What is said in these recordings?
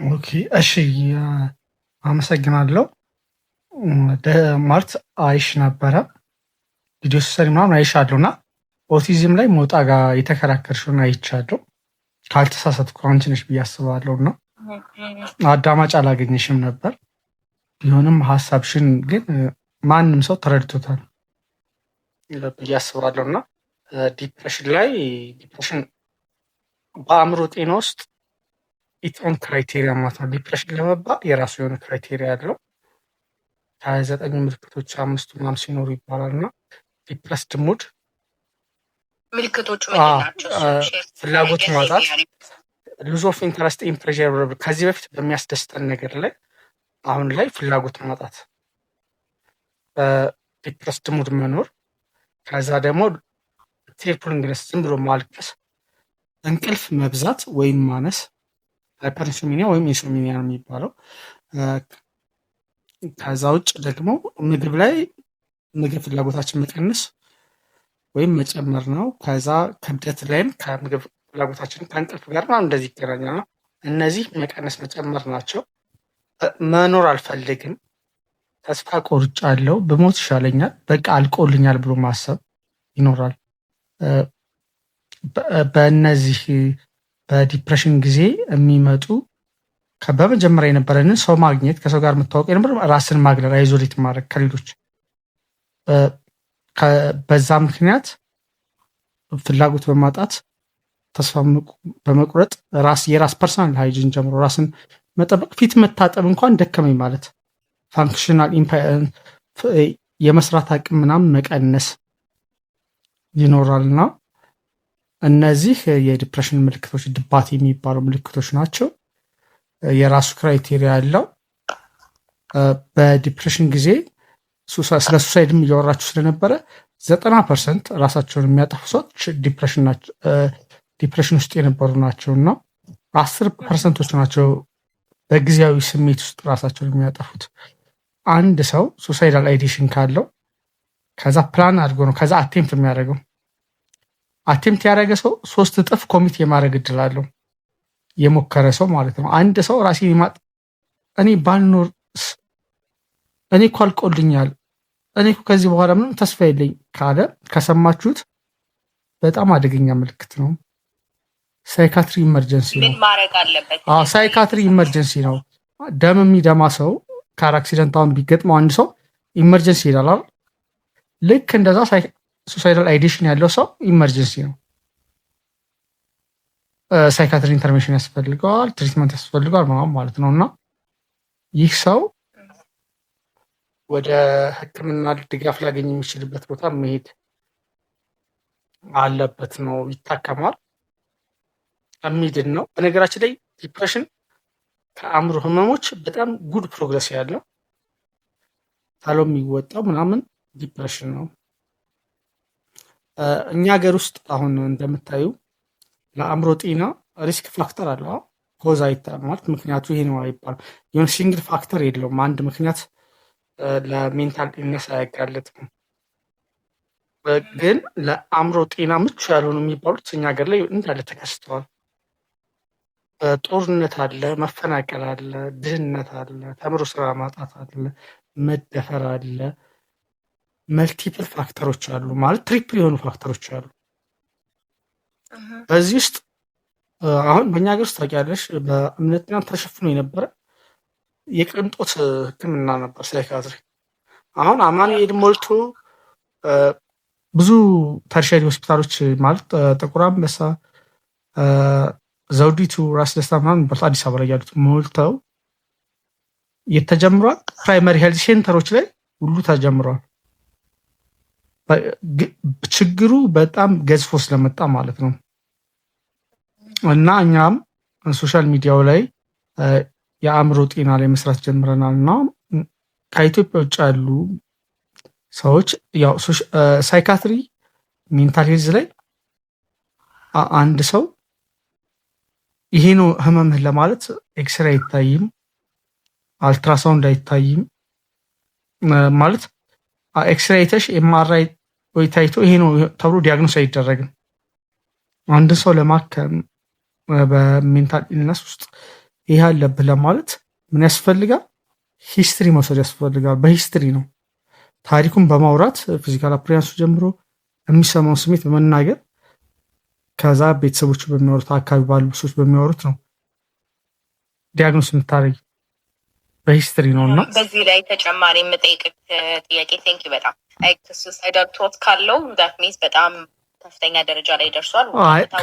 ኦኬ እሺ አመሰግናለሁ። ማለት አይሽ ነበረ ቪዲዮ ስትሰሪ ምናምን አይሻለሁ እና ኦቲዝም ላይ ሞጣ ጋር የተከራከርሽውን አይቻለሁ። ካልተሳሳትኩ አንቺ ነሽ ብዬ አስባለሁ እና አዳማጭ አላገኘሽም ነበር። ቢሆንም ሀሳብሽን ግን ማንም ሰው ተረድቶታል ብዬ አስባለሁ እና ዲፕሬሽን በአእምሮ ጤና ውስጥ ኢትኦን ክራይቴሪያ ማለት ነው። ዲፕሬሽን ለመባል የራሱ የሆነ ክራይቴሪያ አለው። ከ29 ምልክቶች አምስቱ ምናምን ሲኖሩ ይባላል እና ዲፕረስድ ሙድ ምልክቶቹ ምንድን ናቸው? ፍላጎት ማጣት፣ ሉዝ ኦፍ ኢንተረስት ኢን ፕሌዠር፣ ከዚህ በፊት በሚያስደስተን ነገር ላይ አሁን ላይ ፍላጎት ማጣት፣ ዲፕረስድ ሙድ መኖር፣ ከዛ ደግሞ ቴርፑልንግነስ ዝም ብሎ ማልቀስ፣ እንቅልፍ መብዛት ወይም ማነስ፣ ሃይፐርኢንሱሊኒያ ወይም ኢንሱሊኒያ ነው የሚባለው። ከዛ ውጭ ደግሞ ምግብ ፍላጎታችን መቀነስ ወይም መጨመር ነው። ከዛ ክብደት ላይም ከምግብ ፍላጎታችን ከእንቅልፍ ጋር እንደዚህ ይገናኛል ነው። እነዚህ መቀነስ መጨመር ናቸው። መኖር አልፈልግም፣ ተስፋ ቆርጫለሁ፣ ብሞት ይሻለኛል፣ በቃ አልቆልኛል ብሎ ማሰብ ይኖራል። በእነዚህ በዲፕሬሽን ጊዜ የሚመጡ በመጀመሪያ የነበረንን ሰው ማግኘት፣ ከሰው ጋር መታወቅ የነበር፣ ራስን ማግለል፣ አይዞሌት ማድረግ ከሌሎች። በዛ ምክንያት ፍላጎት በማጣት ተስፋ በመቁረጥ የራስ ፐርሰናል ሃይጂን ጀምሮ ራስን መጠበቅ፣ ፊት መታጠብ እንኳን ደከመኝ ማለት፣ ፋንክሽናል የመስራት አቅም ምናምን መቀነስ ይኖራልና እነዚህ የዲፕሬሽን ምልክቶች ድባቴ የሚባሉ ምልክቶች ናቸው። የራሱ ክራይቴሪያ ያለው በዲፕሬሽን ጊዜ ስለ ሱሳይድም እያወራችሁ ስለነበረ 90% ራሳቸውን የሚያጠፉ ሰዎች ዲፕሬሽን ውስጥ የነበሩ ናቸው እና 10%ቶች ናቸው በጊዜያዊ ስሜት ውስጥ ራሳቸውን የሚያጠፉት። አንድ ሰው ሱሳይዳል አይዲሽን ካለው ከዛ ፕላን አድርጎ ነው ከዛ አቴምፕት የሚያደርገው። አቴምፕት ያደረገ ሰው 3 እጥፍ ኮሚት የማድረግ እድል አለው፣ የሞከረ ሰው ማለት ነው። አንድ ሰው ራሴን እኔ ባልኖር፣ እኔ እኮ አልቆልኛል፣ እኔ እኮ ከዚህ በኋላ ምንም ተስፋ የለኝ ካለ ከሰማችሁት በጣም አደገኛ ምልክት ነው። ሳይካትሪ ኢመርጀንሲ ነው። ምን ማድረግ አለበት? ሳይካትሪ ኢመርጀንሲ ነው። ደም የሚደማ ሰው ካር አክሲደንት አሁን ቢገጥመው አንድ ሰው ኢመርጀንሲ ይላል። ልክ እንደዛ ሱሳይዳል አይዲሽን ያለው ሰው ኢመርጀንሲ ነው። ሳይካትሪ ኢንተርቬንሽን ያስፈልገዋል፣ ትሪትመንት ያስፈልገዋል ማለት ነው። እና ይህ ሰው ወደ ሕክምና ድጋፍ ሊያገኝ የሚችልበት ቦታ መሄድ አለበት ነው። ይታከማል፣ የሚድን ነው። በነገራችን ላይ ዲፕሬሽን ከአእምሮ ህመሞች በጣም ጉድ ፕሮግረስ ያለው ታሎ የሚወጣው ምናምን ዲፕሬሽን ነው። እኛ ሀገር ውስጥ አሁን እንደምታዩ ለአእምሮ ጤና ሪስክ ፋክተር አለ። ኮዝ ማለት ምክንያቱ ይሄ ነው አይባልም። የሆነ ሲንግል ፋክተር የለውም። አንድ ምክንያት ለሜንታል ኢልነስ አያጋልጥም። ግን ለአእምሮ ጤና ምቹ ያልሆኑ የሚባሉት እኛ ሀገር ላይ እንዳለ ተከስተዋል። ጦርነት አለ፣ መፈናቀል አለ፣ ድህነት አለ፣ ተምሮ ስራ ማጣት አለ፣ መደፈር አለ። መልቲፕል ፋክተሮች አሉ፣ ማለት ትሪፕል የሆኑ ፋክተሮች አሉ። በዚህ ውስጥ አሁን በእኛ ሀገር ውስጥ ታውቂያለሽ፣ በእምነት ጤና ተሸፍኖ የነበረ የቅንጦት ሕክምና ነበር ሳይካትሪ። አሁን አማኑኤል ሞልቶ ብዙ ተርሻሪ ሆስፒታሎች ማለት ጥቁር አንበሳ፣ ዘውዲቱ፣ ራስ ደስታ ምናምን አዲስ አበባ ላይ ያሉት ሞልተው የተጀምሯል። ፕራይመሪ ሄልዝ ሴንተሮች ላይ ሁሉ ተጀምሯል። ችግሩ በጣም ገዝፎ ስለመጣ ማለት ነው። እና እኛም ሶሻል ሚዲያው ላይ የአእምሮ ጤና ላይ መስራት ጀምረናል እና ከኢትዮጵያ ውጭ ያሉ ሰዎች ያው ሳይካትሪ ሜንታል ሄልዝ ላይ አንድ ሰው ይሄ ነው ህመምህ ለማለት ኤክስሬ አይታይም፣ አልትራሳውንድ አይታይም። ማለት ኤክስሬ አይተሽ ኤምአርአይ ወይ ታይቶ ይሄ ነው ተብሎ ዲያግኖስ አይደረግም። አንድ ሰው ለማከም በሜንታል ኢልነስ ውስጥ ይህ አለብህ ለማለት ምን ያስፈልጋል? ሂስትሪ መውሰድ ያስፈልጋል። በሂስትሪ ነው ታሪኩን በማውራት ፊዚካል አፕሪያንሱ ጀምሮ የሚሰማውን ስሜት በመናገር ከዛ ቤተሰቦቹ በሚያወሩት አካባቢ ባሉ ሰዎች በሚያወሩት ነው ዲያግኖስ የምታደርጊ በሂስትሪ ነው። እና በዚህ ላይ ተጨማሪ የምጠይቅህ ጥያቄ ቴንክ በጣም ሱሳይዳል ቶት ካለው ዳት ሚንስ በጣም ከፍተኛ ደረጃ ላይ ደርሷል።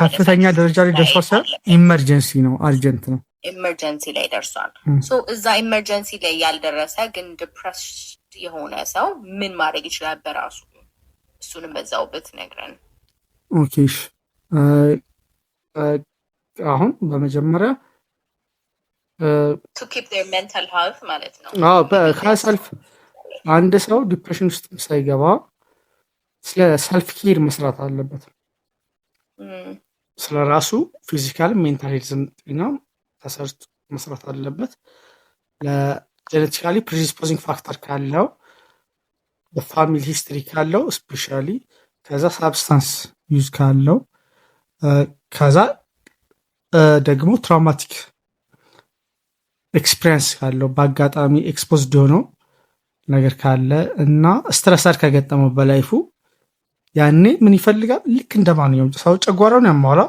ከፍተኛ ደረጃ ላይ ደርሷል ሳይሆን ኢመርጀንሲ ነው፣ አርጀንት ነው። ኢመርጀንሲ ላይ ደርሷል። እዛ ኢመርጀንሲ ላይ ያልደረሰ ግን ዲፕረስ የሆነ ሰው ምን ማድረግ ይችላል በራሱ? እሱንም በዛው ብትነግረን። ኦኬ አሁን በመጀመሪያ to keep their mental health ማለት ነው። ከሰልፍ አንድ ሰው ዲፕሬሽን ውስጥ ሳይገባ ስለ ሰልፍ ኬር መስራት አለበት። ስለ ራሱ ፊዚካል ሜንታል ሄልዝ ጤና ተሰርቶ መስራት አለበት። ለጄኔቲካሊ ፕሪዲስፖዚንግ ፋክተር ካለው በፋሚሊ ሂስትሪ ካለው ስፔሻሊ ከዛ ሳብስታንስ ዩዝ ካለው ከዛ ደግሞ ትራውማቲክ ኤክስፒሪየንስ ካለው በአጋጣሚ ኤክስፖዝድ የሆነው ነገር ካለ እና ስትረሰር ከገጠመው በላይፉ ያኔ ምን ይፈልጋል? ልክ እንደ ማንኛውም ሰው ጨጓራውን ያሟላ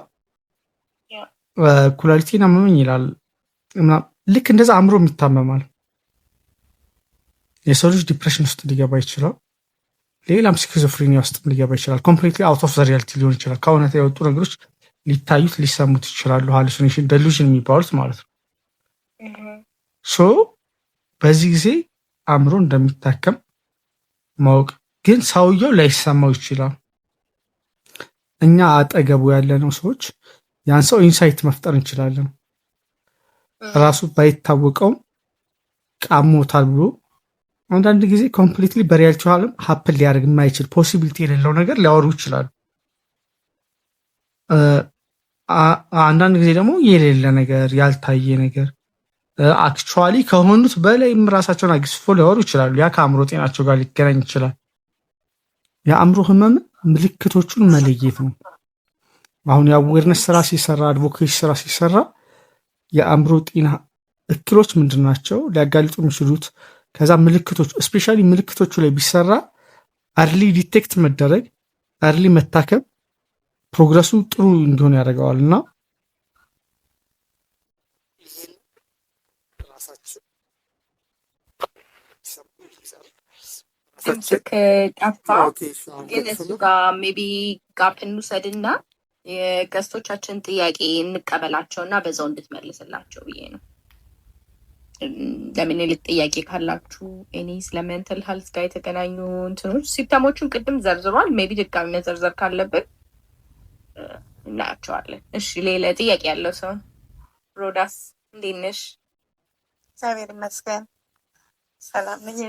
ኩላሊቲን አመመኝ ይላል። ልክ እንደዛ አእምሮ ይታመማል። የሰው ልጅ ዲፕሬሽን ውስጥ ሊገባ ይችላል። ሌላም ስኪዞፍሬኒያ ውስጥ ሊገባ ይችላል። ኮምፕሊትሊ አውት ኦፍ ዘ ሪያሊቲ ሊሆን ይችላል። ከእውነት የወጡ ነገሮች ሊታዩት ሊሰሙት ይችላሉ። ሃሉሲኔሽን ደሉዥን የሚባሉት ማለት ነው። ሶ በዚህ ጊዜ አእምሮ እንደሚታከም ማወቅ ግን ሰውየው ላይሰማው ይችላል። እኛ አጠገቡ ያለነው ሰዎች ያን ሰው ኢንሳይት መፍጠር እንችላለን። ራሱ ባይታወቀውም ቃሞታል ብሎ አንዳንድ ጊዜ ኮምፕሊትሊ በሪያሊቲ ዓለም ሀፕን ሊያደርግ የማይችል ፖሲቢሊቲ የሌለው ነገር ሊያወሩ ይችላሉ። አንዳንድ ጊዜ ደግሞ የሌለ ነገር ያልታየ ነገር አክቹዋሊ ከሆኑት በላይም ራሳቸውን አግስፎ ሊያወሩ ይችላሉ። ያ ከአእምሮ ጤናቸው ጋር ሊገናኝ ይችላል። የአእምሮ ህመም ምልክቶቹን መለየት ነው። አሁን የአዌርነስ ስራ ሲሰራ፣ አድቮኬሲ ስራ ሲሰራ የአእምሮ ጤና እክሎች ምንድን ናቸው ሊያጋልጡ የሚችሉት፣ ከዛ ምልክቶች ስፔሻሊ ምልክቶቹ ላይ ቢሰራ አርሊ ዲቴክት መደረግ አርሊ መታከም ፕሮግረሱ ጥሩ እንዲሆን ያደርገዋል። እና ግን እሱ ጋር ሜይ ቢ ጋፕ እንውሰድና የገስቶቻችን ጥያቄ እንቀበላቸው እና በዛው እንድትመልስላቸው ብዬ ነው። ለምን ልክ ጥያቄ ካላችሁ እኔ ስለ ሜንታል ሄልዝ ጋር የተገናኙ እንትኖች ሲምፕተሞቹን ቅድም ዘርዝሯል። ሜይ ቢ ድጋሚ መዘርዘር ካለብን እናያቸዋለን። እሺ ሌላ ጥያቄ ያለው ሰው? ሮዳስ እንዴት ነሽ? እግዚአብሔር ይመስገን ሰላም ነኝ።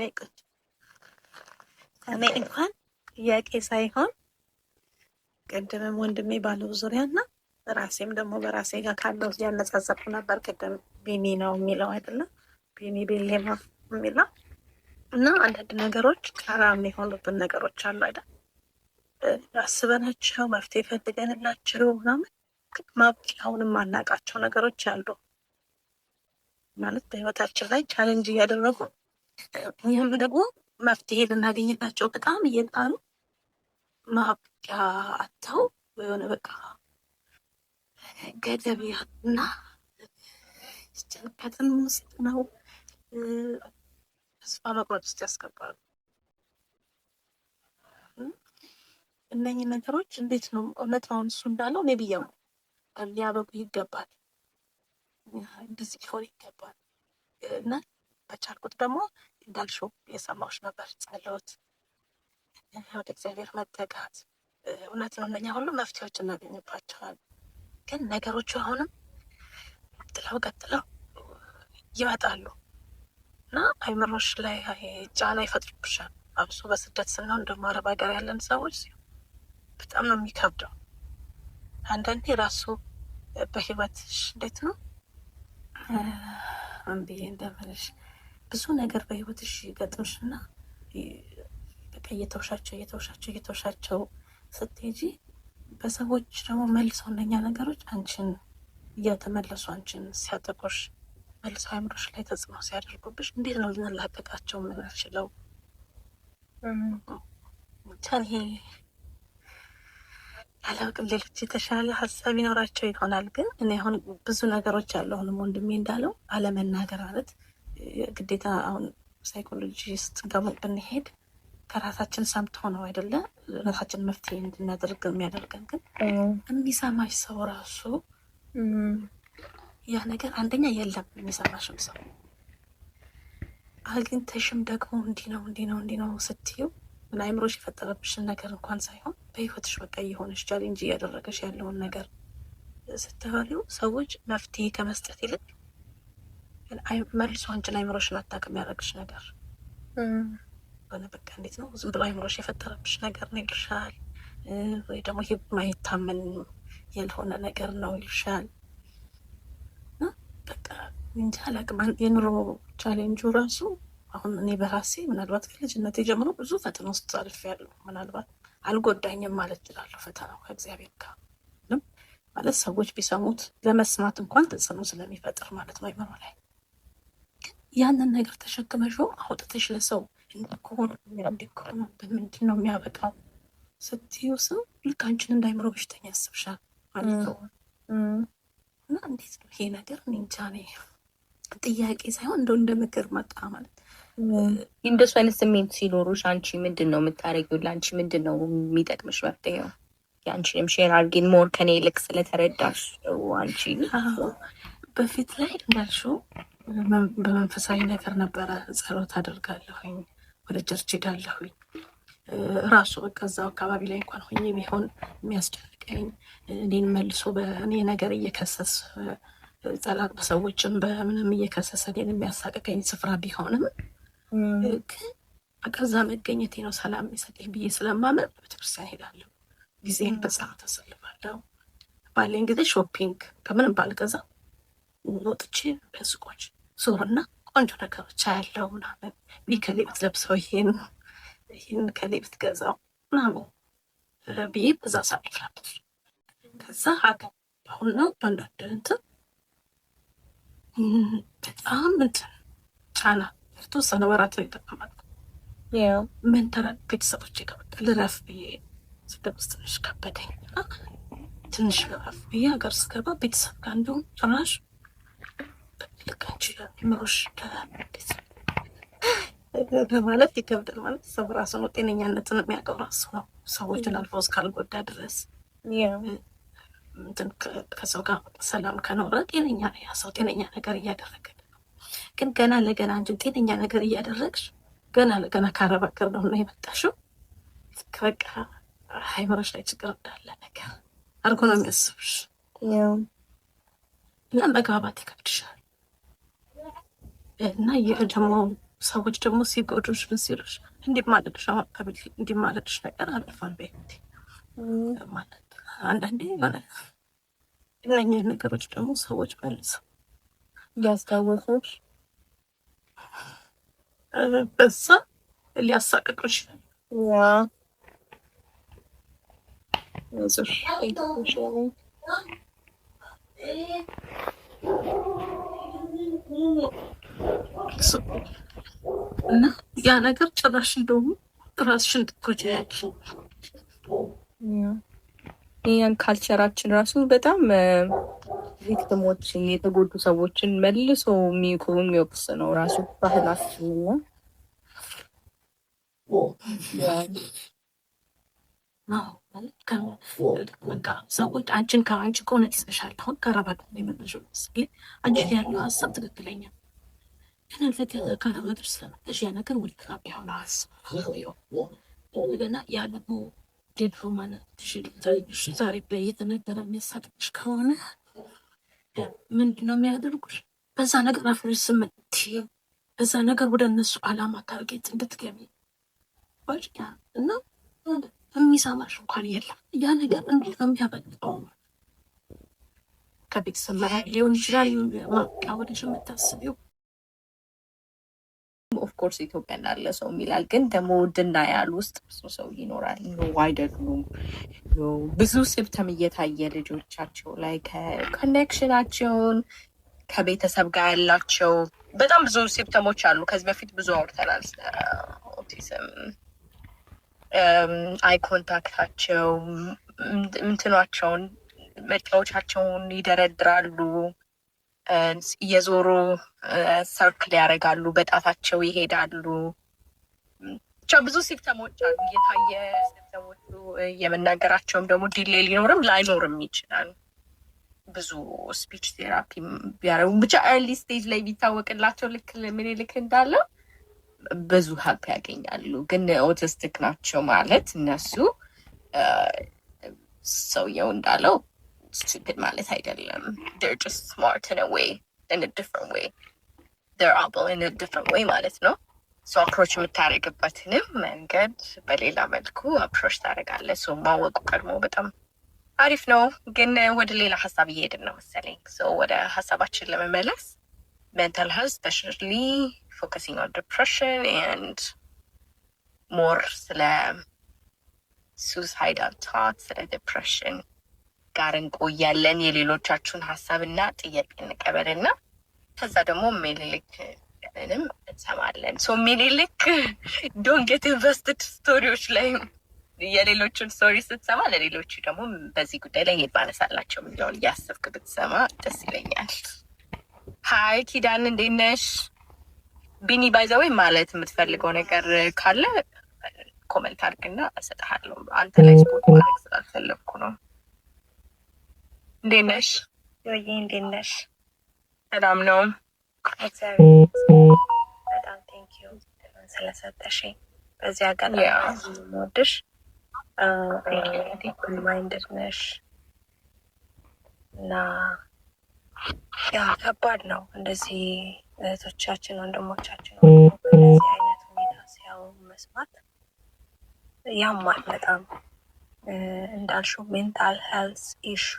እኔ እንኳን ጥያቄ ሳይሆን ቅድምም ወንድሜ ባለው ዙሪያና ራሴም ደግሞ በራሴ ጋር ካለው ያነጻጸርኩ ነበር። ቅድም ቢኒ ነው የሚለው አይደለም፣ ቢኒ ቤሌማ የሚለው እና አንዳንድ ነገሮች ቀራም የሆኑብን ነገሮች አሉ አይደል? አስበናቸው መፍትሄ ፈልገንላቸው ምናምን ማብቂያውንም ማናቃቸው ነገሮች አሉ ማለት በህይወታችን ላይ ቻሌንጅ እያደረጉ ይህም ደግሞ መፍትሄ ልናገኝላቸው በጣም እየጣሉ ማብቂያ አጥተው የሆነ በቃ ገደብ ያጡና ጭንቀትን ውስጥ ነው ተስፋ መቁረጥ ውስጥ ያስገባሉ። እነኚህ ነገሮች እንዴት ነው እውነት አሁን እሱ እንዳለው እኔ ብያው ሊያበቁ ይገባል፣ እንደዚህ ሊሆን ይገባል እና በቻልኩት ደግሞ እንዳልሽው የሰማሁሽ ነበር ጸሎት፣ ወደ እግዚአብሔር መጠጋት። እውነት ነው እነኛ ሁሉ መፍትሄዎች እናገኝባቸዋል። ግን ነገሮቹ አሁንም ቀጥለው ይመጣሉ እና አይምሮሽ ላይ ጫና ይፈጥሩብሻል። አብሶ በስደት ስንሆን ደግሞ አረብ ሀገር ያለን ሰዎች በጣም ነው የሚከብደው። አንዳንዴ ራሱ በህይወትሽ እንዴት ነው አንብዬ እንደምልሽ ብዙ ነገር በህይወትሽ ይገጥምሽና በቃ እየተውሻቸው ስትሄጂ በሰዎች ደግሞ መልሰው እነኛ ነገሮች አንቺን እየተመለሱ አንቺን ሲያጠቁሽ መልሶ አእምሮሽ ላይ ተጽዕኖ ሲያደርጉብሽ እንዴት ነው ልንላቀቃቸው የምንችለው? ብቻ ይሄ አላውቅም። ሌሎች የተሻለ ሀሳብ ይኖራቸው ይሆናል፣ ግን እኔ አሁን ብዙ ነገሮች አሉ። አሁንም ወንድሜ እንዳለው አለመናገር ማለት ግዴታ አሁን ሳይኮሎጂስት ጋር ብንሄድ ከራሳችን ሰምቶ ነው አይደለ ራሳችን መፍትሄ እንድናደርግ የሚያደርገን። ግን የሚሰማሽ ሰው ራሱ ያ ነገር አንደኛ የለም የሚሰማሽም ሰው አግኝተሽም ደግሞ እንዲህ ነው ስትዩ ምን አይምሮሽ የፈጠረብሽን ነገር እንኳን ሳይሆን በህይወትሽ በቃ እየሆነሽ ቻሌንጅ እያደረገሽ ያለውን ነገር ስትባሪው ሰዎች መፍትሄ ከመስጠት ይልቅ መልሶ አንቺን አይምሮሽን አታክ የሚያደርግሽ ነገር ሆነ። በቃ እንዴት ነው ዝም ብሎ አይምሮሽ የፈጠረብሽ ነገር ነው ይልሻል፣ ወይ ደግሞ ይሄ ማይታመን ያልሆነ ነገር ነው ይልሻል። በቃ እንጃ አላውቅም። የኑሮ ቻሌንጁ ራሱ አሁን እኔ በራሴ ምናልባት ከልጅነት ጀምሮ ብዙ ፈተና ውስጥ አልፌያለሁ። ምናልባት አልጎዳኝም ማለት እችላለሁ። ፈተናው ከእግዚአብሔር ጋር ማለት ሰዎች ቢሰሙት ለመስማት እንኳን ተጽዕኖ ስለሚፈጥር ማለት ነው አይምሮ ላይ። ግን ያንን ነገር ተሸክመሽ አውጥተሽ ለሰው እንዲኮኑ በምንድን ነው የሚያበቃው ስትዩ ሰው ልክ አንቺን እንዳይምሮ በሽተኛ ያስብሻል ማለት ነው። እና እንዴት ነው ይሄ ነገር? እኔ እንጃ። ጥያቄ ሳይሆን እንደው እንደ ምክር መጣ ማለት እንደሱ አይነት ስሜት ሲኖሩሽ አንቺ ምንድን ነው የምታደርጊው? ለአንቺ ምንድን ነው የሚጠቅምሽ መፍትሄው? የአንቺንም ሼር አድርጊን ሞር ከኔ ይልቅ ስለተረዳሽ አንቺ። በፊት ላይ እንዳልሽው በመንፈሳዊ ነገር ነበረ። ጸሎት አደርጋለሁኝ፣ ወደ ቸርች ሄዳለሁኝ። ራሱ በቃ እዛው አካባቢ ላይ እንኳን ሆኜ ቢሆን የሚያስጨንቀኝ እኔን መልሶ በእኔ ነገር እየከሰስ ጠላት በሰዎችም በምንም እየከሰሰ እኔን የሚያሳቅቀኝ ስፍራ ቢሆንም ግን በቃ እዛ መገኘቴ ነው ሰላም የሚሰጠኝ ብዬ ስለማመን ቤተክርስቲያን ሄዳለሁ። ጊዜን በጸሎት አሳልፋለሁ። ባለኝ ጊዜ ሾፒንግ ከምንም ባልገዛ ወጥቼ በሱቆች ዞርና ቆንጆ ነገሮች አያለው ምናምን ከሌ ብትለብሰው ይሄን ከሌ ብትገዛው ምናምን ብዬ በዛ ሳልፍራለሁ። ከዛ አሁን ነው አንዳንድ እንትን በጣም እንትን ጫና የተወሰነ ወራት ነው የተቀመጥኩ። ምን ተረድ ቤተሰቦች ጋር ልረፍ ብዬ ስደውስ ትንሽ ከበደኝ። ትንሽ ልረፍ ብዬ ሀገር ስገባ ቤተሰብ ጋር እንደውም ጭራሽ ልክ አንቺ ምሮሽ በማለት ይከብዳል። ማለት ሰው ራሱ ነው ጤነኛነትን የሚያውቀው ራሱ ነው። ሰዎችን አልፎ እስካልጎዳ ድረስ ከሰው ጋር ሰላም ከኖረ ጤነኛ ነው ያ ሰው፣ ጤነኛ ነገር እያደረገ ነው። ግን ገና ለገና አንቺን ጤነኛ ነገር እያደረግሽ ገና ለገና ከአረብ ሀገር ነው እና የመጣሽው በቃ ሃይማኖች ላይ ችግር እንዳለ ነገር አድርጎ ነው የሚያስብሽ እና መግባባት ይከብድሻል። እና ይህ ደግሞ ሰዎች ደግሞ ሲጎዱሽ ምን ሲሉሽ እንዲማለድሽ አሁን ከብል እንዲማለድሽ ነገር አልፏል በህይወቴ ማለት አንዳንዴ ማለት እነኚህ ነገሮች ደግሞ ሰዎች መልሰው ሊያስታወሱሽ በዛ ሊያሳቅቁሽ እና ያ ነገር ጭራሽ እንደውም ራስሽን እንድትጎጂ ያድርግሽ። ይህን ካልቸራችን ራሱ በጣም ቪክቲሞች የተጎዱ ሰዎችን መልሶ የሚወቅስ ነው ራሱ ባህላችን ነው። ሰዎች አንቺን ከአንቺ ከሆነ ይስበሻል። አሁን ከረባት የመለሹ መስል አንቺ ያለው ሀሳብ ትክክለኛ ግን ከረባትር ስለመለሽ ያ ነገር ውድቃ ቢሆን ገና ያለሙ ዴድሮ ማለት ዛሬ ላይ እየተነገረ የሚያሳድቅሽ ከሆነ ምንድነው የሚያደርጉሽ? በዛ ነገር አፍሬሽ ስምት በዛ ነገር ወደ እነሱ አላማ ታርጌት እንድትገቢ እና የሚሰማሽ እንኳን የለም። ያ ነገር እንዴት ነው የሚያበቃው? ከቤተሰብ መራቅ ሊሆን ይችላል። ማብቂያ ወደሽ የምታስቢው ኦፍኮርስ ኢትዮጵያ እንዳለ ሰው የሚላል፣ ግን ደግሞ ድና ያሉ ውስጥ ብዙ ሰው ይኖራል። አይደሉም ብዙ ሲምፕተም እየታየ ልጆቻቸው ላይ ኮኔክሽናቸውን ከቤተሰብ ጋር ያላቸው በጣም ብዙ ሲምፕተሞች አሉ። ከዚህ በፊት ብዙ አውርተናል ስለ ኦቲዝም። አይ ኮንታክታቸው እንትኗቸውን መጫወቻቸውን ይደረድራሉ፣ እየዞሩ ሰርክል ያደርጋሉ፣ በጣታቸው ይሄዳሉ። ብቻ ብዙ ሲምፕተሞች አሉ እየታየ ሲምፕተሞቹ የመናገራቸውም ደግሞ ዲሌ ሊኖርም ላይኖርም ይችላል። ብዙ ስፒች ቴራፒ ቢያደርጉ ብቻ ኤርሊ ስቴጅ ላይ ቢታወቅላቸው ልክ ምኒልክ እንዳለው ብዙ ሀልፕ ያገኛሉ። ግን ኦቲስቲክ ናቸው ማለት እነሱ ሰውየው እንዳለው stupid ማለት አይደለም። they're just smart in a way, in a different way. they're able in a different way ማለት ነው። ሶ አፕሮች የምታደርግበትንም መንገድ በሌላ መልኩ አፕሮች ታደርጋለህ። ሶ ማወቁ ቀድሞ በጣም አሪፍ ነው። ግን ወደ ሌላ ሀሳብ እየሄድን ነው መሰለኝ። ሶ ወደ ሀሳባችን ለመመለስ mental health, especially focusing on depression and more ስለ suicidal thoughts ስለ depression ጋር እንቆያለን። የሌሎቻችሁን ሀሳብና ጥያቄ እንቀበልና ከዛ ደግሞ ሚኒሊክንም እንሰማለን። ሶ ሚኒሊክ ዶንት ጌት ኢንቨስትድ ስቶሪዎች ላይ የሌሎችን ስቶሪ ስትሰማ ለሌሎቹ ደግሞ በዚህ ጉዳይ ላይ ባነሳላቸው ሚሊዮን እያሰብክ ብትሰማ ደስ ይለኛል። ሀይ ኪዳን እንዴት ነሽ? ቢኒ ባይዘወይ ማለት የምትፈልገው ነገር ካለ ኮመንት አድርግና እሰጥሃለሁ። አንተ ላይ ስፖርት ማድረግ ስላልፈለግኩ ነው። እንዴት ነሽ? ወይዬ እንዴት ነሽ? ሰላም ነው። በጣም ቴንኪዩ ስለሰጠሽኝ። በዚህ አጋጣሚ የምወድሽ ማይንድድ ነሽ እና ያው ከባድ ነው እንደዚህ እህቶቻችን ወንድሞቻችን በዚህ አይነት ሁኔታ ሲያው መስማት ያማል በጣም። እንዳልሽው ሜንታል ሄልዝ ኢሹ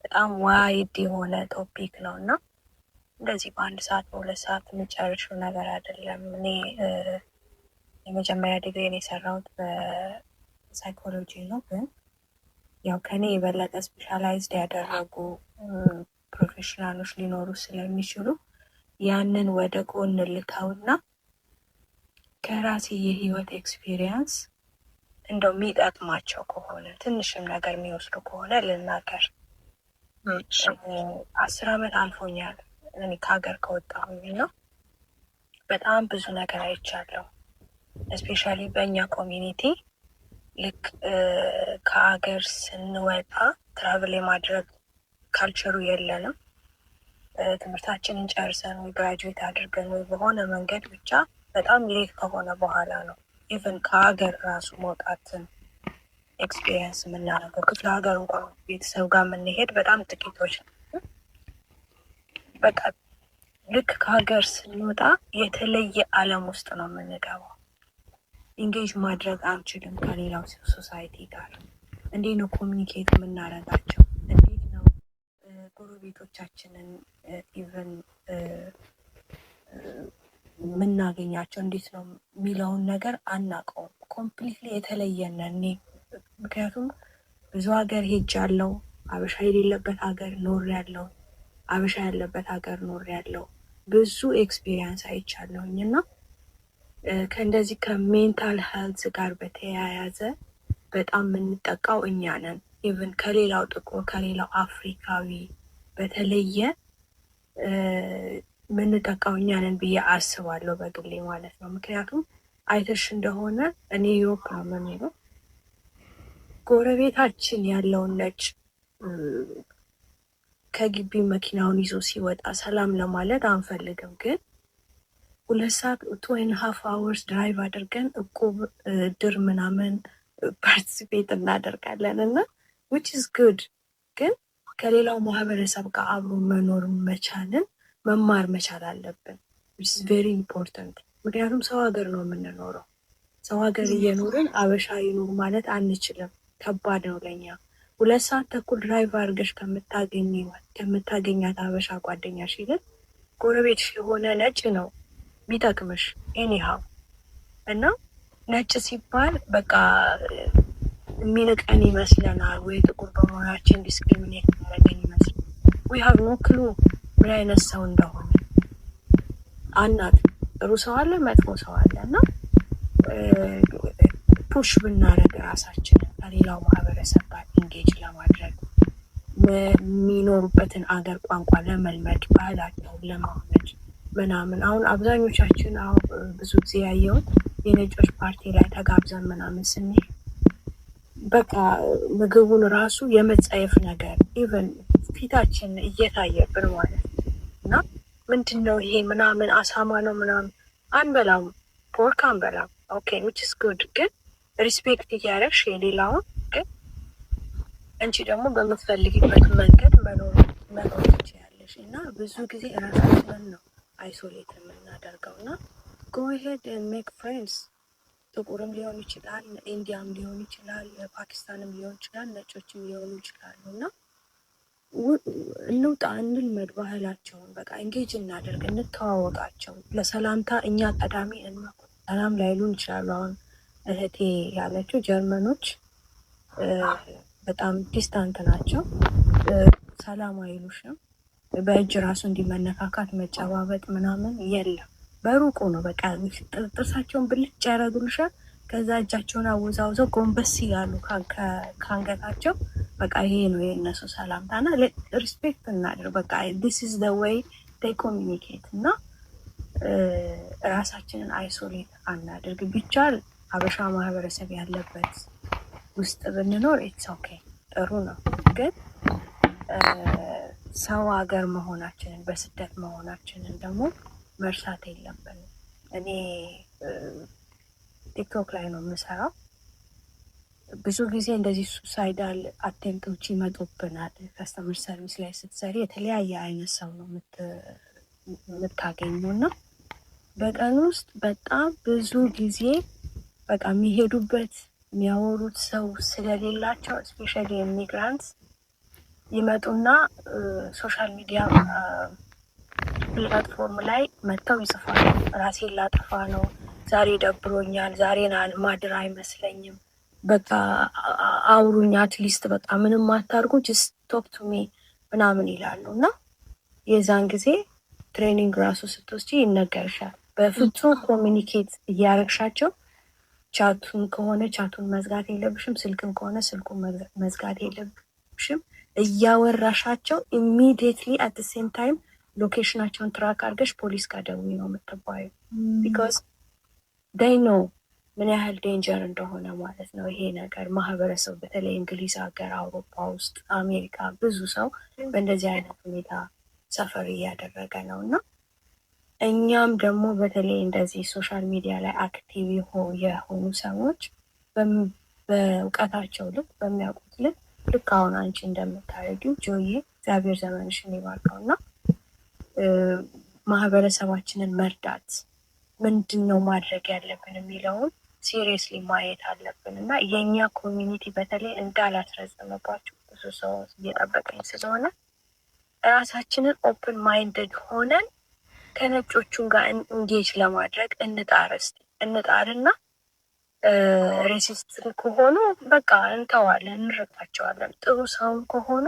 በጣም ዋይድ የሆነ ቶፒክ ነው እና እንደዚህ በአንድ ሰዓት በሁለት ሰዓት የሚጨርሽው ነገር አይደለም። እኔ የመጀመሪያ ዲግሪን የሰራሁት በሳይኮሎጂ ነው። ግን ያው ከኔ የበለጠ ስፔሻላይዝድ ያደረጉ ፕሮፌሽናሎች ሊኖሩ ስለሚችሉ ያንን ወደ ጎን ልተውና ከራሴ የህይወት ኤክስፒሪየንስ እንደው የሚጠቅማቸው ከሆነ ትንሽም ነገር የሚወስዱ ከሆነ ልናገር። 10 ዓመት አልፎኛል እኔ ከሀገር ከወጣሁኝ ነው። በጣም ብዙ ነገር አይቻለሁ። እስፔሻሊ በእኛ ኮሚኒቲ ልክ ከሀገር ስንወጣ ትራቭል የማድረግ ካልቸሩ የለንም። ትምህርታችንን ጨርሰን ወይ ግራጁዌት አድርገን ወይ በሆነ መንገድ ብቻ በጣም ሌት ከሆነ በኋላ ነው ኢቨን ከሀገር ራሱ መውጣትን ኤክስፒሪየንስ የምናደርገው። ክፍለ ሀገር እንኳን ቤተሰብ ጋር የምንሄድ በጣም ጥቂቶች ነው። በቃ ልክ ከሀገር ስንወጣ የተለየ ዓለም ውስጥ ነው የምንገባው። ኢንጌጅ ማድረግ አንችልም ከሌላው ሶሳይቲ ጋር። እንዴት ነው ኮሚኒኬት የምናደርጋቸው? እንዴት ነው ጎረቤቶቻችንን ኢቨን የምናገኛቸው? እንዴት ነው የሚለውን ነገር አናውቀውም። ኮምፕሊትሊ የተለየነ እኔ ምክንያቱም ብዙ ሀገር ሄጃለሁ። አበሻ የሌለበት ሀገር ኖሬያለሁ፣ አበሻ ያለበት ሀገር ኖሬያለሁ። ብዙ ኤክስፒሪየንስ አይቻለሁኝ እና ከእንደዚህ ከሜንታል ሄልዝ ጋር በተያያዘ በጣም የምንጠቃው እኛ ነን። ኢቨን ከሌላው ጥቁር ከሌላው አፍሪካዊ በተለየ የምንጠቃው እኛ ነን ብዬ አስባለሁ በግሌ ማለት ነው። ምክንያቱም አይተሽ እንደሆነ እኔ ዩሮፕ ነው የምኖረው። ጎረቤታችን ያለውን ነጭ ከግቢ መኪናውን ይዞ ሲወጣ ሰላም ለማለት አንፈልግም፣ ግን 2 ሰዓት 2.5 hours ድራይቭ አድርገን እቁብ ድር ምናምን ፓርቲሲፔት እናደርጋለን እና which is good። ግን ከሌላው ማህበረሰብ ጋር አብሮ መኖር መቻልን መማር መቻል አለብን which is very important። ምክንያቱም ሰው ሀገር ነው የምንኖረው። ሰው ሀገር እየኖርን አበሻ ይኑር ማለት አንችልም። ከባድ ነው ለኛ። 2 ሰዓት ተኩል ድራይቭ አድርገሽ ከምታገኛት አበሻ ጓደኛሽ ይልቅ ጎረቤትሽ የሆነ ነጭ ነው ቢጠቅምሽ ኤኒሃው። እና ነጭ ሲባል በቃ የሚንቀን ይመስለናል ወይ ጥቁር በመሆናችን ዲስክሪሚኔት የሚያደርገን ይመስላል። we have no clue ምን አይነት ሰው እንደሆነ አናውቅም። ጥሩ ሰው አለ፣ መጥፎ ሰው አለ እና ፑሽ ብናደርግ ራሳችንን ከሌላው ማህበረሰብ ጋር ኢንጌጅ ለማድረግ የሚኖሩበትን አገር ቋንቋ ለመልመድ ባህላቸውን ለማመድ ምናምን። አሁን አብዛኞቻችን አሁን ብዙ ጊዜ ያየሁት የነጮች ፓርቲ ላይ ተጋብዘን ምናምን ስንሄድ በቃ ምግቡን ራሱ የመጸየፍ ነገር ኢቨን ፊታችን እየታየብን ማለት እና ምንድን ነው ይሄ ምናምን አሳማ ነው ምናምን አንበላም፣ ፖርክ አንበላም። ኦኬ ዊች ኢዝ ጉድ። ግን ሪስፔክት እያደረግሽ የሌላውን ግን አንቺ ደግሞ በምትፈልጊበት መንገድ መኖር ትችያለሽ። እና ብዙ ጊዜ እራሳችንን ነው አይሶሌት የምናደርገው እና ጎ ሄድ ሜክ ፍሬንድስ። ጥቁርም ሊሆን ይችላል፣ ኢንዲያም ሊሆን ይችላል፣ ፓኪስታንም ሊሆን ይችላል፣ ነጮችም ሊሆኑ ይችላሉ እና እንውጣ፣ እንልመድ ባህላቸውን። በቃ ኤንጌጅ እናደርግ፣ እንተዋወቃቸው። ለሰላምታ እኛ ቀዳሚ ሰላም ላይሉን ይችላሉ። አሁን እህቴ ያለችው ጀርመኖች በጣም ዲስታንት ናቸው፣ ሰላም አይሉሽም። በእጅ ራሱ እንዲመነካካት መጨባበጥ ምናምን የለም፣ በሩቁ ነው። በቃ ጥርሳቸውን ብልጭ ያደረጉልሻል። ከዛ እጃቸውን አወዛውዘው ጎንበስ ይላሉ ከአንገታቸው። በቃ ይሄ ነው የእነሱ ሰላምታ እና ሪስፔክት እናድር። በቃ ዲስ ኢዝ ዘ ዌይ ዴይ ኮሚኒኬት እና ራሳችንን አይሶሌት አናድርግ። ቢቻል ሀበሻ ማህበረሰብ ያለበት ውስጥ ብንኖር ኢትስ ኦኬ ጥሩ ነው። ግን ሰው ሀገር መሆናችንን በስደት መሆናችንን ደግሞ መርሳት የለብንም። እኔ ቲክቶክ ላይ ነው የምሰራው። ብዙ ጊዜ እንደዚህ ሱሳይዳል አቴምፕቶች ይመጡብናል። ከስተመር ሰርቪስ ላይ ስትሰሪ የተለያየ አይነት ሰው ነው የምታገኙ እና በቀን ውስጥ በጣም ብዙ ጊዜ በቃ የሚሄዱበት የሚያወሩት ሰው ስለሌላቸው ስፔሻሊ ኢሚግራንትስ ይመጡና ሶሻል ሚዲያ ፕላትፎርም ላይ መጥተው ይጽፋሉ። ራሴን ላጠፋ ነው፣ ዛሬ ደብሮኛል፣ ዛሬን ማድር አይመስለኝም፣ በቃ አውሩኝ፣ አትሊስት በቃ ምንም አታርጉ፣ ጀስት ቶክ ቱ ሚ ምናምን ይላሉ እና የዛን ጊዜ ትሬኒንግ ራሱ ስትወስጂ ይነገርሻል። በፍጹም ኮሚኒኬት እያረግሻቸው ቻቱን ከሆነ ቻቱን መዝጋት የለብሽም፣ ስልክም ከሆነ ስልኩን መዝጋት የለብሽም። እያወራሻቸው ኢሚዲየትሊ አት ሴም ታይም ሎኬሽናቸውን ትራክ አድርገሽ ፖሊስ ጋር ደውዪ ነው የምትባዩ። ቢኮዝ ዴይ ኖ ምን ያህል ዴንጀር እንደሆነ ማለት ነው ይሄ ነገር። ማህበረሰቡ በተለይ እንግሊዝ ሀገር፣ አውሮፓ ውስጥ፣ አሜሪካ ብዙ ሰው በእንደዚህ አይነት ሁኔታ ሰፈር እያደረገ ነው እና እኛም ደግሞ በተለይ እንደዚህ ሶሻል ሚዲያ ላይ አክቲቭ የሆኑ ሰዎች በእውቀታቸው ልክ በሚያውቁት ልክ አሁን አንቺ እንደምታደርጊው ጆዬ እግዚአብሔር ዘመንሽን ይባርከው እና ማህበረሰባችንን መርዳት ምንድን ነው ማድረግ ያለብን የሚለውን ሲሪየስሊ ማየት አለብን እና የእኛ ኮሚኒቲ በተለይ እንዳላስረዘመባቸው ብዙ ሰው እየጠበቀኝ ስለሆነ ራሳችንን ኦፕን ማይንድድ ሆነን ከነጮቹን ጋር ኢንጌጅ ለማድረግ እንጣርና ሬሲስት ከሆኑ በቃ እንተዋለን፣ እንረዳቸዋለን። ጥሩ ሰውም ከሆኑ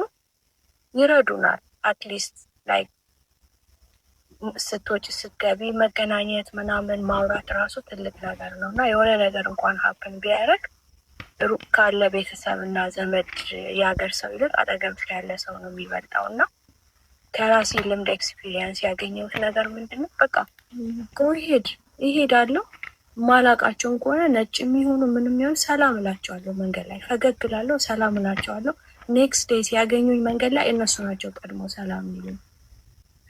ይረዱናል። አትሊስት ላይ ስትወጪ ስትገቢ መገናኘት ምናምን ማውራት ራሱ ትልቅ ነገር ነው እና የሆነ ነገር እንኳን ሀፕን ቢያደርግ ሩቅ ካለ ቤተሰብ እና ዘመድ የሀገር ሰው ይልቅ አጠገብ ያለ ሰው ነው የሚበልጠው እና ከራሴ ልምድ ኤክስፒሪየንስ ያገኘሁት ነገር ምንድን ነው፣ በቃ ይሄዳለሁ። ማላቃቸውን ከሆነ ነጭ የሚሆኑ ምንም የሚሆን ሰላም እላቸዋለሁ። መንገድ ላይ ፈገግ እላለሁ፣ ሰላም እላቸዋለሁ። ኔክስት ዴይ ሲያገኙኝ መንገድ ላይ እነሱ ናቸው ቀድሞ ሰላም የሚሉኝ።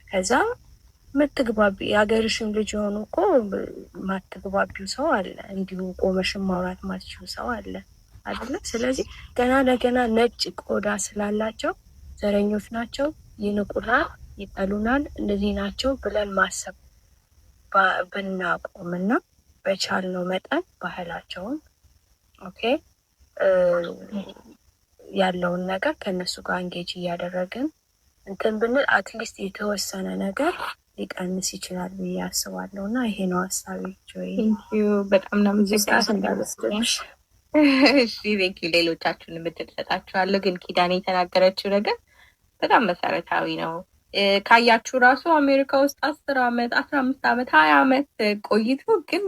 ከዛ ምትግባቢ የሀገርሽን ልጅ የሆኑ እኮ ማትግባቢው ሰው አለ፣ እንዲሁ ቆመሽን ማውራት ማትችሉ ሰው አለ አይደለ? ስለዚህ ገና ለገና ነጭ ቆዳ ስላላቸው ዘረኞች ናቸው፣ ይንቁናል፣ ይጠሉናል፣ እንደዚህ ናቸው ብለን ማሰብ ብናቆምና በቻልነው መጠን ባህላቸውን ኦኬ ያለውን ነገር ከእነሱ ጋር እንጌጅ እያደረግን እንትን ብንል አትሊስት የተወሰነ ነገር ሊቀንስ ይችላል ብዬ አስባለሁ እና ይሄ ነው ሀሳቤ። በጣም ነው እንዳለስሽ። እሺ ቴንኪው። ሌሎቻችሁን የምትሰጣችኋለሁ፣ ግን ኪዳኔ የተናገረችው ነገር በጣም መሰረታዊ ነው። ካያችሁ ራሱ አሜሪካ ውስጥ 10 ዓመት 15 ዓመት 20 ዓመት ቆይቶ ግን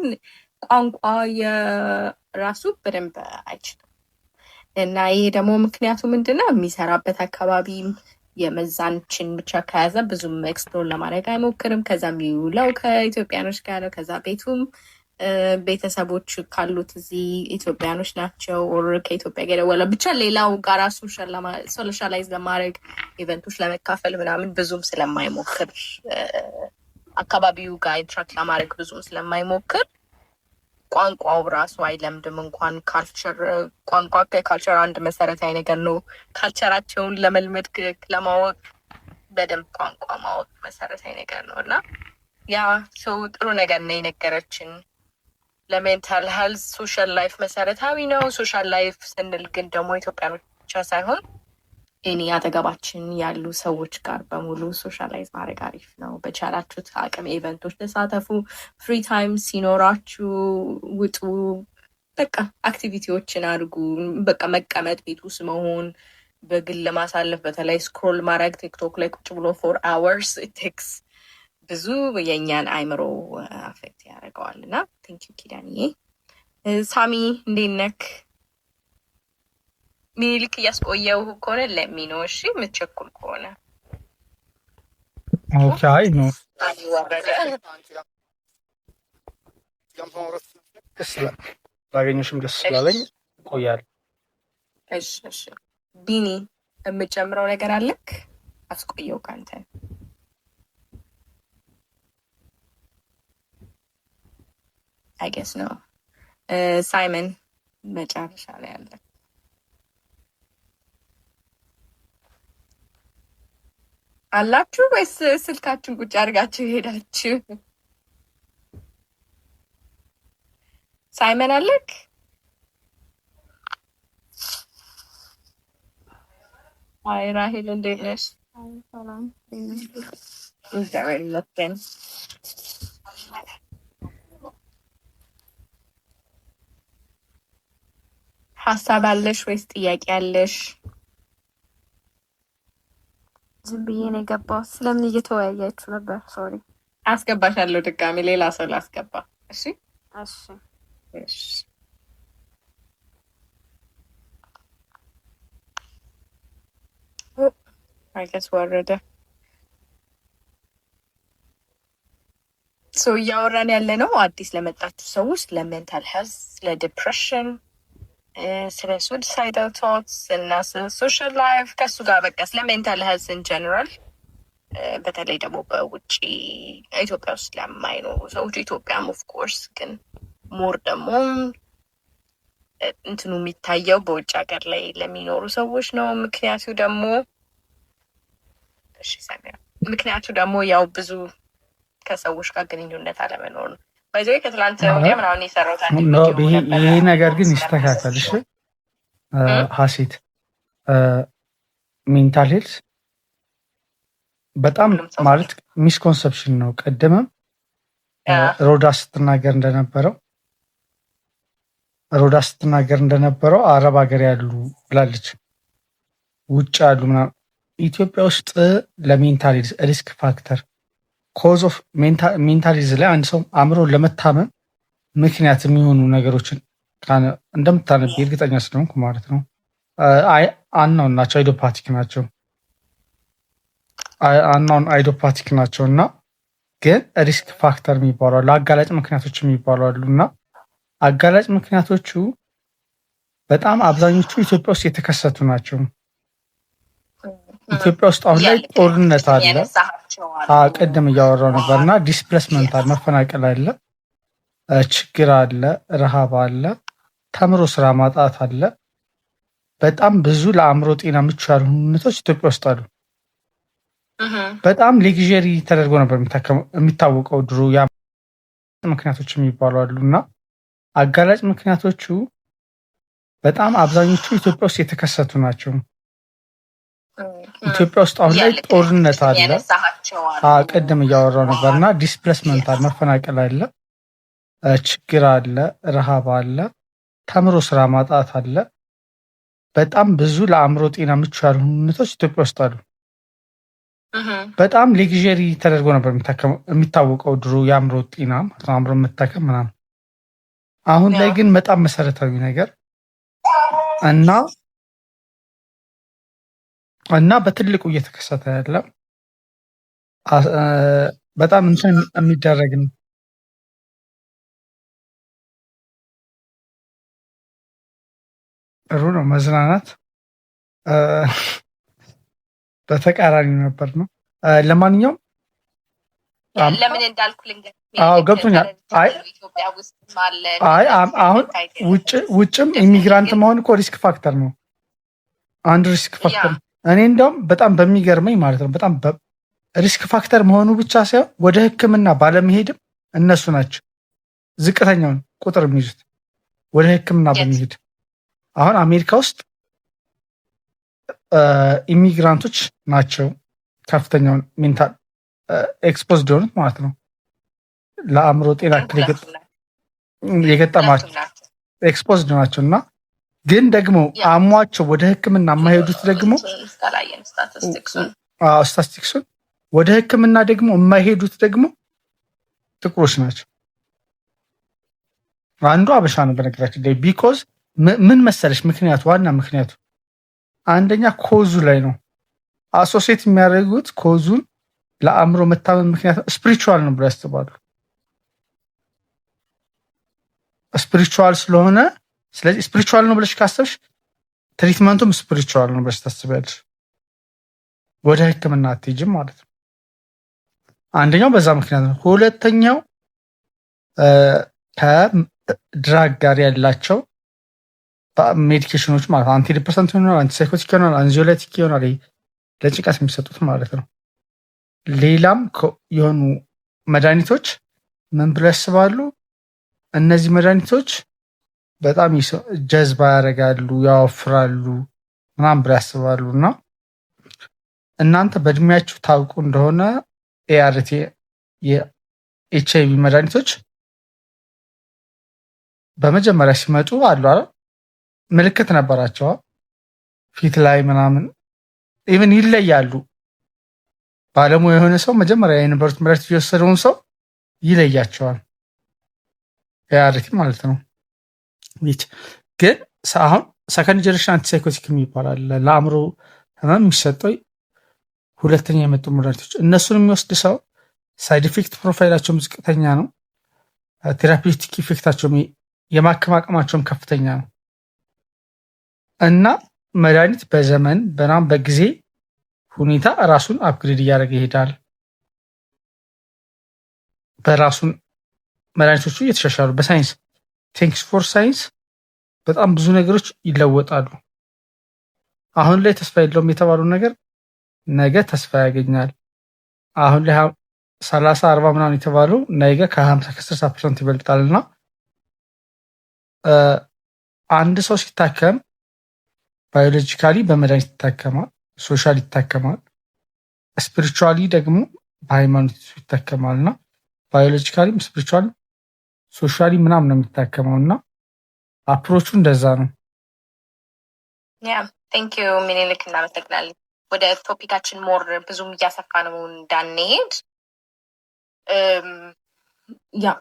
ቋንቋ የራሱ በደንብ አይችልም። እና ይሄ ደግሞ ምክንያቱ ምንድነው? የሚሰራበት አካባቢም የመዛንችን ብቻ ከያዘ ብዙም ኤክስፕሎር ለማድረግ አይሞክርም። ከዛ የሚውለው ከኢትዮጵያኖች ጋር ነው። ከዛ ቤቱም ቤተሰቦች ካሉት እዚህ ኢትዮጵያኖች ናቸው። ኦር ከኢትዮጵያ ጋር የደወለ ብቻ ሌላው ጋራ ሶሻላይዝ ለማድረግ ኢቨንቶች ለመካፈል ምናምን ብዙም ስለማይሞክር አካባቢው ጋር ኢንትራክት ለማድረግ ብዙም ስለማይሞክር ቋንቋው ራሱ አይለምድም። እንኳን ካልቸር ቋንቋ ከካልቸር አንድ መሰረታዊ ነገር ነው። ካልቸራቸውን ለመልመድ ለማወቅ በደንብ ቋንቋ ማወቅ መሰረታዊ ነገር ነው እና ያ ሰው ጥሩ ነገር ነው የነገረችን። ለሜንታል ሄልዝ ሶሻል ላይፍ መሰረታዊ ነው። ሶሻል ላይፍ ስንል ግን ደግሞ ኢትዮጵያኖች ብቻ ሳይሆን እኔ አጠገባችን ያሉ ሰዎች ጋር በሙሉ ሶሻላይዝ ማድረግ አሪፍ ነው። በቻላችሁት አቅም ኢቨንቶች ተሳተፉ። ፍሪ ታይም ሲኖራችሁ ውጡ። በቃ አክቲቪቲዎችን አድርጉ። በቃ መቀመጥ ቤት ውስጥ መሆን በግል ለማሳለፍ በተለይ ስክሮል ማድረግ ቲክቶክ ላይ ቁጭ ብሎ 4 hours ቴክስ ብዙ የእኛን አይምሮ አፌክት ያደርገዋል እና ቴንኪዩ ኪዳንዬ። ሳሚ እንዴት ነክ? ሚኒልክ እያስቆየው ከሆነ ለሚኖ እሺ፣ የምትቸኩል ከሆነ ኦኬ። አይ ኖ ባገኘሽም ደስ ስላለኝ እቆያለሁ። እሺ እሺ። ቢኒ የምጨምረው ነገር አለክ? አስቆየው ካንተ አይገስ ነው። ሳይመን መጨረሻ ላይ አለ። አላችሁ ወይስ ስልካችሁን ቁጭ አድርጋችሁ ሄዳችሁ? ሳይመን አለክ? አይ ራሄል እንዴት ነሽ? እግዚአብሔር ይመስገን። ሀሳብ አለሽ ወይስ ጥያቄ አለሽ? ዝም ብዬ ነው የገባሁት። ስለምን እየተወያያችሁ ነበር? ሶሪ። አስገባሻለሁ ድጋሚ ሌላ ሰው ላስገባ። እሺ እሺ እሺ። አይገስ ወረደ። ሶ እያወራን ያለ ነው አዲስ ለመጣችሁ ሰዎች ለሜንታል ሄልዝ፣ ስለ ዲፕሬሽን፣ ስለ ሱሳይዳል ቶትስ እና ስለ ሶሻል ላይፍ ከሱ ጋር በቃ ስለ ሜንታል ሄልዝ ኢን ጀነራል በተለይ ደግሞ በውጭ ኢትዮጵያ ውስጥ ለማይኖሩ ሰዎች ኢትዮጵያም ኦፍኮርስ ግን ሞር ደግሞ እንትኑ የሚታየው በውጭ ሀገር ላይ ለሚኖሩ ሰዎች ነው። ምክንያቱ ደግሞ ያው ብዙ ከሰዎች ጋር ግንኙነት አለመኖር ነው። በዚህ ከትላንት ወዲያ ምናምን የሰራሁት ይሄ ነገር ግን ይስተካከል። እሺ ሀሴት ሜንታል ሄልዝ በጣም ማለት ሚስኮንሰፕሽን ነው። ቀደምም ሮዳ ስትናገር እንደነበረው አረብ ሀገር ያሉ ብላለች፣ ውጭ ያሉ ምናምን። ኢትዮጵያ ውስጥ ለሜንታል ሄልዝ ሪስክ ፋክተር ኮዝ ኦፍ ሜንታል ሄልዝ ላይ አንድ ሰው አእምሮ ለመታመም ምክንያት የሚሆኑ ነገሮችን እንደምታነብ እርግጠኛ ስለሆንኩ ማለት ነው። አናውን ናቸው አይዶፓቲክ ናቸው እና ግን ሪስክ ፋክተር የሚባሉ አሉ፣ አጋላጭ ምክንያቶች የሚባሉ አሉ እና አጋላጭ ምክንያቶቹ በጣም አብዛኞቹ ኢትዮጵያ ውስጥ የተከሰቱ ናቸው። ኢትዮጵያ ውስጥ አሁን ላይ ጦርነት አለ፣ ቅድም እያወራው ነበር እና ዲስፕሌስመንት አለ፣ መፈናቀል አለ፣ ችግር አለ፣ ረሃብ አለ፣ ተምሮ ስራ ማጣት አለ። በጣም ብዙ ለአእምሮ ጤና ምቹ ያልሆኑ ሁኔታዎች ኢትዮጵያ ውስጥ አሉ። በጣም ሌግዠሪ ተደርጎ ነበር የሚታወቀው ድሮ። ያ ምክንያቶች የሚባሉ አሉ እና አጋላጭ ምክንያቶቹ በጣም አብዛኞቹ ኢትዮጵያ ውስጥ የተከሰቱ ናቸው። ኢትዮጵያ ውስጥ አሁን ላይ ጦርነት አለ፣ ቅድም እያወራው ነበር እና ዲስፕሌስመንት አለ፣ መፈናቀል አለ፣ ችግር አለ፣ ረሃብ አለ፣ ተምሮ ስራ ማጣት አለ። በጣም ብዙ ለአእምሮ ጤና ምቹ ያልሆኑ ሁኔታዎች ኢትዮጵያ ውስጥ አሉ። በጣም ሌግዠሪ ተደርጎ ነበር የሚታወቀው ድሮ የአእምሮ ጤና አእምሮ መታከም ምናምን። አሁን ላይ ግን በጣም መሰረታዊ ነገር እና በትልቁ እየተከሰተ ያለ በጣም እንትን የሚደረግ ነው። ጥሩ ነው መዝናናት። በተቃራኒ ነበር ነው። ለማንኛውም ለምን እንዳልኩ ልንገር። ገብቶኛል። ኢትዮጵያ ውስጥ ማለት አሁን ውጭም ኢሚግራንት መሆን እኮ ሪስክ ፋክተር ነው፣ አንድ ሪስክ ፋክተር። እኔ እንደውም በጣም በሚገርመኝ ማለት ነው በጣም ሪስክ ፋክተር መሆኑ ብቻ ሳይሆን ወደ ሕክምና ባለመሄድም እነሱ ናቸው ዝቅተኛውን ቁጥር የሚይዙት ወደ ሕክምና በመሄድ። አሁን አሜሪካ ውስጥ ኢሚግራንቶች ናቸው ከፍተኛውን ሜንታል ኤክስፖዝድ የሆኑት ማለት ነው። ለአእምሮ ጤና እክል የገጠማቸው ኤክስፖዝድ ናቸው። እና ግን ደግሞ አሟቸው ወደ ሕክምና የማይሄዱት ደግሞ ስታቲስቲክሱን ወደ ሕክምና ደግሞ የማይሄዱት ደግሞ ጥቁሮች ናቸው። አንዱ አበሻ ነው በነገራችን ላይ። ቢኮዝ ምን መሰለሽ ምክንያቱ፣ ዋና ምክንያቱ አንደኛ ኮዙ ላይ ነው አሶሴት የሚያደርጉት። ኮዙን ለአእምሮ መታመም ምክንያት ስፒሪቹዋል ነው ብለው ያስባሉ። ስፒሪቹዋል ስለሆነ ስለዚህ ስፒሪቹዋል ነው ብለሽ ካሰብሽ ትሪትመንቱም ስፒሪቹዋል ነው ብለሽ ታስቢያለሽ። ወደ ሕክምና አትሄጂም ማለት ነው። አንደኛው በዛ ምክንያት ነው። ሁለተኛው ከድራግ ጋር ያላቸው ሜዲኬሽኖች ማለት አንቲ ዲፕሬሰንት ይሆናል፣ አንቲሳይኮቲክ ይሆናል፣ አንዚዮላቲክ ይሆናል፣ ለጭንቀት የሚሰጡት ማለት ነው። ሌላም የሆኑ መድኃኒቶች ምን ብለው ያስባሉ? እነዚህ መድኃኒቶች በጣም ጀዝባ ያደርጋሉ፣ ያወፍራሉ ምናምን ብለው ያስባሉ። እና እናንተ በእድሜያችሁ ታውቁ እንደሆነ ኤአርቲ የኤችአይቪ መድኃኒቶች በመጀመሪያ ሲመጡ አሉ አይደል ምልክት ነበራቸው ፊት ላይ ምናምን ኢቭን ይለያሉ። ባለሙያ የሆነ ሰው መጀመሪያ የነበሩት መድኃኒት የወሰደውን ሰው ይለያቸዋል። ኤአርቲ ማለት ነው። ግን አሁን ሰከንድ ጀነሬሽን አንቲሳይኮቲክ የሚባላል ለአእምሮ ህመም የሚሰጠው ሁለተኛ የመጡ መድኃኒቶች። እነሱን የሚወስድ ሰው ሳይድ ኢፌክት ፕሮፋይላቸውም ዝቅተኛ ነው፣ ቴራፒውቲክ ኢፌክታቸውም የማከም አቅማቸውም ከፍተኛ ነው። እና መድኃኒት በዘመን በናም በጊዜ ሁኔታ ራሱን አፕግሬድ እያደረገ ይሄዳል። በራሱን መድኃኒቶቹ እየተሻሻሉ በሳይንስ ቴንክስ ፎር ሳይንስ በጣም ብዙ ነገሮች ይለወጣሉ። አሁን ላይ ተስፋ የለውም የተባለው ነገር ነገ ተስፋ ያገኛል። አሁን ላይ 30-40 ምናምን የተባለው ነገ ከ50-60% ይበልጣል። እና አንድ ሰው ሲታከም ባዮሎጂካሊ በመድኃኒት ይታከማል፣ ሶሻሊ ይታከማል፣ ስፒሪቹዋሊ ደግሞ በሃይማኖት ይታከማል። እና ባዮሎጂካሊም ስፒሪቹዋሊ ሶሻሊ ምናምን ነው የሚታከመው። እና አፕሮቹ እንደዛ ነው። ቴንክ ዩ ሚኒሊክ፣ እናመሰግናለን። ወደ ቶፒካችን ሞር ብዙም እያሰፋ ነው እንዳንሄድ። ያ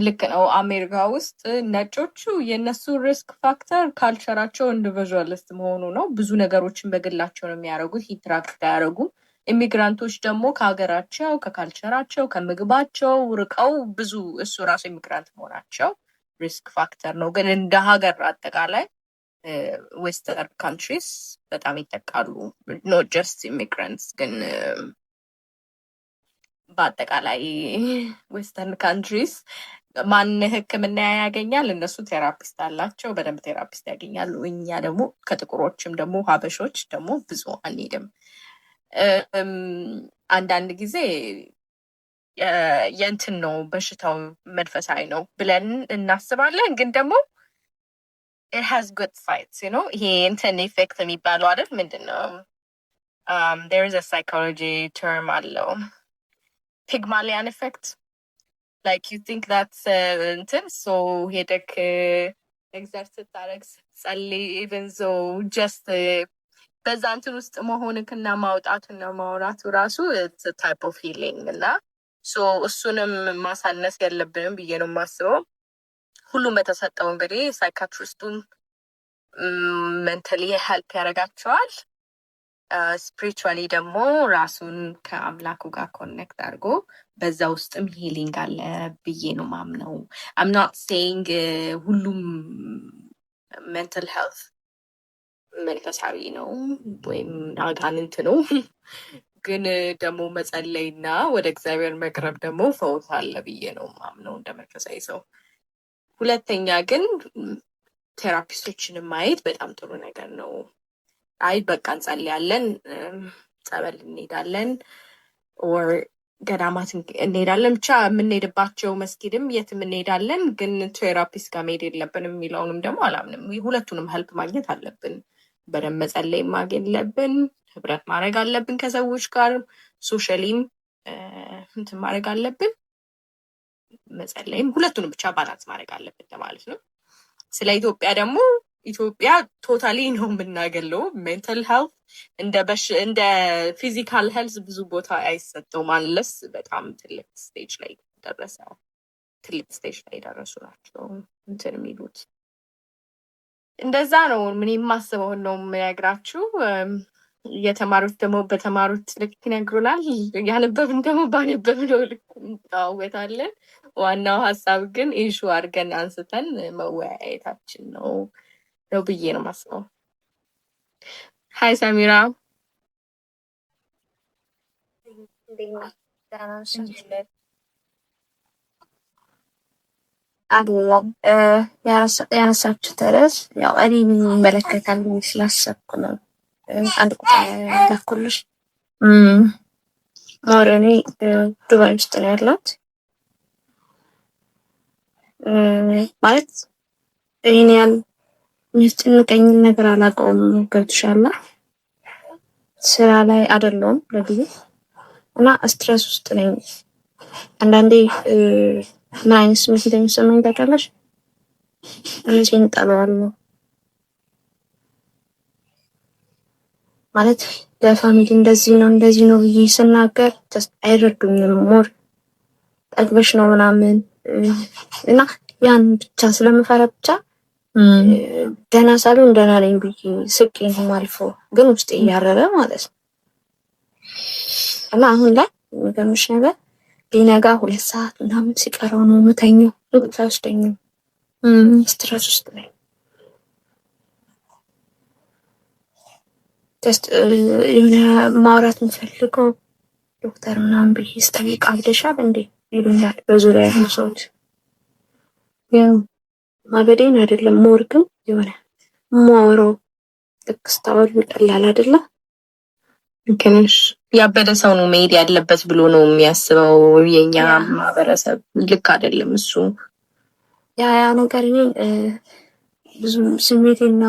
ልክ ነው። አሜሪካ ውስጥ ነጮቹ የእነሱ ሪስክ ፋክተር ካልቸራቸው ኢንዲቪዥዋሊስት መሆኑ ነው። ብዙ ነገሮችን በግላቸው ነው የሚያደርጉት፣ ኢንትራክት አያደርጉም። ኢሚግራንቶች ደግሞ ከሀገራቸው ከካልቸራቸው ከምግባቸው ርቀው ብዙ እሱ ራሱ ኢሚግራንት መሆናቸው ሪስክ ፋክተር ነው። ግን እንደ ሀገር አጠቃላይ ዌስተርን ካንትሪስ በጣም ይጠቃሉ። ኖት ጀስት ኢሚግራንትስ ግን በአጠቃላይ ዌስተርን ካንትሪስ ማን ሕክምና ያገኛል? እነሱ ቴራፒስት አላቸው፣ በደንብ ቴራፒስት ያገኛሉ። እኛ ደግሞ ከጥቁሮችም ደግሞ ሀበሾች ደግሞ ብዙ አንሄድም። አንዳንድ ጊዜ የእንትን ነው በሽታው መንፈሳዊ ነው ብለን እናስባለን። ግን ደግሞ it has good sides, you know? ይሄ እንትን ኢፌክት የሚባለው አይደል? ምንድን ነው? there is a psychology term አለው ፒግማሊያን ኢፌክት። like you think that's እንትን so ሄደክ ኤግዘርት ስታረግ ጸልይ even though just በዛ እንትን ውስጥ መሆንክና ማውጣቱና ማውራቱ ራሱ ታይፕ ኦፍ ሂሊንግ እና እሱንም ማሳነስ የለብንም ብዬ ነው የማስበው። ሁሉም በተሰጠው እንግዲህ ሳይካትሪስቱም ሜንታሊ ሄልፕ ያደርጋቸዋል። ስፒሪቹዋሊ ደግሞ ራሱን ከአምላኩ ጋር ኮኔክት አድርጎ በዛ ውስጥም ሂሊንግ አለ ብዬ ነው ማምነው። አም ኖት ሴይንግ ሁሉም ሜንታል ሄልት መንፈሳዊ ነው ወይም አጋንንት ነው። ግን ደግሞ መጸለይና ወደ እግዚአብሔር መቅረብ ደግሞ ፈውስ አለ ብዬ ነው ማምነው እንደ መንፈሳዊ ሰው። ሁለተኛ ግን ቴራፒስቶችን ማየት በጣም ጥሩ ነገር ነው። አይ በቃ እንጸልያለን፣ ጸበል እንሄዳለን፣ ኦር ገዳማት እንሄዳለን፣ ብቻ የምንሄድባቸው መስጊድም የትም እንሄዳለን፣ ግን ቴራፒስት ጋር መሄድ የለብንም የሚለውንም ደግሞ አላምንም። ሁለቱንም ሄልፕ ማግኘት አለብን። በደንብ መጸለይ ማግኘት አለብን፣ ህብረት ማድረግ አለብን ከሰዎች ጋር፣ ሶሻሊም እንትን ማድረግ አለብን፣ መጸለይም፣ ሁለቱንም ብቻ ባላንስ ማድረግ አለብን ለማለት ነው። ስለ ኢትዮጵያ ደግሞ ኢትዮጵያ ቶታሊ ነው የምናገለው። ሜንታል ሄልት እንደ ፊዚካል ሄልት ብዙ ቦታ አይሰጠውም። አንለስ በጣም ትልቅ ስቴጅ ላይ የደረሱ ናቸው እንትን የሚሉት። እንደዛ ነው። ምን የማስበውን ነው የምነግራችሁ። የተማሩት ደግሞ በተማሩት ልክ ይነግሩናል፣ ያነበብን ደግሞ ባነበብነው ልክ እንጠዋወታለን። ዋናው ሀሳብ ግን ኢሹ አድርገን አንስተን መወያየታችን ነው ብዬ ነው የማስበው። ሀይ ሰሚራ፣ ያነሳችሁት ርዕስ ያው እኔ ይመለከታል ስላሰብኩ ነው አንድ ቁጥር ላኩልሽ። ሞር እኔ ዱባይ ውስጥ ነው ያለሁት። ማለት ይህን ያህል የሚያስጨንቀኝን ነገር አላውቀውም። ገብቶሻል? ስራ ላይ አይደለሁም ለጊዜ እና ስትረስ ውስጥ ነኝ። አንዳንዴ ምን አይነት ስሜት እንደሚሰማኝ ታውቂያለሽ? ራሴን እጠላዋለሁ። ማለት ለፋሚሊ እንደዚህ ነው ብዬ ስናገር አይረዱኝም። ሞር ጠግበሽ ነው ምናምን እና ያን ብቻ ስለምፈራ ብቻ ደህና ሳልሆን ደህና ነኝ ብዬ ስቄ ነው የማልፈው፣ ግን ውስጤ እያረረ ማለት ነው። እና አሁን ላይ የሚገርምሽ ነገር ሊነጋ 2 ሰዓት ምናምን ሲቀረው ነው የምተኛው። ልብስ አይወስደኝም። ስትረስ ውስጥ ነኝ። የሆነ ማውራት የምፈልገው ዶክተር ምናምን ብዬ ስጠይቅ አብደሻል እንዴ ይሉኛል በዙሪያ ያሉ ሰዎች። ያው ማበዴን አይደለም ሞር ግን የሆነ ማወራው ልክ ስታወሩ ይቀላል አይደለ? ግንሽ ያበደ ሰው ነው መሄድ ያለበት ብሎ ነው የሚያስበው የኛ ማህበረሰብ። ልክ አይደለም እሱ። ያ ነገር እኔ ብዙ ስሜቴና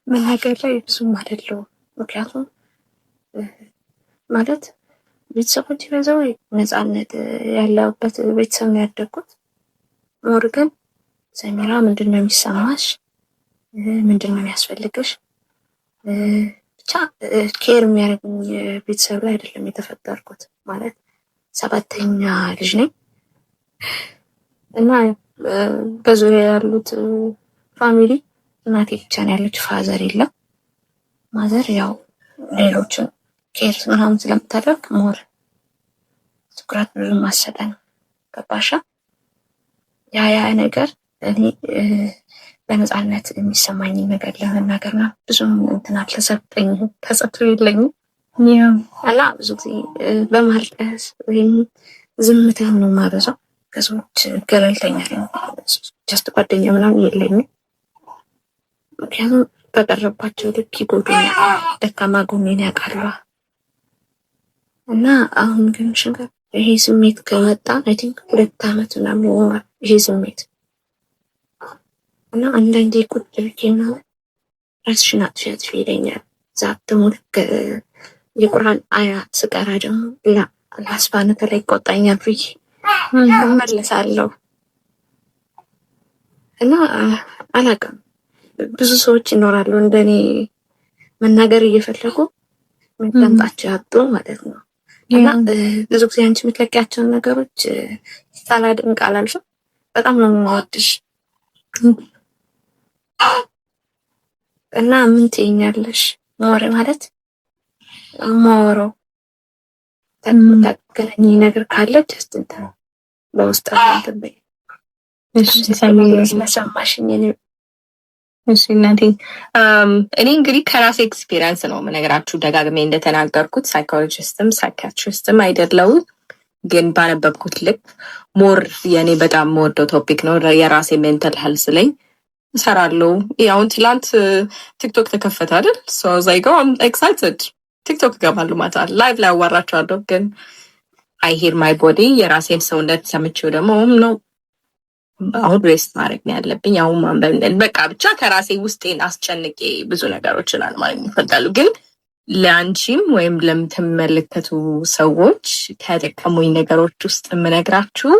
መናገር ላይ ብዙም አይደለሁም። ምክንያቱም ማለት ቤተሰቦች በዛው ነፃነት ያለበት ቤተሰብ ነው ያደግኩት። ሞር ግን ሰሚራ ምንድን ነው የሚሰማሽ? ምንድን ነው የሚያስፈልግሽ? ብቻ ኬር የሚያደርጉኝ ቤተሰብ ላይ አይደለም የተፈጠርኩት። ማለት 7ኛ ልጅ ነኝ እና በዙሪያ ያሉት ፋሚሊ እናቴ ብቻ ነው ያለች፣ ፋዘር የለም። ማዘር ያው ሌሎችን ኬር ምናምን ስለምታደርግ ሞር ትኩረት ብዙም አትሰጠንም። ገባሻ? ያ ነገር እኔ በነፃነት የሚሰማኝ ነገር ለመናገር ነው ብዙም እንትን አልተሰጠኝም፣ ተሰጥቶ የለኝም እና ብዙ ጊዜ በማልቀስ ወይም ዝምታን ነው የማበዛው። ከሰዎች ገለልተኛ ነኝ። ጀስት ጓደኛ ምናምን የለኝም። ምክንያቱም በቀረባቸው ልክ ይጎዱኛል፣ ደካማ ጎኔን ያውቃሉ። እና አሁን ግን ሽንገር ይሄ ስሜት ከመጣ አይ ቲንክ 2 ዓመት ምናምን ይሆናል ይሄ ስሜት። እና አንዳንዴ ቁጭ ብዬና ራስሽን አጥፊ ይለኛል። ዛት ደግሞ ልክ የቁርአን አያ ስቀራ ደግሞ አላህ ሱብሃነሁ ወተዓላ ይቆጣኛል ብዬ እመለሳለሁ። እና አላውቅም ብዙ ሰዎች ይኖራሉ እንደኔ መናገር እየፈለጉ መዳምጣቸው ያጡ ማለት ነው። እና ብዙ ጊዜ አንቺ የምትለቂያቸውን ነገሮች ሳላደንቅ አላልፍም። በጣም ነው የምወድሽ እና ምን ትይኛለሽ? ሞር ማለት ሞሮ ተገናኝ ነገር ካለ ጀስት እንትን በውስጥ እንትን በይ። ስለሰማሽኝ እሺ እናቴ፣ እኔ እንግዲህ ከራሴ ኤክስፒሪየንስ ነው የምነግራችሁ። ደጋግሜ እንደተናገርኩት ሳይኮሎጂስትም ሳይካትሪስትም አይደለሁም፣ ግን ባነበብኩት ልክ ሞር የእኔ በጣም የምወደው ቶፒክ ነው። የራሴ ሜንታል ሄልዝ ላይ እሰራለሁ። አሁን ትላንት ቲክቶክ ተከፈተ አይደል? ዛይገው ኤክሳይትድ ቲክቶክ እገባለሁ፣ ማታ ላይቭ ላይ አዋራቸዋለሁ። ግን አይ ሂር ማይ ቦዲ የራሴን ሰውነት ሰምቼው ደግሞ ነው አሁን ሬስት ማድረግ ነው ያለብኝ። አሁን ማንበብ በቃ ብቻ ከራሴ ውስጤን አስጨንቄ ብዙ ነገሮች ይችላል ማለት ይፈልጋሉ። ግን ለአንቺም ወይም ለምትመለከቱ ሰዎች ከጠቀሙኝ ነገሮች ውስጥ የምነግራችሁ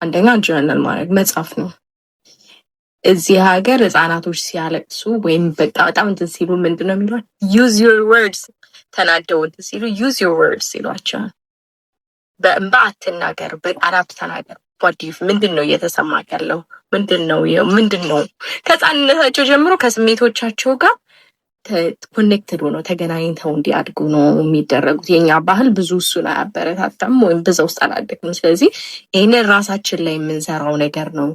አንደኛ ጆርናል ማድረግ መጻፍ ነው። እዚህ ሀገር ህጻናቶች ሲያለቅሱ ወይም በጣም እንትን ሲሉ ምንድን ነው የሚሏቸው? ዩዝ ዩር ወርድስ። ተናደው እንትን ሲሉ ዩዝ ዩር ወርድስ ይሏቸዋል። በእንባ አትናገር፣ በቃላት ተናገር። ምንድን ነው እየተሰማክ ያለው? ምንድን ነው ከህፃንነታቸው ጀምሮ ከስሜቶቻቸው ጋር ኮኔክትድ ሆነው ተገናኝተው እንዲያድጉ ነው የሚደረጉት። የኛ ባህል ብዙ እሱን አያበረታታም ወይም በዛ ውስጥ አላደግንም። ስለዚህ ይህንን ራሳችን ላይ የምንሰራው ነገር ነው።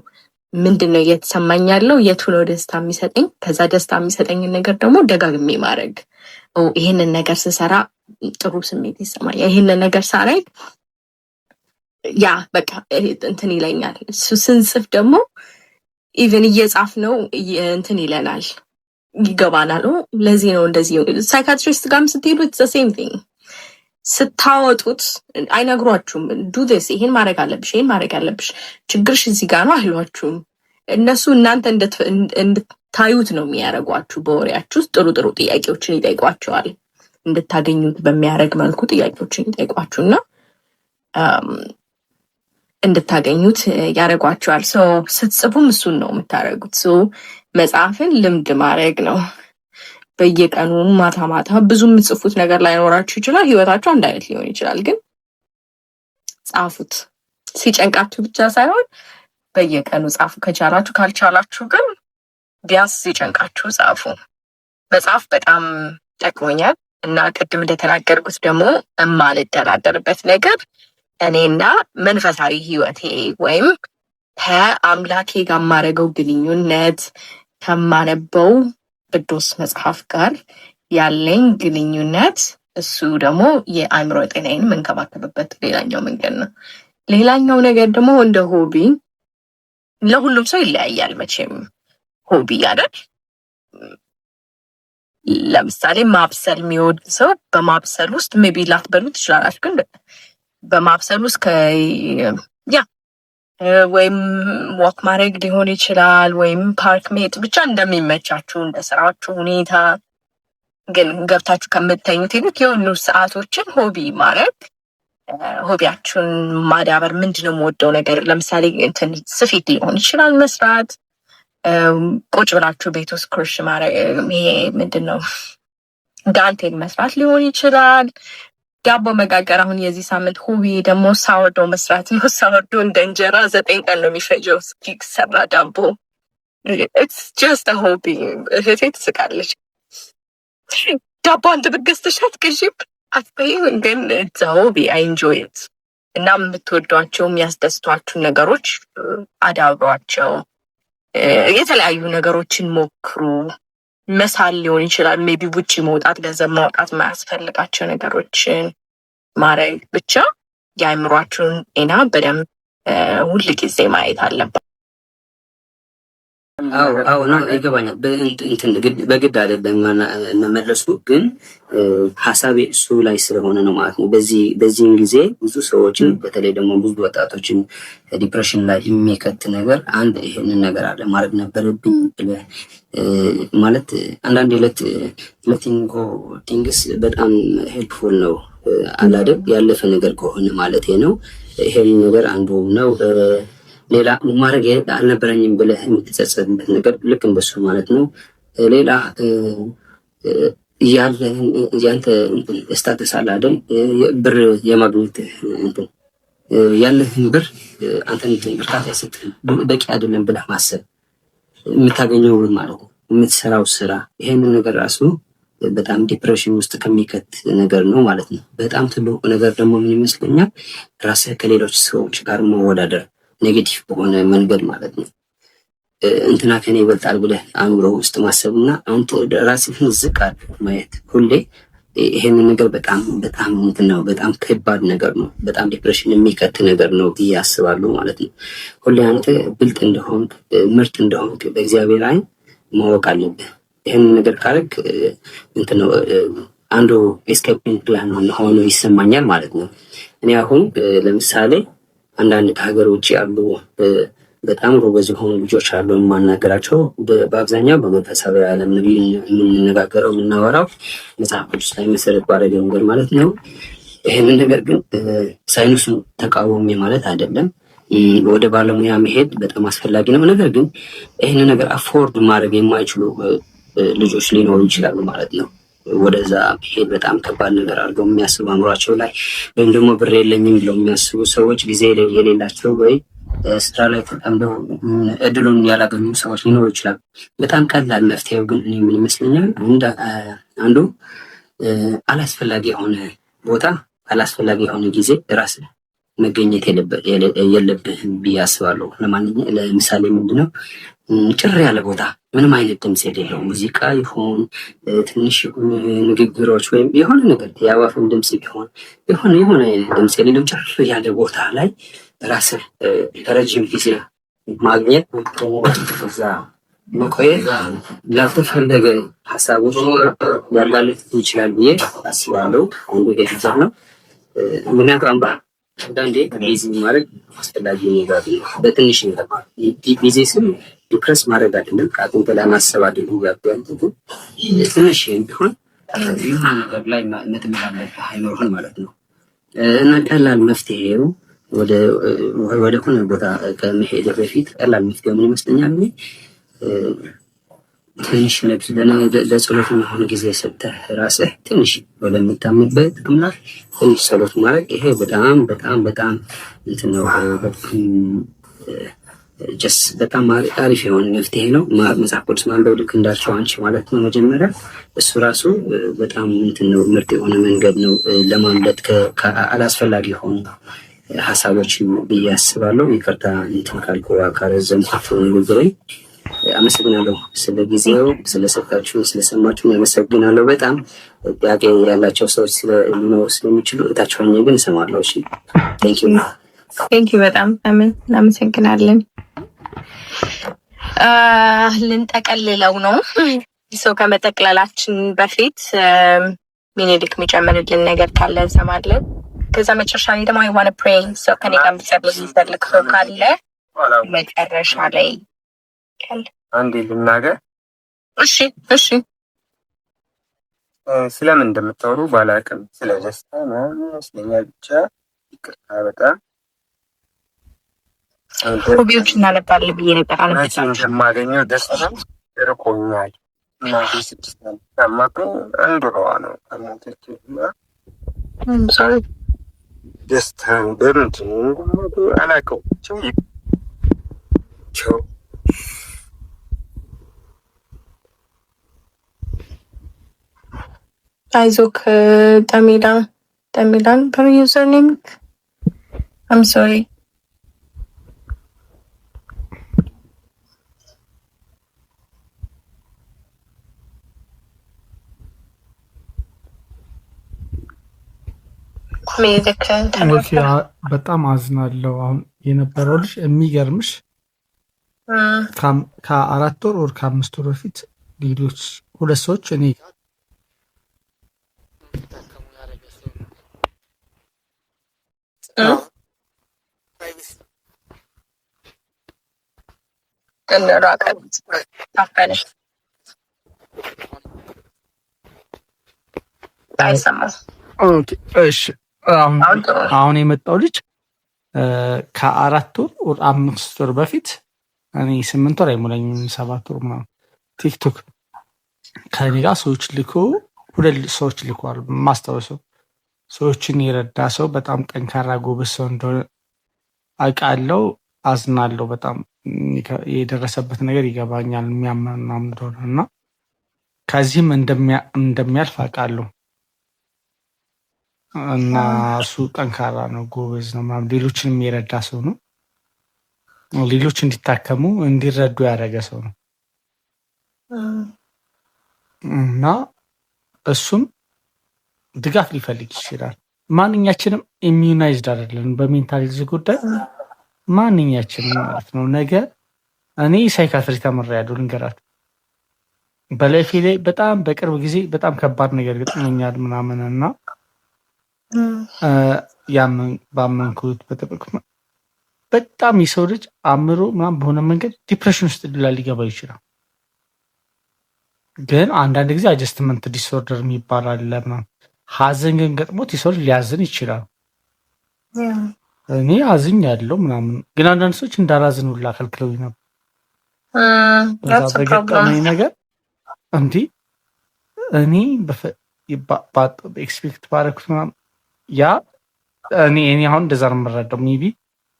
ምንድን ነው እየተሰማኝ ያለው? የቱ ነው ደስታ የሚሰጠኝ? ከዛ ደስታ የሚሰጠኝን ነገር ደግሞ ደጋግሜ ማድረግ። ይህንን ነገር ስሰራ ጥሩ ስሜት ይሰማኛል፣ ይህንን ነገር ሳረግ ያ በቃ እንትን ይለኛል። እሱ ስንጽፍ ደግሞ ኢቨን እየጻፍ ነው እንትን ይለናል፣ ይገባናል። ለዚህ ነው እንደዚህ። ሳይካትሪስት ጋርም ስትሄዱ ሴም ቲንግ ስታወጡት አይነግሯችሁም። ዱ ዚስ፣ ይሄን ማድረግ አለብሽ፣ ይሄን ማድረግ አለብሽ፣ ችግርሽ እዚህ ጋር ነው አይሏችሁም። እነሱ እናንተ እንድታዩት ነው የሚያደርጓችሁ። በወሬያችሁ ውስጥ ጥሩ ጥሩ ጥያቄዎችን ይጠይቋቸዋል። እንድታገኙት በሚያደርግ መልኩ ጥያቄዎችን ይጠይቋችሁና እንድታገኙት ያደርጓቸዋል። ስትጽፉም እሱን ነው የምታደርጉት። መጽሐፍን ልምድ ማድረግ ነው። በየቀኑ ማታ ማታ ብዙ የምጽፉት ነገር ላይኖራችሁ ይችላል። ህይወታችሁ አንድ አይነት ሊሆን ይችላል። ግን ጻፉት። ሲጨንቃችሁ ብቻ ሳይሆን በየቀኑ ጻፉ። ከቻላችሁ፣ ካልቻላችሁ ግን ቢያንስ ሲጨንቃችሁ ጻፉ። መጽሐፍ በጣም ጠቅሞኛል እና ቅድም እንደተናገርኩት ደግሞ የማልደራደርበት ነገር እኔና መንፈሳዊ ህይወቴ ወይም ከአምላኬ ጋር የማደርገው ግንኙነት ከማነበው ቅዱስ መጽሐፍ ጋር ያለኝ ግንኙነት፣ እሱ ደግሞ የአእምሮ ጤናዬን የምንከባከብበት ሌላኛው መንገድ ነው። ሌላኛው ነገር ደግሞ እንደ ሆቢ ለሁሉም ሰው ይለያያል መቼም ሆቢ አይደል? ለምሳሌ ማብሰል የሚወድ ሰው በማብሰል ውስጥ ሜቢ ላትበሉ ትችላላችሁ። ግን በማብሰል ውስጥ ወይም ወክ ማድረግ ሊሆን ይችላል፣ ወይም ፓርክ መሄድ፣ ብቻ እንደሚመቻችሁ እንደ ስራችሁ ሁኔታ። ግን ገብታችሁ ከምትተኙት ይልቅ የሆኑ ሰዓቶችን ሆቢ ማድረግ፣ ሆቢያችሁን ማዳበር። ምንድነው የምወደው ነገር? ለምሳሌ እንትን ስፌት ሊሆን ይችላል መስራት፣ ቁጭ ብላችሁ ቤት ውስጥ ክሮሽ ማድረግ፣ ይሄ ምንድነው ዳንቴል መስራት ሊሆን ይችላል። ዳቦ መጋገር፣ አሁን የዚህ ሳምንት ሆቢ ደግሞ ሳወርዶ መስራት ነው። ሳወርዶ እንደ እንጀራ 9 ቀን ነው የሚፈጀው እስኪሰራ ዳቦ። ኢትስ ጀስት አ ሆቢ። እህቴ ትስቃለች። ዳቦ አንድ ብር ገዝተሻት ግዢብ አትበይም፣ ግን ኢትስ አ ሆቢ። አይ ኢንጆይ ኢት። እና የምትወዷቸው የሚያስደስቷችሁ ነገሮች አዳብሯቸው። የተለያዩ ነገሮችን ሞክሩ። መሳል ሊሆን ይችላል። ሜቢ ውጭ መውጣት፣ ገንዘብ ማውጣት የማያስፈልጋቸው ነገሮችን ማድረግ። ብቻ የአእምሯችሁን ጤና በደንብ ሁል ጊዜ ማየት አለባት። አዎ ነው ይገባኛል። በግድ አይደለም መመለሱ፣ ግን ሀሳቤ እሱ ላይ ስለሆነ ነው ማለት ነው። በዚህም ጊዜ ብዙ ሰዎችን በተለይ ደግሞ ብዙ ወጣቶችን ዲፕሬሽን ላይ የሚከት ነገር አንድ ይሄንን ነገር አለ ማድረግ ነበረብኝ ብለህ ማለት አንዳንድ ለቲንጎ ቲንግስ በጣም ሄልፕፉል ነው አላደግ ያለፈ ነገር ከሆነ ማለት ነው። ይሄን ነገር አንዱ ነው። ሌላ ማድረግ አልነበረኝም ብለህ የምትጸጸትበት ነገር ልክ እንደሱ ማለት ነው። ሌላ ያንተ ስታተስ አለ አይደል? ብር የማግኘት ያለህን ብር አንተን እርካታ አይሰጥህም። በቂ አይደለም ብለህ ማሰብ የምታገኘው ማለት ነው የምትሰራው ስራ ይሄንን ነገር ራሱ በጣም ዲፕሬሽን ውስጥ ከሚከት ነገር ነው ማለት ነው። በጣም ትልቁ ነገር ደግሞ ምን ይመስለኛል ራስህ ከሌሎች ሰዎች ጋር መወዳደር ኔጌቲቭ በሆነ መንገድ ማለት ነው። እንትና ከኔ ይበልጣል ብለህ አእምሮ ውስጥ ማሰብና አንተ ራስህን ዝቅ አድርገህ ማየት ሁሌ ይሄንን ነገር በጣም በጣም እንትን ነው። በጣም ከባድ ነገር ነው። በጣም ዲፕሬሽን የሚከት ነገር ነው ብዬ አስባለሁ ማለት ነው። ሁሌ አንተ ብልጥ እንደሆንክ ምርጥ እንደሆንክ በእግዚአብሔር ዓይን ማወቅ አለብህ። ይህንን ነገር ካረግ እንትን ነው አንዱ ኤስኬፒንግ ፕላን ሆኖ ይሰማኛል ማለት ነው። እኔ አሁን ለምሳሌ አንዳንድ ከሀገር ውጭ ያሉ በጣም ጎበዝ የሆኑ ልጆች አሉ የማናገራቸው። በአብዛኛው በመንፈሳዊ ዓለም የምንነጋገረው የምናወራው መጽሐፍ ቅዱስ ላይ መሰረት ባደረገ ነገር ማለት ነው። ይህንን ነገር ግን ሳይንሱን ተቃወሚ ማለት አይደለም። ወደ ባለሙያ መሄድ በጣም አስፈላጊ ነው። ነገር ግን ይህንን ነገር አፎርድ ማድረግ የማይችሉ ልጆች ሊኖሩ ይችላሉ ማለት ነው። ወደዛ መሄድ በጣም ከባድ ነገር አድርገው የሚያስቡ አእምሯቸው ላይ ወይም ደግሞ ብር የለኝም ብለው የሚያስቡ ሰዎች ጊዜ የሌላቸው ወይ ስራ ላይ ተጠምደው እድሉን ያላገኙ ሰዎች ሊኖሩ ይችላሉ። በጣም ቀላል መፍትሄው ግን እኔ ምን ይመስለኛል አንዱ አላስፈላጊ የሆነ ቦታ አላስፈላጊ የሆነ ጊዜ ራስ መገኘት የለብህም ብዬ አስባለሁ። ለምሳሌ ምንድነው ጭር ያለ ቦታ ምንም አይነት ድምፅ የሌለው ሙዚቃ ይሁን ትንሽ ንግግሮች ወይም የሆነ ነገር የአዋፍን ድምፅ ቢሆን የሆነ ድምፅ የሌለው ጭር ያለ ቦታ ላይ ራስህ ረጅም ጊዜ ማግኘት እዛ መቆየት ላልተፈለገ ሀሳቦች ያጋልጥ ይችላል ብዬ አስባለሁ። አንዱ ገዛ ነው። ምክንያቱም አንዳንዴ ቢዚ ማድረግ አስፈላጊ ነገር ነው። በትንሽ ነገር ቢዚ ስም ዲፕረስ ማድረግ አይደለም፣ ከአቅም በላይ ማሰብ አይደለም። ያንተ ትንሽ ቢሆን ይሁን ነገር ላይ መጥመድ አለብህ አይኖርህም ማለት ነው። እና ቀላል መፍትሄው ወደ ሆነ ቦታ ከመሄድ በፊት ቀላል መፍትሄው ምን ይመስለኛል? ትንሽ ለጸሎት የሚሆን ጊዜ ሰጥተህ ራስህ ትንሽ ወደምታምንበት አምላክ ትንሽ ጸሎት ማድረግ ይሄ በጣም በጣም በጣም እንትን ነው። በጣም አሪፍ የሆነ መፍትሄ ነው። መጽሐፍ ቅዱስ ማንበብ ልክ እንዳልቸው አንቺ ማለት ነው መጀመሪያ እሱ ራሱ በጣም እንትን ነው፣ ምርጥ የሆነ መንገድ ነው ለማምለጥ ከአላስፈላጊ የሆኑ ሀሳቦችን ብዬ አስባለሁ። ይቅርታ እንትን ካልኩ ካረዘምኩት ንግግሬን አመሰግናለሁ። ስለ ጊዜው ስለሰጣችሁ ስለሰማችሁ አመሰግናለሁ። በጣም ጥያቄ ያላቸው ሰዎች ሊኖሩ ስለሚችሉ እታቸው ግን እሰማለሁ። እሺ ቴንኪዩ በጣም እናመሰግናለን። ልንጠቀልለው ነው። ሰው ከመጠቅለላችን በፊት ሚኒሊክ የሚጨምርልን ነገር ካለ እንሰማለን። ከዛ መጨረሻ ላይ ደግሞ ዋነ ፕሬይ ሰው ከኔ ጋር የሚጸልይ የሚፈልግ ሰው ካለ መጨረሻ ላይ አንዴ ልናገር። እሺ ስለምን እንደምታወሩ ባላውቅም ስለ ደስታ ይመስለኛል። ብቻ ይቅርታ በጣም ሆቢዎች እናነባለን ብዬ ነበር። የማገኘው ደስታ ርቆኛል። እናቴ 6 ዓመት ታማብኝ አንድ ወሯ ነው ከሞተች እና ደስታን በምንድን አላውቀውም። ቸው አይዞክ ተሚላን ዩዘር ኔም አም ሶሪ በጣም አዝናለሁ። አሁን የነበረው ልጅ የሚገርምሽ ከ4 ወር ከ5 ወር በፊት ሌሎች 2 ሰዎች እኔ አሁን የመጣው ልጅ ከ4 ወር 5 ወር በፊት እኔ 8 ወር አይሞላኝም 7 ወር ምናምን ቲክቶክ ከኔ ጋር ሰዎች ልኮ 2 ሰዎች ልኳል። ማስታወሰው ሰዎችን የረዳ ሰው በጣም ጠንካራ ጎበዝ ሰው እንደሆነ አውቃለሁ። አዝናለሁ። በጣም የደረሰበት ነገር ይገባኛል የሚያምናም እንደሆነ እና ከዚህም እንደሚያልፍ አውቃለሁ እና እሱ ጠንካራ ነው፣ ጎበዝ ነው ምናምን ሌሎችንም የረዳ ሰው ነው። ሌሎች እንዲታከሙ እንዲረዱ ያደረገ ሰው ነው እና እሱም ድጋፍ ሊፈልግ ይችላል። ማንኛችንም ኢሚዩናይዝድ አይደለን በሜንታሊቲ ጉዳይ ማንኛችንም ማለት ነው። ነገ እኔ ሳይካትሪ ተምሬያለሁ ልንገራችሁ። በላይፌ ላይ በጣም በቅርብ ጊዜ በጣም ከባድ ነገር ገጥሞኛል ምናምን እና ባመንኩት በጠበቅኩት በጣም የሰው ልጅ አእምሮ ምናምን በሆነ መንገድ ዲፕሬሽን ውስጥ ሊገባ ይችላል። ግን አንዳንድ ጊዜ አጀስትመንት ዲስኦርደር የሚባል አለ ምናምን። ሀዘን ግን ገጥሞት የሰው ልጅ ሊያዝን ይችላል። እኔ አዝኝ ያለው ምናምን ግን አንዳንድ ሰዎች እንዳላዝን ሁላ ከልክለው ነበር። በገጠመኝ ነገር እንዲህ እኔ ኤክስፔክት ባረኩት ምናምን ያ እኔ አሁን እንደዛ ነው የምረዳው። ሜቢ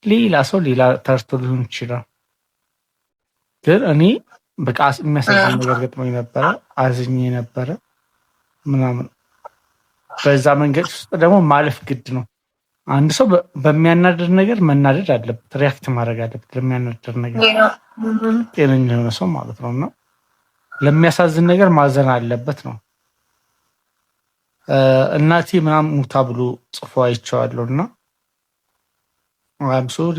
ሌላ ሰው ሌላ ተርቶ ሊሆን ይችላል። ግን እኔ በቃ የሚያሳዝን ነገር ገጥሞኝ ነበረ፣ አዝኜ ነበረ ምናምን። በዛ መንገድ ውስጥ ደግሞ ማለፍ ግድ ነው። አንድ ሰው በሚያናድር ነገር መናደድ አለበት፣ ሪያክት ማድረግ አለበት ለሚያናድር ነገር፣ ጤነኛ የሆነ ሰው ማለት ነው። እና ለሚያሳዝን ነገር ማዘን አለበት ነው። እናቴ ምናምን ሙታ ብሎ ጽፎ አይቼዋለሁ እና አም ሶሪ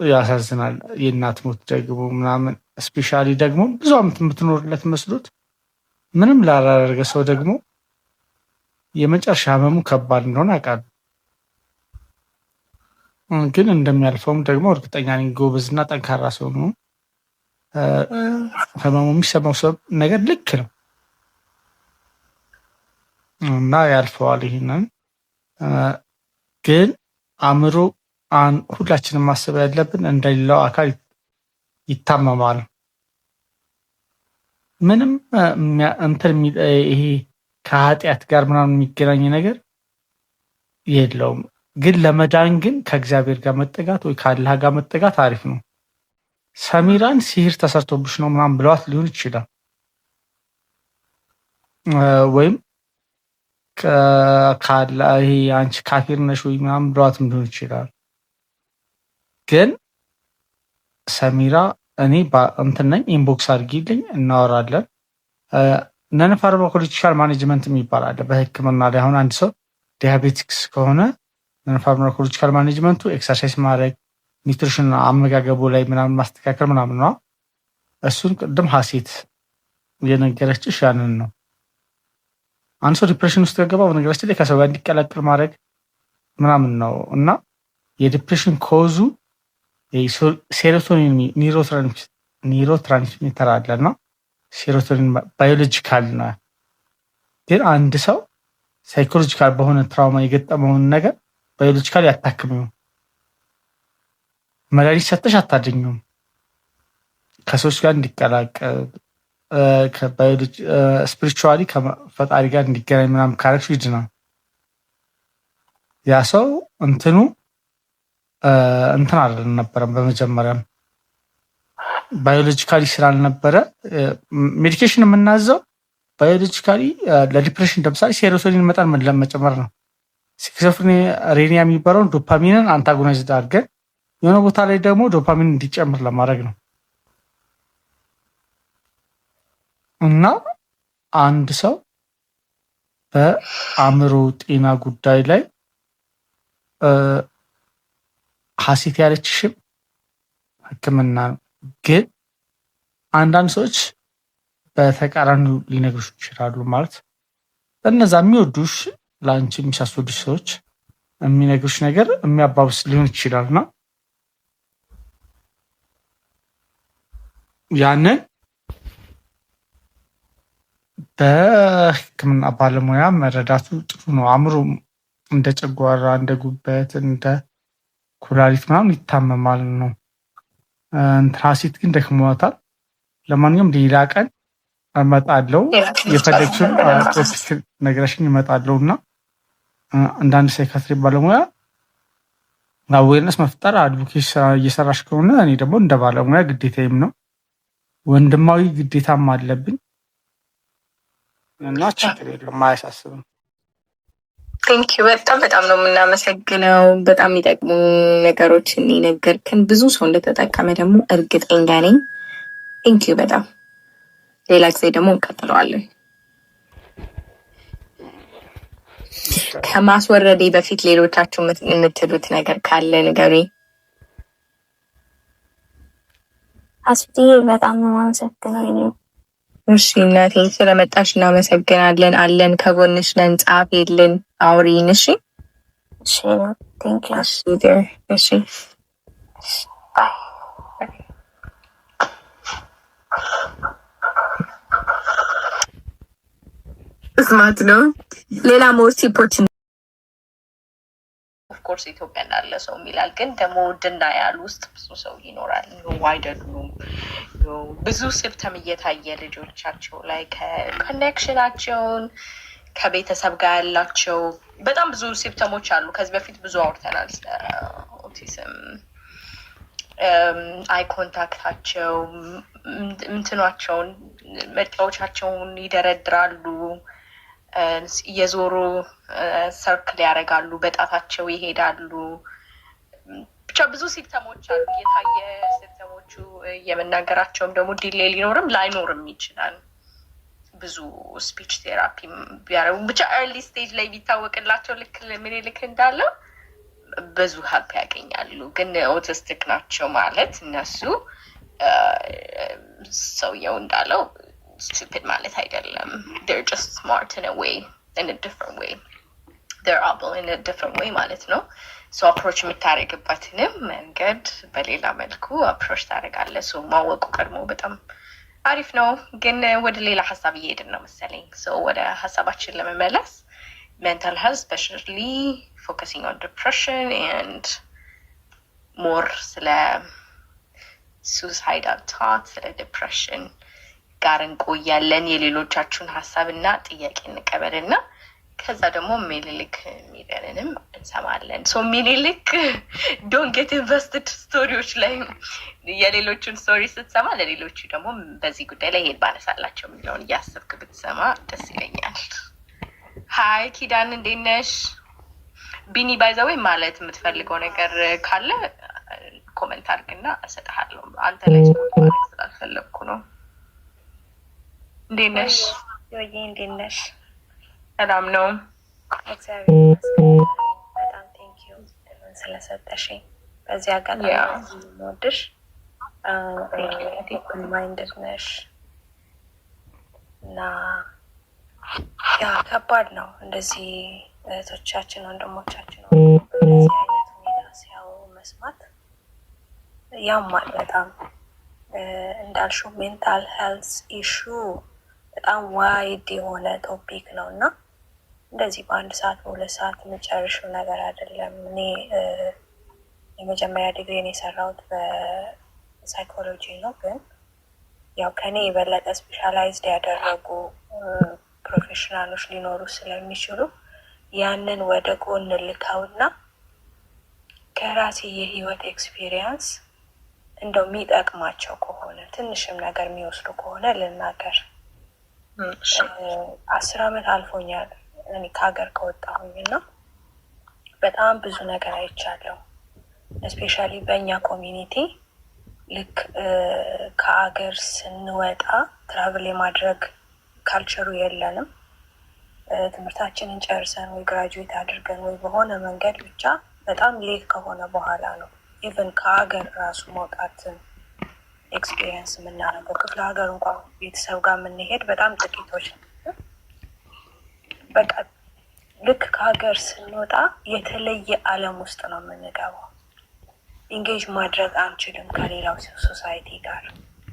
ያሳዝናል። የእናት ሞት ደግሞ ምናምን ስፔሻሊ ደግሞ ብዙ ዓመት የምትኖርለት መስሎት ምንም ላላደረገ ሰው ደግሞ የመጨረሻ ህመሙ ከባድ እንደሆነ አውቃለሁ። ግን እንደሚያልፈውም ደግሞ እርግጠኛ ነኝ። ጎበዝና ጠንካራ ሰው ነው። ህመሙ የሚሰማው ሰው ነገር ልክ ነው እና ያልፈዋል። ይሄንን ግን አእምሮ ሁላችንም ማሰብ ያለብን እንደሌላው አካል ይታመማል። ምንም እንትን ይሄ ከኃጢአት ጋር ምናምን የሚገናኝ ነገር የለውም። ግን ለመዳን ግን ከእግዚአብሔር ጋር መጠጋት ወይ ከአላህ ጋር መጠጋት አሪፍ ነው። ሰሚራን ሲህር ተሰርቶብሽ ነው ምናምን ብለዋት ሊሆን ይችላል። ወይም ይሄ አንቺ ካፊር ነሽ ወይ ምናምን ብለዋትም ሊሆን ይችላል። ግን ሰሚራ እኔ እንትን ነኝ፣ ኢንቦክስ አድርጊልኝ እናወራለን። ነን ፋርማኮሎጂካል ማኔጅመንት የሚባል አለ በሕክምና ላይ። አሁን አንድ ሰው ዲያቤቲክስ ከሆነ ነን ፋርማኮሎጂካል ማኔጅመንቱ ኤክሰርሳይዝ ማድረግ፣ ኒውትሪሽን አመጋገቡ ላይ ምናምን ማስተካከል ምናምን ነው። እሱን ቅድም ሀሴት የነገረችሽ ያንን ነው። አንድ ሰው ዲፕሬሽን ውስጥ ከገባ በነገራችን ላይ ከሰው ጋር እንዲቀላቀል ማድረግ ምናምን ነው እና የዲፕሬሽን ኮዙ ሴሮቶኒን ኒውሮትራንስሚተር አለ እና ሴሮቶኒን ባዮሎጂካል ነው። ግን አንድ ሰው ሳይኮሎጂካል በሆነ ትራውማ የገጠመውን ነገር ባዮሎጂካል ያታክመው መድኃኒት ሰጥተሽ አታድኘውም። ከሰዎች ጋር እንዲቀላቀል ስፒሪቹዋሊ ከፈጣሪ ጋር እንዲገናኝ ምናምን ካረግሽ ይድናል። ያ ሰው እንትን አልነበረም። በመጀመሪያም ባዮሎጂካሊ ስላልነበረ ሜዲኬሽን የምናዘው ባዮሎጂካሊ ለዲፕሬሽን ለምሳሌ ሴሮቶኒን መጠን ለመጨመር ነው። ስኪዞፍሬኒያ የሚባለውን ዶፓሚንን አንታጎናይዝድ አድርገን የሆነ ቦታ ላይ ደግሞ ዶፓሚን እንዲጨምር ለማድረግ ነው። እና አንድ ሰው በአእምሮ ጤና ጉዳይ ላይ ሀሴት ያለችሽም ሕክምና ነው። ግን አንዳንድ ሰዎች በተቃራኒው ሊነግሩሽ ይችላሉ። ማለት እነዛ የሚወዱሽ ለአንቺ የሚሳሱልሽ ሰዎች የሚነግሩሽ ነገር የሚያባብስ ሊሆን ይችላልና ያንን በሕክምና ባለሙያ መረዳቱ ጥሩ ነው። አእምሮ እንደ ጨጓራ፣ እንደ ጉበት፣ እንደ ኩላሊት ምናምን ይታመማል ነው። ሀሴት ግን ደክሟታል። ለማንኛውም ሌላ ቀን እመጣለሁ። የፈለግሽውን ቶፒክ ነገረሽኝ እመጣለሁ እና አንዳንድ ሳይካትሪ ባለሙያ አዌርነስ መፍጠር አድቮኬት ስራ እየሰራሽ ከሆነ እኔ ደግሞ እንደ ባለሙያ ግዴታዬም ነው፣ ወንድማዊ ግዴታም አለብኝ እና ችግር የለም አያሳስብም። ቴንኪዩ በጣም ነው የምናመሰግነው። በጣም የሚጠቅሙ ነገሮችን የነገርክን፣ ብዙ ሰው እንደተጠቀመ ደግሞ እርግጠኛ ነኝ። ቴንኪዩ በጣም። ሌላ ጊዜ ደግሞ እንቀጥለዋለን። ከማስወረዴ በፊት ሌሎቻችሁ የምትሉት ነገር ካለ ንገሩኝ። አስቲ በጣም ነው የማመሰግነው። እሺ እናቴ ስለመጣሽ እናመሰግናለን። አለን ከጎንሽ ነን። ጻፊልን፣ አውሪን። እሺ እሺ ቴንክ ዩ። እሺ ባይ። ስማት ነው። ሌላ ሞር ቲፖች ኦፍኮርስ ኢትዮጵያ እንዳለ ሰው የሚላል፣ ግን ደግሞ ድናያል ውስጥ ብዙ ሰው ይኖራል። አይደሉም ብዙ ሲምፕተም እየታየ ልጆቻቸው ላይ ከኮኔክሽናቸውን ከቤተሰብ ጋር ያላቸው በጣም ብዙ ሲምፕተሞች አሉ። ከዚህ በፊት ብዙ አውርተናል። ኦቲዝም አይ ኮንታክታቸው እንትኗቸውን መጫወቻቸውን ይደረድራሉ፣ እየዞሩ ሰርክል ያደርጋሉ፣ በጣታቸው ይሄዳሉ። ብቻ ብዙ ሲምፕተሞች አሉ እየታየ ሲምፕተሞቹ የመናገራቸውም ደግሞ ዲሌ ሊኖርም ላይኖርም ይችላል። ብዙ ስፒች ቴራፒ ቢያደርጉ ብቻ ኤርሊ ስቴጅ ላይ ቢታወቅላቸው ልክ ምኒልክ እንዳለው ብዙ ሀልፕ ያገኛሉ። ግን ኦቲስቲክ ናቸው ማለት እነሱ ሰውየው እንዳለው stupid ማለት አይደለም። they're just smart in a way, in a different way. they're able in a different way ማለት ነው። so approach የምታደርግበትንም መንገድ በሌላ መልኩ approach ታደርጋለህ። so ማወቁ ቀድሞ በጣም አሪፍ ነው። ግን ወደ ሌላ ሀሳብ እየሄድን ነው መሰለኝ። so ወደ ሀሳባችን ለመመለስ mental health, especially focusing on depression and more ስለ suicidal thoughts ስለ depression ጋር እንቆያለን። የሌሎቻችሁን ሀሳብና ጥያቄ እንቀበልና ከዛ ደግሞ ሚኒሊክ የሚለንንም እንሰማለን። ሶ ሚኒሊክ ዶንት ጌት ኢንቨስትድ ስቶሪዎች ላይ የሌሎቹን ስቶሪ ስትሰማ ለሌሎቹ ደግሞ በዚህ ጉዳይ ላይ ይሄን ባነሳላቸው የሚለውን እያሰብክ ብትሰማ ደስ ይለኛል። ሀይ ኪዳን እንዴት ነሽ? ቢኒ ባይዘዌ ማለት የምትፈልገው ነገር ካለ ኮመንት አድርግና እሰጥሃለሁ። አንተ ላይ ስፖርት ማድረግ ስላልፈለግኩ ነው። እንዴት ነሽ? ዮዬ እንዴት ነሽ? ሰላም ነው እግዚአብሔር ይመስገን። በጣም ቴንኪዩ ስለሰጠሽኝ። በዚህ አጋጣሚ የምወድሽ ኦፕን ማይንድድ ነሽ እና ያ ከባድ ነው እንደዚህ እህቶቻችን ወንድሞቻችን በዚህ አይነት ሁኔታ ሲያው መስማት ያማል በጣም። እንዳልሽው ሜንታል ሄልዝ ኢሹ በጣም ዋይድ የሆነ ቶፒክ ነው እና እንደዚህ በአንድ ሰዓት በሁለት ሰዓት የምጨርሽው ነገር አይደለም። እኔ የመጀመሪያ ዲግሪን የሰራሁት በሳይኮሎጂ ነው፣ ግን ያው ከኔ የበለጠ ስፔሻላይዝድ ያደረጉ ፕሮፌሽናሎች ሊኖሩ ስለሚችሉ ያንን ወደ ጎን ልተውና ከራሴ የህይወት ኤክስፒሪየንስ እንደው የሚጠቅማቸው ከሆነ ትንሽም ነገር የሚወስዱ ከሆነ ልናገር። 10 ዓመት አልፎኛል እኔ ከሀገር ከወጣሁኝ እና በጣም ብዙ ነገር አይቻለሁ። እስፔሻሊ በእኛ ኮሚኒቲ ልክ ከሀገር ስንወጣ ትራቭል የማድረግ ካልቸሩ የለንም። ትምህርታችንን ጨርሰን ወይ ግራጁዌት አድርገን ወይ በሆነ መንገድ ብቻ በጣም ሌት ከሆነ በኋላ ነው ኢቨን ከሀገር ራሱ መውጣትን ኤክስፒሪየንስ የምናደርገው። ክፍለ ሀገር እንኳን ቤተሰብ ጋር የምንሄድ በጣም ጥቂቶች ነው። በቃ ልክ ከሀገር ስንወጣ የተለየ ዓለም ውስጥ ነው የምንገባው። ኢንጌጅ ማድረግ አንችልም ከሌላው ሶሳይቲ ጋር።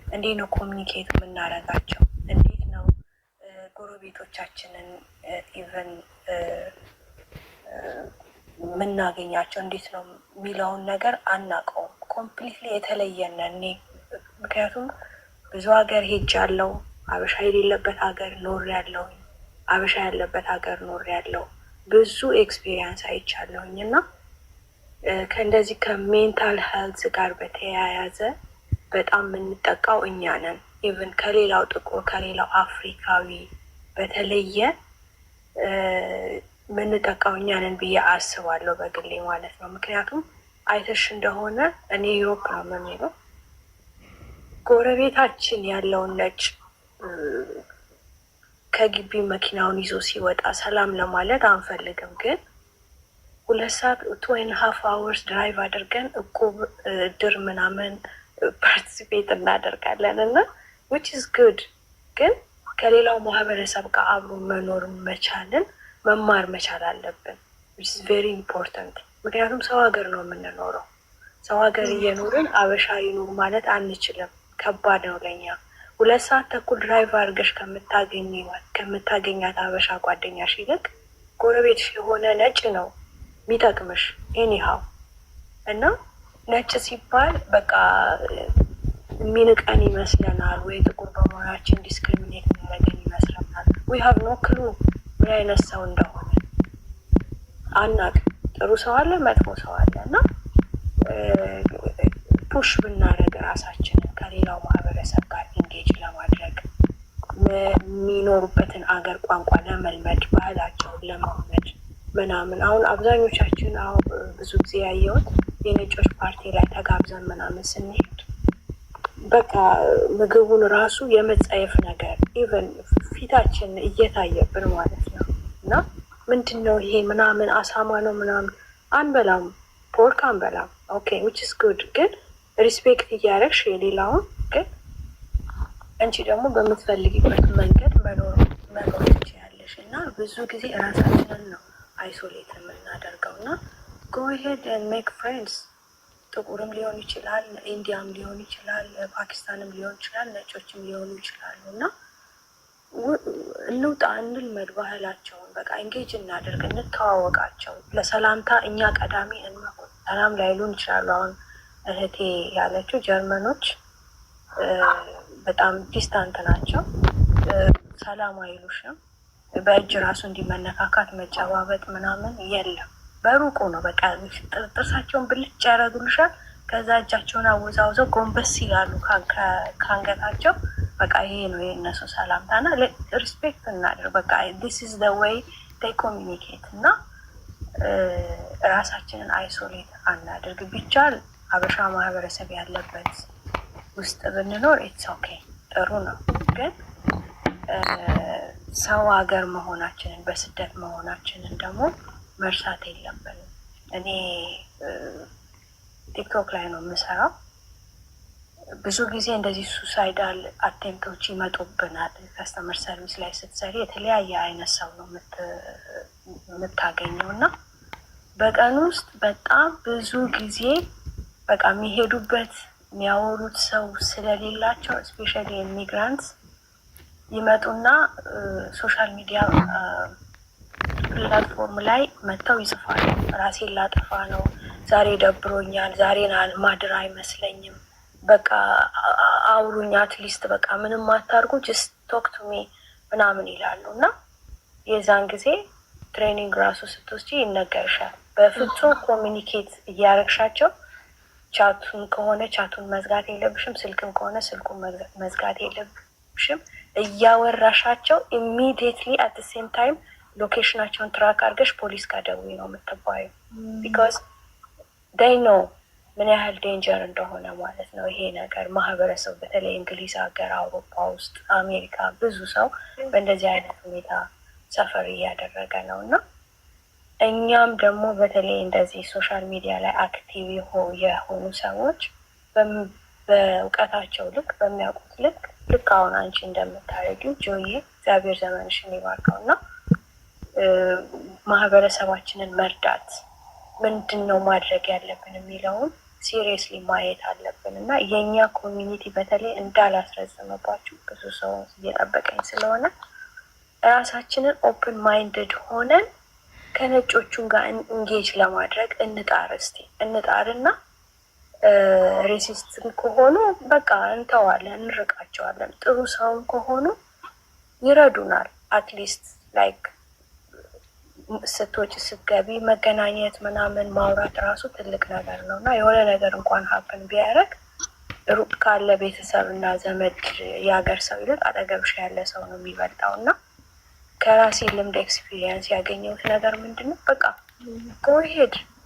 እንዴት ነው ኮሚኒኬት የምናደርጋቸው? እንዴት ነው ጎረቤቶቻችንን ኢቨን የምናገኛቸው? እንዴት ነው የሚለውን ነገር አናውቀውም። ኮምፕሊትሊ የተለየነ እኔ ምክንያቱም ብዙ ሀገር ሄጃለሁ፣ አበሻ የሌለበት ሀገር ኖር ያለው አበሻ ያለበት ሀገር ኖር ያለው ብዙ ኤክስፒሪየንስ አይቻለሁኝ እና ከእንደዚህ ከሜንታል ሄልዝ ጋር በተያያዘ በጣም የምንጠቃው እኛ ነን። ኢቭን ከሌላው ጥቁር ከሌላው አፍሪካዊ በተለየ የምንጠቃው እኛ ነን ብዬ አስባለሁ በግሌ ማለት ነው። ምክንያቱም አይተሽ እንደሆነ እኔ ዩሮፕ ነው የምኖረው። ጎረቤታችን ያለውን ነጭ ከግቢ መኪናውን ይዞ ሲወጣ ሰላም ለማለት አንፈልግም፣ ግን 2 ሰዓት 2.5 hours ድራይቭ አድርገን እቁብ ድር ምናምን ፓርቲሲፔት እናደርጋለን እና which is good። ግን ከሌላው ማህበረሰብ ጋር አብሮ መኖር መቻልን መማር መቻል አለብን which is very important። ምክንያቱም ሰው ሀገር ነው የምንኖረው። ሰው ሀገር እየኖርን አበሻ ይኑር ማለት አንችልም። ከባድ ነው ለኛ። 2 ሰዓት ተኩል ድራይቭ አድርገሽ ከምታገኛት አበሻ ጓደኛሽ ይልቅ ጎረቤትሽ የሆነ ነጭ ነው የሚጠቅምሽ ኤኒሃው። እና ነጭ ሲባል በቃ የሚንቀን ይመስለናል፣ ወይ ጥቁር በመሆናችን ዲስክሪሚኔት የሚያደርገን ይመስለናል። ዊ ሃቭ ኖ ክሉ ምን አይነት ሰው እንደሆነ አናቅ። ጥሩ ሰው አለ፣ መጥፎ ሰው አለ። እና ፑሽ ብናደርግ ራሳችንን ከሌላው ማህበረሰብ ጋር ኢንጌጅ ለማድረግ የሚኖሩበትን አገር ቋንቋ ለመልመድ ባህላቸውን ለማመድ ምናምን። አሁን አብዛኞቻችን ብዙ ጊዜ ያየሁት የነጮች ፓርቲ ላይ ተጋብዘን ምናምን ስንሄድ በቃ ምግቡን ራሱ የመጸየፍ ነገር ኢቨን ፊታችን እየታየብን ማለት ነው። እና ምንድን ነው ይሄ ምናምን አሳማ ነው ምናምን አንበላም፣ ፖርክ አንበላም። ኦኬ which is good። ግን ሪስፔክት እያደረግሽ የሌላውን ግን አንቺ ደግሞ በምትፈልጊበት መንገድ መኖር ትችያለሽ። እና ብዙ ጊዜ እራሳችንን ነው አይሶሌት የምናደርገው እና go ahead and make friends። ጥቁርም ሊሆን ይችላል፣ ኢንዲያም ሊሆን ይችላል፣ ፓኪስታንም ሊሆን ይችላል፣ ነጮችም ሊሆኑ ይችላሉ። እና እንውጣ፣ እንልመድ ባህላቸውን። በቃ ኢንጌጅ እናደርግ፣ እንተዋወቃቸው። ለሰላምታ እኛ ቀዳሚ እንሆን። ሰላም ላይሉን ይችላሉ። አሁን እህቴ ያለችው ጀርመኖች በጣም ዲስታንት ናቸው፣ ሰላም አይሉሽም። በእጅ ራሱ እንዲመነካካት መጨባበጥ ምናምን የለም። በሩቁ ነው በቃ ጥርሳቸውን ብልጭ ያደረጉልሻል። ከዛ እጃቸውን አወዛውዘው ጎንበስ ይላሉ ከአንገታቸው። በቃ ይሄ ነው የእነሱ ሰላምታና ሪስፔክት እናድር። በቃ this is the way they communicate። እና ራሳችንን አይሶሌት አናድርግ። ቢቻል ሀበሻ ማህበረሰብ ያለበት ውስጥ ብንኖር ኢትስ ኦኬ ጥሩ ነው። ግን ሰው ሀገር መሆናችንን በስደት መሆናችንን ደግሞ መርሳት የለብንም። እኔ ቲክቶክ ላይ ነው የምሰራው። ብዙ ጊዜ እንደዚህ ሱሳይዳል አቴምቶች ይመጡብናል። ከስተመር ሰርቪስ ላይ ስትሰሪ የተለያየ አይነት ሰው ነው የምታገኘው እና በቀን ውስጥ በጣም ብዙ ጊዜ በቃ የሚሄዱበት የሚያወሩት ሰው ስለሌላቸው ስፔሻሊ ኢሚግራንትስ ይመጡና ሶሻል ሚዲያ ፕላትፎርም ላይ መጥተው ይጽፋሉ። ራሴን ላጠፋ ነው፣ ዛሬ ደብሮኛል፣ ዛሬን ማድር አይመስለኝም፣ በቃ አውሩኝ፣ አትሊስት በቃ ምንም አታርጉ፣ ጀስት ቶክ ቱ ሚ ምናምን ይላሉ። እና የዛን ጊዜ ትሬኒንግ ራሱ ስትወስጂ ይነገርሻል። በፍጹም ኮሚኒኬት እያረግሻቸው ቻቱን ከሆነ ቻቱን መዝጋት የለብሽም፣ ስልክም ከሆነ ስልኩን መዝጋት የለብሽም። እያወራሻቸው ኢሚዲየትሊ አት ሴም ታይም ሎኬሽናቸውን ትራክ አድርገሽ ፖሊስ ጋር ደውዪ ነው የምትባዩ። ቢካዝ ዴይ ኖ ምን ያህል ዴንጀር እንደሆነ ማለት ነው ይሄ ነገር። ማህበረሰቡ በተለይ እንግሊዝ ሀገር፣ አውሮፓ ውስጥ፣ አሜሪካ ብዙ ሰው በእንደዚህ አይነት ሁኔታ ሰፈር እያደረገ ነው እና እኛም ደግሞ በተለይ እንደዚህ ሶሻል ሚዲያ ላይ አክቲቭ የሆኑ ሰዎች በእውቀታቸው ልክ በሚያውቁት ልክ አሁን አንቺ እንደምታደርጊው ጆዬ እግዚአብሔር ዘመንሽን ይባርከው እና ማህበረሰባችንን መርዳት ምንድን ነው ማድረግ ያለብን የሚለውን ሲሪየስሊ ማየት አለብን እና የእኛ ኮሚኒቲ በተለይ እንዳላስረዘመባችሁ ብዙ ሰው እየጠበቀኝ ስለሆነ ራሳችንን ኦፕን ማይንድድ ሆነን ከነጮቹን ጋር ኢንጌጅ ለማድረግ እንጣርና ሬሲስት ከሆኑ በቃ እንተዋለን፣ እንርቃቸዋለን። ጥሩ ሰውም ከሆኑ ይረዱናል። አትሊስት ላይክ ስትወጪ ስትገቢ መገናኘት ምናምን ማውራት ራሱ ትልቅ ነገር ነው እና የሆነ ነገር እንኳን ሀፕን ቢያደርግ ሩቅ ካለ ቤተሰብ እና ዘመድ የሀገር ሰው ይልቅ አጠገብሽ ያለ ሰው ነው የሚበልጠው። እና ከራሴ ልምድ ኤክስፒሪየንስ ያገኘሁት ነገር ምንድን ነው፣ በቃ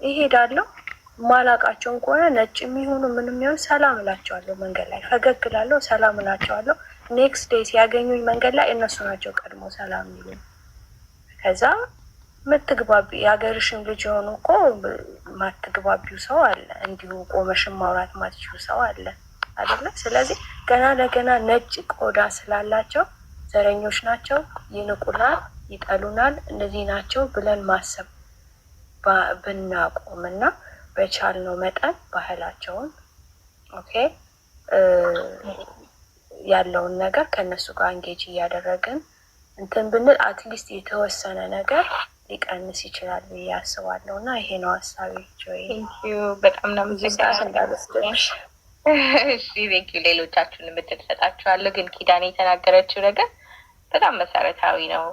ይሄዳለሁ። ማላቃቸውን ከሆነ ነጭ የሚሆኑ ምንም የሚሆን ሰላም እላቸዋለሁ። መንገድ ላይ ፈገግ እላለሁ፣ ሰላም እላቸዋለሁ። ኔክስት ዴይ ሲያገኙኝ መንገድ ላይ እነሱ ናቸው ቀድሞ ሰላም የሚሉኝ። ከዛ ምትግባቢ የሀገርሽን ልጅ የሆኑ እኮ ማትግባቢው ሰው አለ፣ እንዲሁ ቆመሽን ማውራት ማትችሉ ሰው አለ አይደለ? ስለዚህ ገና ለገና ነጭ ቆዳ ስላላቸው ዘረኞች ናቸው፣ ይንቁናል፣ ይጠሉናል፣ እነዚህ ናቸው ብለን ማሰብ ብናቆምና በቻልነው መጠን ባህላቸውን ያለውን ነገር ከእነሱ ጋር እንጌጅ እያደረግን እንትን ብንል አትሊስት የተወሰነ ነገር ሊቀንስ ይችላል ብዬ አስባለሁ። እና ይሄ ነው ሀሳቤ። በጣም ነው እንዳለች። እሺ ቴንኪው። ሌሎቻችሁን የምድል ሰጣችኋለሁ። ግን ኪዳኔ የተናገረችው ነገር በጣም መሰረታዊ ነው።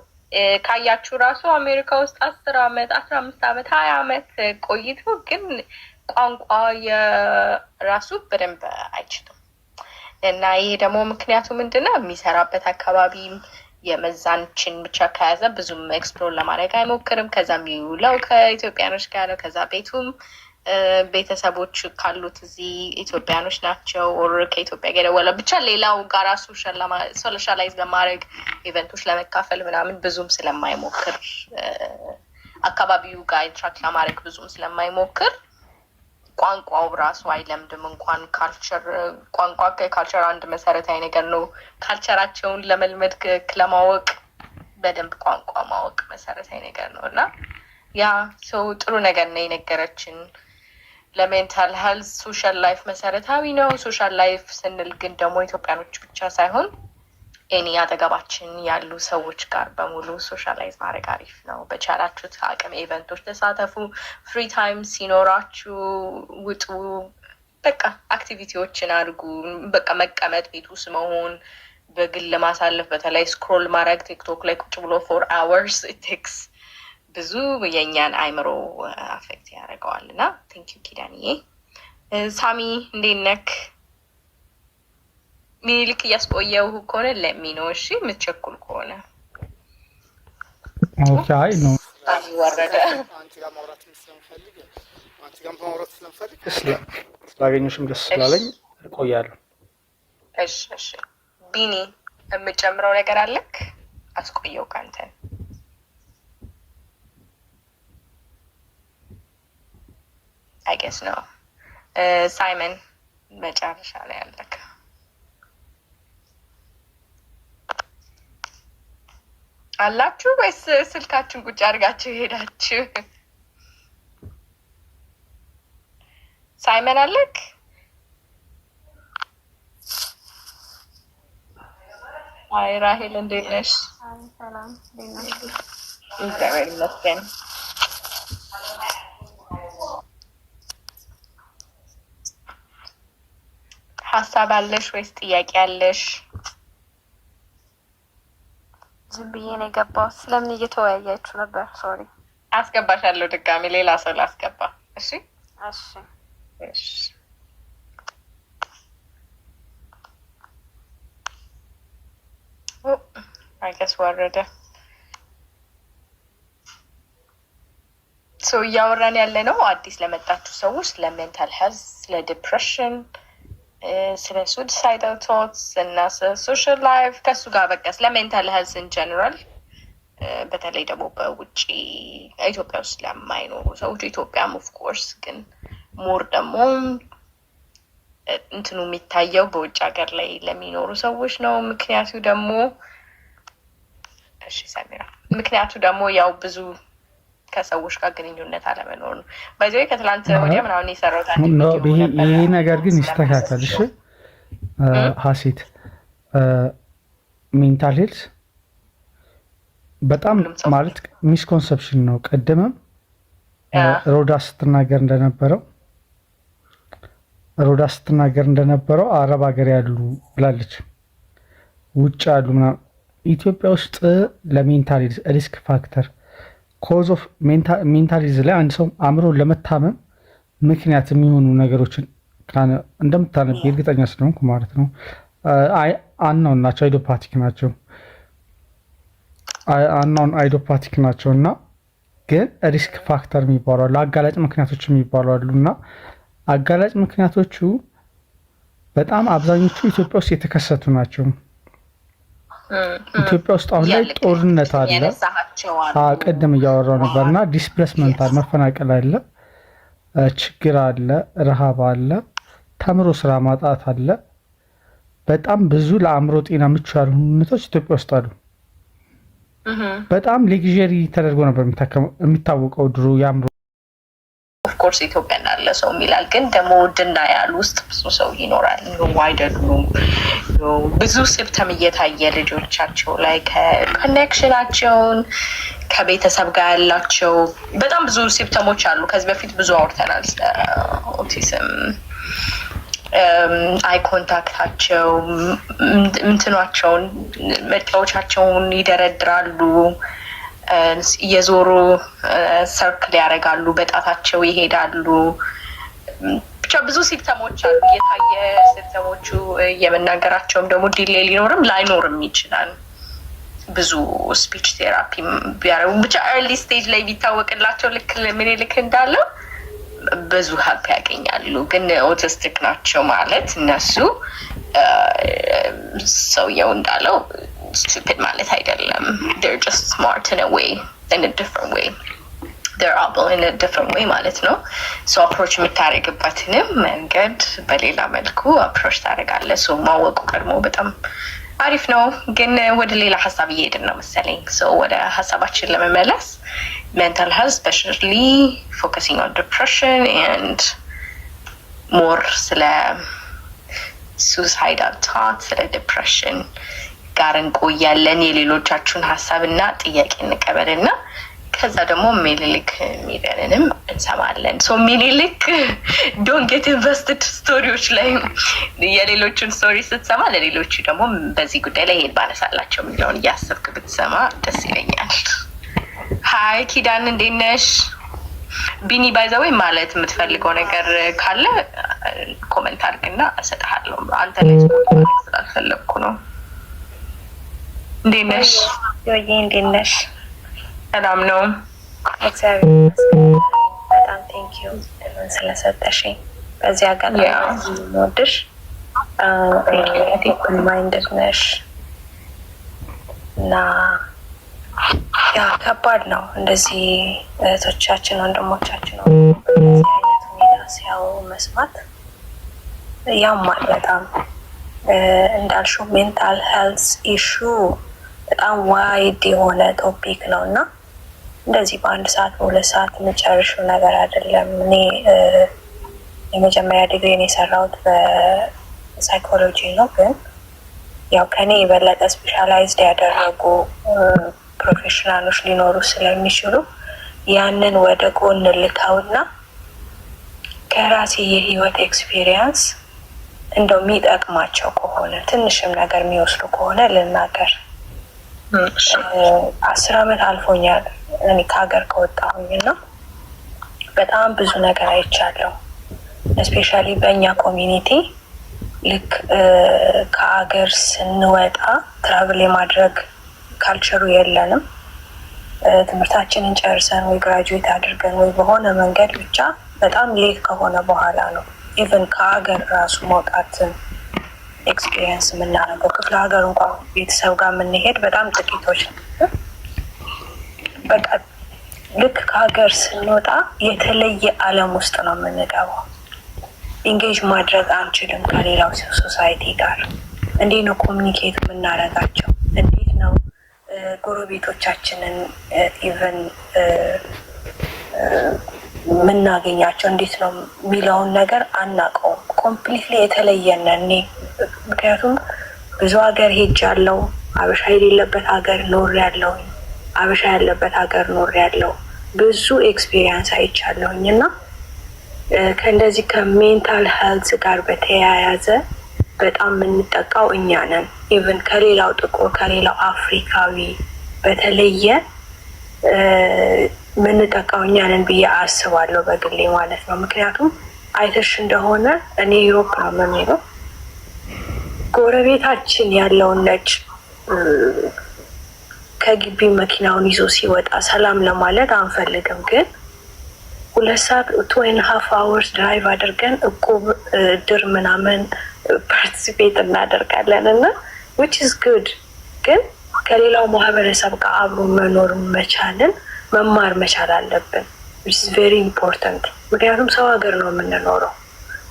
ካያችሁ ራሱ አሜሪካ ውስጥ 10 ዓመት 15 ዓመት 20 ዓመት ቆይቶ ግን ቋንቋ የራሱ በደንብ አይችልም። እና ይሄ ደግሞ ምክንያቱ ምንድነው? የሚሰራበት አካባቢም የመዛንችን ብቻ ከያዘ ብዙም ኤክስፕሎር ለማድረግ አይሞክርም። ከዛ የሚውለው ከኢትዮጵያኖች ጋር ነው። ከዛ ቤቱም ቤተሰቦች ካሉት እዚህ ኢትዮጵያኖች ናቸው። ኦር ከኢትዮጵያ ጋር የደወለ ብቻ ሌላው ጋር ሶሻላይዝ ለማድረግ ኢቨንቶች ለመካፈል ምናምን ብዙም ስለማይሞክር አካባቢው ጋር ኢንትራክት ለማድረግ ብዙም ስለማይሞክር ቋንቋው ራሱ አይለምድም። እንኳን ካልቸር ቋንቋ ከካልቸር አንድ መሰረታዊ ነገር ነው። ካልቸራቸውን ለመልመድ ለማወቅ በደንብ ቋንቋ ማወቅ መሰረታዊ ነገር ነው እና ያ ሰው ጥሩ ነገር ነው የነገረችን። ለሜንታል ሄልዝ ሶሻል ላይፍ መሰረታዊ ነው። ሶሻል ላይፍ ስንል ግን ደግሞ ኢትዮጵያኖች ብቻ ሳይሆን እኔ አጠገባችን ያሉ ሰዎች ጋር በሙሉ ሶሻላይዝ ማድረግ አሪፍ ነው። በቻላችሁት አቅም ኢቨንቶች ተሳተፉ። ፍሪ ታይም ሲኖራችሁ ውጡ። በቃ አክቲቪቲዎችን አድርጉ። በቃ መቀመጥ ቤት ውስጥ መሆን በግል ማሳለፍ፣ በተለይ ስክሮል ማድረግ ቲክቶክ ላይ ቁጭ ብሎ 4 hours ቴክስ ብዙ የእኛን አይምሮ አፌክት ያደርገዋል እና ቴንኪዩ ኪዳንዬ። ሳሚ እንዴት ነክ? ሚኒልክ እያስቆየው ከሆነ ለሚነው እሺ፣ የምትቸኩል ከሆነ አይ ነው ወረደ። ስላገኘሽም ደስ ስላለኝ እቆያለሁ። እሺ እሺ። ቢኒ የምጨምረው ነገር አለክ? አስቆየው ካንተ አይገስ ነው። ሳይመን መጨረሻ ላይ አለክ? አላችሁ ወይስ ስልካችን ቁጭ አድርጋችሁ ሄዳችሁ? ሳይመን አለክ? አይ ራሄል እንዴት ነሽ? ሰላም እግዚአብሔር ይመስገን። ሀሳብ አለሽ ወይስ ጥያቄ አለሽ? ዝም ብዬ ነው የገባሁት። ስለምን እየተወያያችሁ ነበር? ሶሪ። አስገባሻለሁ ድጋሚ ሌላ ሰው ላስገባ። እሺ እሺ እሺ። አይገስ ወረደ። ሶ እያወራን ያለ ነው አዲስ ለመጣችሁ ሰዎች ስለ ሜንታል ሄልዝ፣ ስለ ዲፕሬሽን፣ ስለ ሱሳይዳል ቶትስ እና ስለ ሶሻል ላይፍ ከሱ ጋር በቃ ስለ ሜንታል ሄልዝ ኢን ጀነራል፣ በተለይ ደግሞ በውጭ ኢትዮጵያ ውስጥ ለማይኖሩ ሰዎች ኢትዮጵያም ኦፍኮርስ ግን ሞር ደግሞ እንትኑ የሚታየው በውጭ ሀገር ላይ ለሚኖሩ ሰዎች ነው። ምክንያቱ ደግሞ እሺ ሰሚራ፣ ምክንያቱ ደግሞ ያው ብዙ ከሰዎች ጋር ግንኙነት አለመኖር ነው። በዚህ ከትላንት ወዲያ ምናምን የሰራሁት ይሄ ነገር ግን ይስተካከል። እሺ ሀሴት፣ ሜንታል ሄልዝ በጣም ማለት ሚስኮንሰፕሽን ነው። ቀደምም ሮዳ ስትናገር እንደነበረው ሮዳ ስትናገር እንደነበረው አረብ ሀገር ያሉ ብላለች፣ ውጭ ያሉ ምናምን። ኢትዮጵያ ውስጥ ለሜንታል ሪስክ ፋክተር ኮዝ ኦፍ ሜንታል ላይ አንድ ሰው አእምሮ ለመታመም ምክንያት የሚሆኑ ነገሮችን እንደምታነብ እርግጠኛ ስለሆንኩ ማለት ነው። አናውን ናቸው፣ አይዶፓቲክ ናቸው። አናውን አይዶፓቲክ ናቸው እና ግን ሪስክ ፋክተር የሚባሉ አሉ፣ አጋላጭ ምክንያቶች የሚባሉ አሉ እና አጋላጭ ምክንያቶቹ በጣም አብዛኞቹ ኢትዮጵያ ውስጥ የተከሰቱ ናቸው። ኢትዮጵያ ውስጥ አሁን ላይ ጦርነት አለ፣ ቅድም እያወራው ነበር እና ዲስፕሌስመንት አለ፣ መፈናቀል አለ፣ ችግር አለ፣ ረሃብ አለ፣ ተምሮ ስራ ማጣት አለ። በጣም ብዙ ለአእምሮ ጤና ምቹ ያልሆኑ ሁኔታዎች ኢትዮጵያ ውስጥ አሉ። በጣም ሌግዠሪ ተደርጎ ነበር የሚታወቀው ድሮ የአእምሮ ኦፍኮርስ ኢትዮጵያ እንዳለ ሰው የሚላል፣ ግን ደግሞ ድና ያሉ ውስጥ ብዙ ሰው ይኖራል። አይደሉም ብዙ ሲምፕተም እየታየ ልጆቻቸው ላይ ከኮኔክሽናቸውን ከቤተሰብ ጋር ያላቸው በጣም ብዙ ሲምፕተሞች አሉ። ከዚህ በፊት ብዙ አውርተናል ስለ ኦቲዝም። አይ ኮንታክታቸው እንትኗቸውን መጫወቻቸውን ይደረድራሉ፣ እየዞሩ ሰርክል ያደርጋሉ፣ በጣታቸው ይሄዳሉ። ብቻ ብዙ ሲምፕተሞች አሉ እየታየ ሲምፕተሞቹ የመናገራቸውም ደግሞ ዲሌ ሊኖርም ላይኖርም ይችላል። ብዙ ስፒች ቴራፒ ቢያደርጉ ብቻ ኤርሊ ስቴጅ ላይ ቢታወቅላቸው ልክ ምኒልክ እንዳለው ብዙ ሀልፕ ያገኛሉ። ግን ኦቲስቲክ ናቸው ማለት እነሱ ሰውየው እንዳለው stupid ማለት አይደለም። they're just smart in a way, in a different way. they're able in a different way ማለት ነው። so approach የምታደርግበትንም መንገድ በሌላ መልኩ approach ታደርጋለህ። so ማወቁ ቀድሞ በጣም አሪፍ ነው። ግን ወደ ሌላ ሀሳብ እየሄድን ነው መሰለኝ። so ወደ ሀሳባችን ለመመለስ mental health, especially focusing on depression and more ስለ suicidal thoughts ስለ depression ጋር እንቆያለን። የሌሎቻችሁን ሀሳብና ጥያቄ እንቀበልና ከዛ ደግሞ ሚኒሊክ ሚዲያንንም እንሰማለን። ሶ ሚኒሊክ ዶንት ጌት ኢንቨስትድ ስቶሪዎች ላይ የሌሎችን ስቶሪ ስትሰማ ለሌሎቹ ደግሞ በዚህ ጉዳይ ላይ ሄድ ባነሳላቸው የሚለውን እያሰብክ ብትሰማ ደስ ይለኛል። ሀይ ኪዳን እንዴት ነሽ? ቢኒ ባይዘወይ ማለት የምትፈልገው ነገር ካለ ኮመንት አድርግና እሰጥሃለሁ። አንተ ላይ ስላልፈለግኩ ነው። እንዴት ነሽ? ዮዬ እንዴት ነሽ? ሰላም ነው እግዚአብሔር ይመስገን። በጣም ቴንኪዩ ስለሰጠሽኝ። በዚህ አጋጣሚ ወድሽ ኦፕን ማይንድድ ነሽ እና ያ ከባድ ነው እንደዚህ እህቶቻችን ወንድሞቻችን በዚህ አይነት ሁኔታ ሲያው መስማት ያማል በጣም። እንዳልሽው ሜንታል ሄልዝ ኢሹ በጣም ዋይድ የሆነ ቶፒክ ነው እና እንደዚህ በአንድ ሰዓት በሁለት ሰዓት የምጨርሽው ነገር አይደለም። እኔ የመጀመሪያ ዲግሪን የሰራሁት በሳይኮሎጂ ነው፣ ግን ያው ከኔ የበለጠ ስፔሻላይዝድ ያደረጉ ፕሮፌሽናሎች ሊኖሩ ስለሚችሉ ያንን ወደ ጎን ልተውና ከራሴ የህይወት ኤክስፒሪየንስ እንደው የሚጠቅማቸው ከሆነ ትንሽም ነገር የሚወስዱ ከሆነ ልናገር። 10 ዓመት አልፎኛል እኔ ከሀገር ከወጣሁኝ እና በጣም ብዙ ነገር አይቻለሁ። እስፔሻሊ በእኛ ኮሚኒቲ ልክ ከሀገር ስንወጣ ትራቭል የማድረግ ካልቸሩ የለንም። ትምህርታችንን ጨርሰን ወይ ግራጁዌት አድርገን ወይ በሆነ መንገድ ብቻ በጣም ሌት ከሆነ በኋላ ነው ኢቨን ከሀገር ራሱ መውጣትን ኤክስፒሪየንስ የምናደርገው። ክፍለ ሀገር እንኳን ቤተሰብ ጋር የምንሄድ በጣም ጥቂቶች ነው። በቃ ልክ ከሀገር ስንወጣ የተለየ ዓለም ውስጥ ነው የምንገባው። ኢንጌጅ ማድረግ አንችልም ከሌላው ሶሳይቲ ጋር። እንዴት ነው ኮሚኒኬት የምናደርጋቸው? እንዴት ነው ጎረቤቶቻችንን ኢቨን የምናገኛቸው እንዴት ነው የሚለውን ነገር አናውቀውም። ኮምፕሊትሊ የተለየነ እኔ ምክንያቱም ብዙ ሀገር ሄጃለሁ። አበሻ የሌለበት ሀገር ኖሬያለሁ፣ አበሻ ያለበት ሀገር ኖሬያለሁ። ብዙ ኤክስፒሪየንስ አይቻለሁኝ እና ከእንደዚህ ከሜንታል ሄልዝ ጋር በተያያዘ በጣም የምንጠቃው እኛ ነን። ኢቨን ከሌላው ጥቁር ከሌላው አፍሪካዊ በተለየ የምንጠቃው እኛ ነን ብዬ አስባለሁ በግሌ ማለት ነው። ምክንያቱም አይተሽ እንደሆነ እኔ ዩሮፕ ነው የምኖረው። ጎረቤታችን ያለውን ነጭ ከግቢ መኪናውን ይዞ ሲወጣ ሰላም ለማለት አንፈልግም፣ ግን 2 ሰዓት 2.5 hours ድራይቭ አድርገን እቁብ ድር ምናምን ፓርቲሲፔት እናደርጋለን እና which is good። ግን ከሌላው ማህበረሰብ ጋር አብሮ መኖር መቻልን መማር መቻል አለብን which is very important። ምክንያቱም ሰው ሀገር ነው የምንኖረው።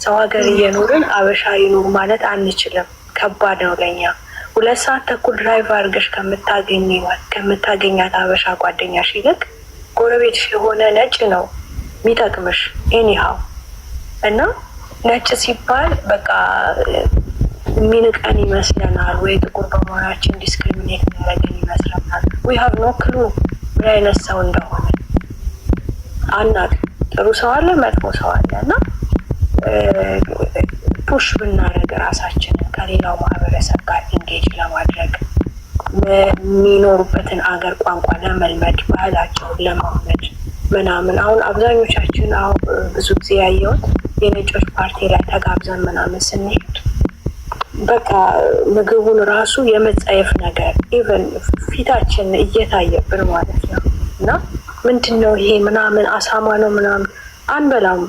ሰው ሀገር እየኖርን አበሻ ይኑር ማለት አንችልም፣ ከባድ ነው ለኛ። 2 ሰዓት ተኩል ድራይቭ አድርገሽ ከምታገኛት አበሻ ጓደኛሽ ይልቅ ጎረቤትሽ የሆነ ነጭ ነው የሚጠቅምሽ ኤኒሃው። እና ነጭ ሲባል በቃ የሚንቀን ይመስለናል ወይ ጥቁር በመሆናችን ዲስክሪሚኔት የሚያደርገን ይመስለናል። ዊ ሃቭ ኖ ክሉ ምን አይነት ሰው እንደሆነ አናውቅም። ጥሩ ሰው አለ፣ መጥፎ ሰው አለ። እና ፑሽ ብናደርግ ራሳችንን ከሌላው ማህበረሰብ ጋር ኢንጌጅ ለማድረግ የሚኖሩበትን አገር ቋንቋ ለመልመድ ባህላቸውን ለማመድ ምናምን። አሁን አብዛኞቻችን ብዙ ጊዜ ያየሁት የነጮች ፓርቲ ላይ ተጋብዘን ምናምን ስንሄድ በቃ ምግቡን ራሱ የመጸየፍ ነገር ኢቨን ፊታችን እየታየብን ማለት ነው። እና ምንድን ነው ይሄ ምናምን አሳማ ነው ምናምን አንበላም፣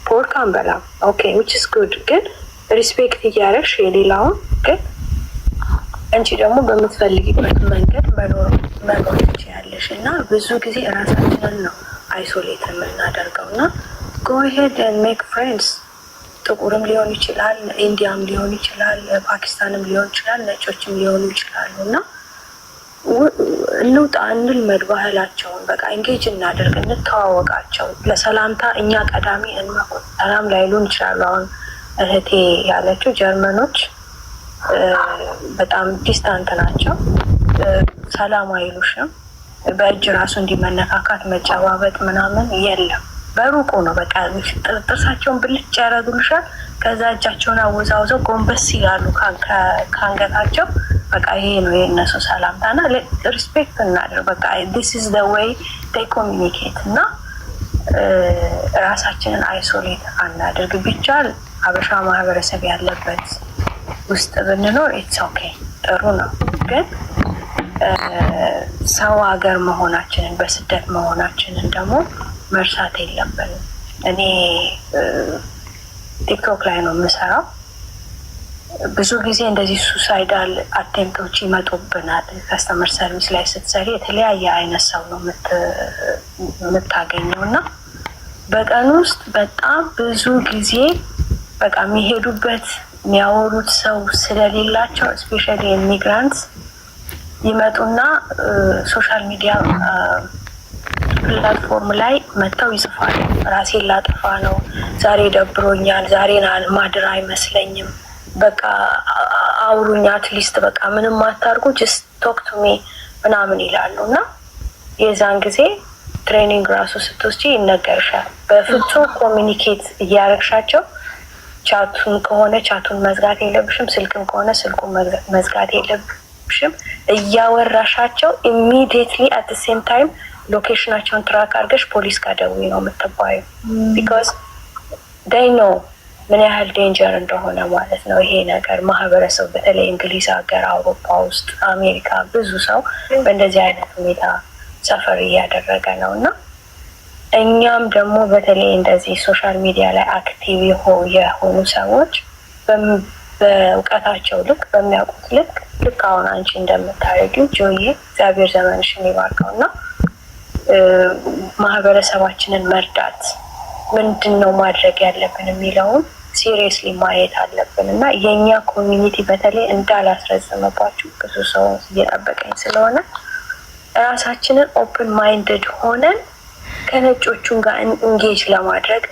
ፖርክ አንበላም። ኦኬ which is good። ግን ሪስፔክት እያደረግሽ የሌላውን ግን አንቺ ደግሞ በምትፈልጊበት መንገድ መኖር ትችያለሽ። እና ብዙ ጊዜ እራሳችንን ነው አይሶሌት የምናደርገው። እና go ahead and make friends። ጥቁርም ሊሆን ይችላል፣ ኢንዲያም ሊሆን ይችላል፣ ፓኪስታንም ሊሆን ይችላል፣ ነጮችም ሊሆኑ ይችላሉ። እና እንውጣ፣ እንልመድ ባህላቸውን። በቃ ኢንጌጅ እናደርግ፣ እንተዋወቃቸው። ለሰላምታ እኛ ቀዳሚ እንሆን። ሰላም ላይሉን ይችላሉ። አሁን እህቴ ያለችው ጀርመኖች በጣም ዲስታንት ናቸው፣ ሰላም አይሉሽም። በእጅ ራሱ እንዲመነካካት መጨባበጥ ምናምን የለም። በሩቁ ነው በቃ ጥርሳቸውን ብልጭ ያደርጉልሻል። ከዛ እጃቸውን አወዛውዘው ጎንበስ ይላሉ ከአንገታቸው። በቃ ይሄ ነው የእነሱ ሰላምታና ሪስፔክት እናድርግ። በቃ this is the way they communicate። እና ራሳችንን አይሶሌት አናድርግ። ቢቻል አበሻ ማህበረሰብ ያለበት ውስጥ ብንኖር ኢትስ ኦኬ ጥሩ ነው። ግን ሰው ሀገር መሆናችንን በስደት መሆናችንን ደግሞ መርሳት የለብንም። እኔ ቲክቶክ ላይ ነው የምሰራው። ብዙ ጊዜ እንደዚህ ሱሳይዳል አቴምቶች ይመጡብናል። ከስተመር ሰርቪስ ላይ ስትሰሪ የተለያየ አይነት ሰው ነው የምታገኘው እና በቀን ውስጥ በጣም ብዙ ጊዜ በቃ የሚሄዱበት የሚያወሩት ሰው ስለሌላቸው ስፔሻሊ ኢሚግራንትስ ይመጡና ሶሻል ሚዲያ ፕላትፎርም ላይ መጥተው ይጽፋሉ። ራሴን ላጠፋ ነው፣ ዛሬ ደብሮኛል፣ ዛሬ ማድር አይመስለኝም፣ በቃ አውሩኝ፣ አትሊስት በቃ ምንም አታርጉ፣ ጀስት ቶክ ቱ ሚ ምናምን ይላሉ። እና የዛን ጊዜ ትሬኒንግ ራሱ ስትወስጂ ይነገርሻል። በፍጹም ኮሚኒኬት እያረግሻቸው ቻቱን ከሆነ ቻቱን መዝጋት የለብሽም፣ ስልክም ከሆነ ስልኩን መዝጋት የለብሽም። እያወራሻቸው ኢሚዲየትሊ አት ዘ ሴም ታይም ሎኬሽናቸውን ትራክ አድርገሽ ፖሊስ ጋር ደውዪ ነው የምትባዩ። ቢካዝ ዴይ ኖ ምን ያህል ዴንጀር እንደሆነ ማለት ነው ይሄ ነገር። ማህበረሰቡ በተለይ እንግሊዝ ሀገር፣ አውሮፓ ውስጥ፣ አሜሪካ ብዙ ሰው በእንደዚህ አይነት ሁኔታ ሰፈር እያደረገ ነው። እና እኛም ደግሞ በተለይ እንደዚህ ሶሻል ሚዲያ ላይ አክቲቭ የሆኑ ሰዎች በእውቀታቸው ልክ በሚያውቁት ልክ አሁን አንቺ እንደምታደርጊው ጆዬ እግዚአብሔር ዘመንሽን ይባርከው እና ማህበረሰባችንን መርዳት ምንድን ነው ማድረግ ያለብን የሚለውን ሲሪየስሊ ማየት አለብን። እና የእኛ ኮሚኒቲ በተለይ እንዳላስረዘመባችሁ ብዙ ሰው እየጠበቀኝ ስለሆነ ራሳችንን ኦፕን ማይንድድ ሆነን ከነጮቹን ጋር ኢንጌጅ ለማድረግ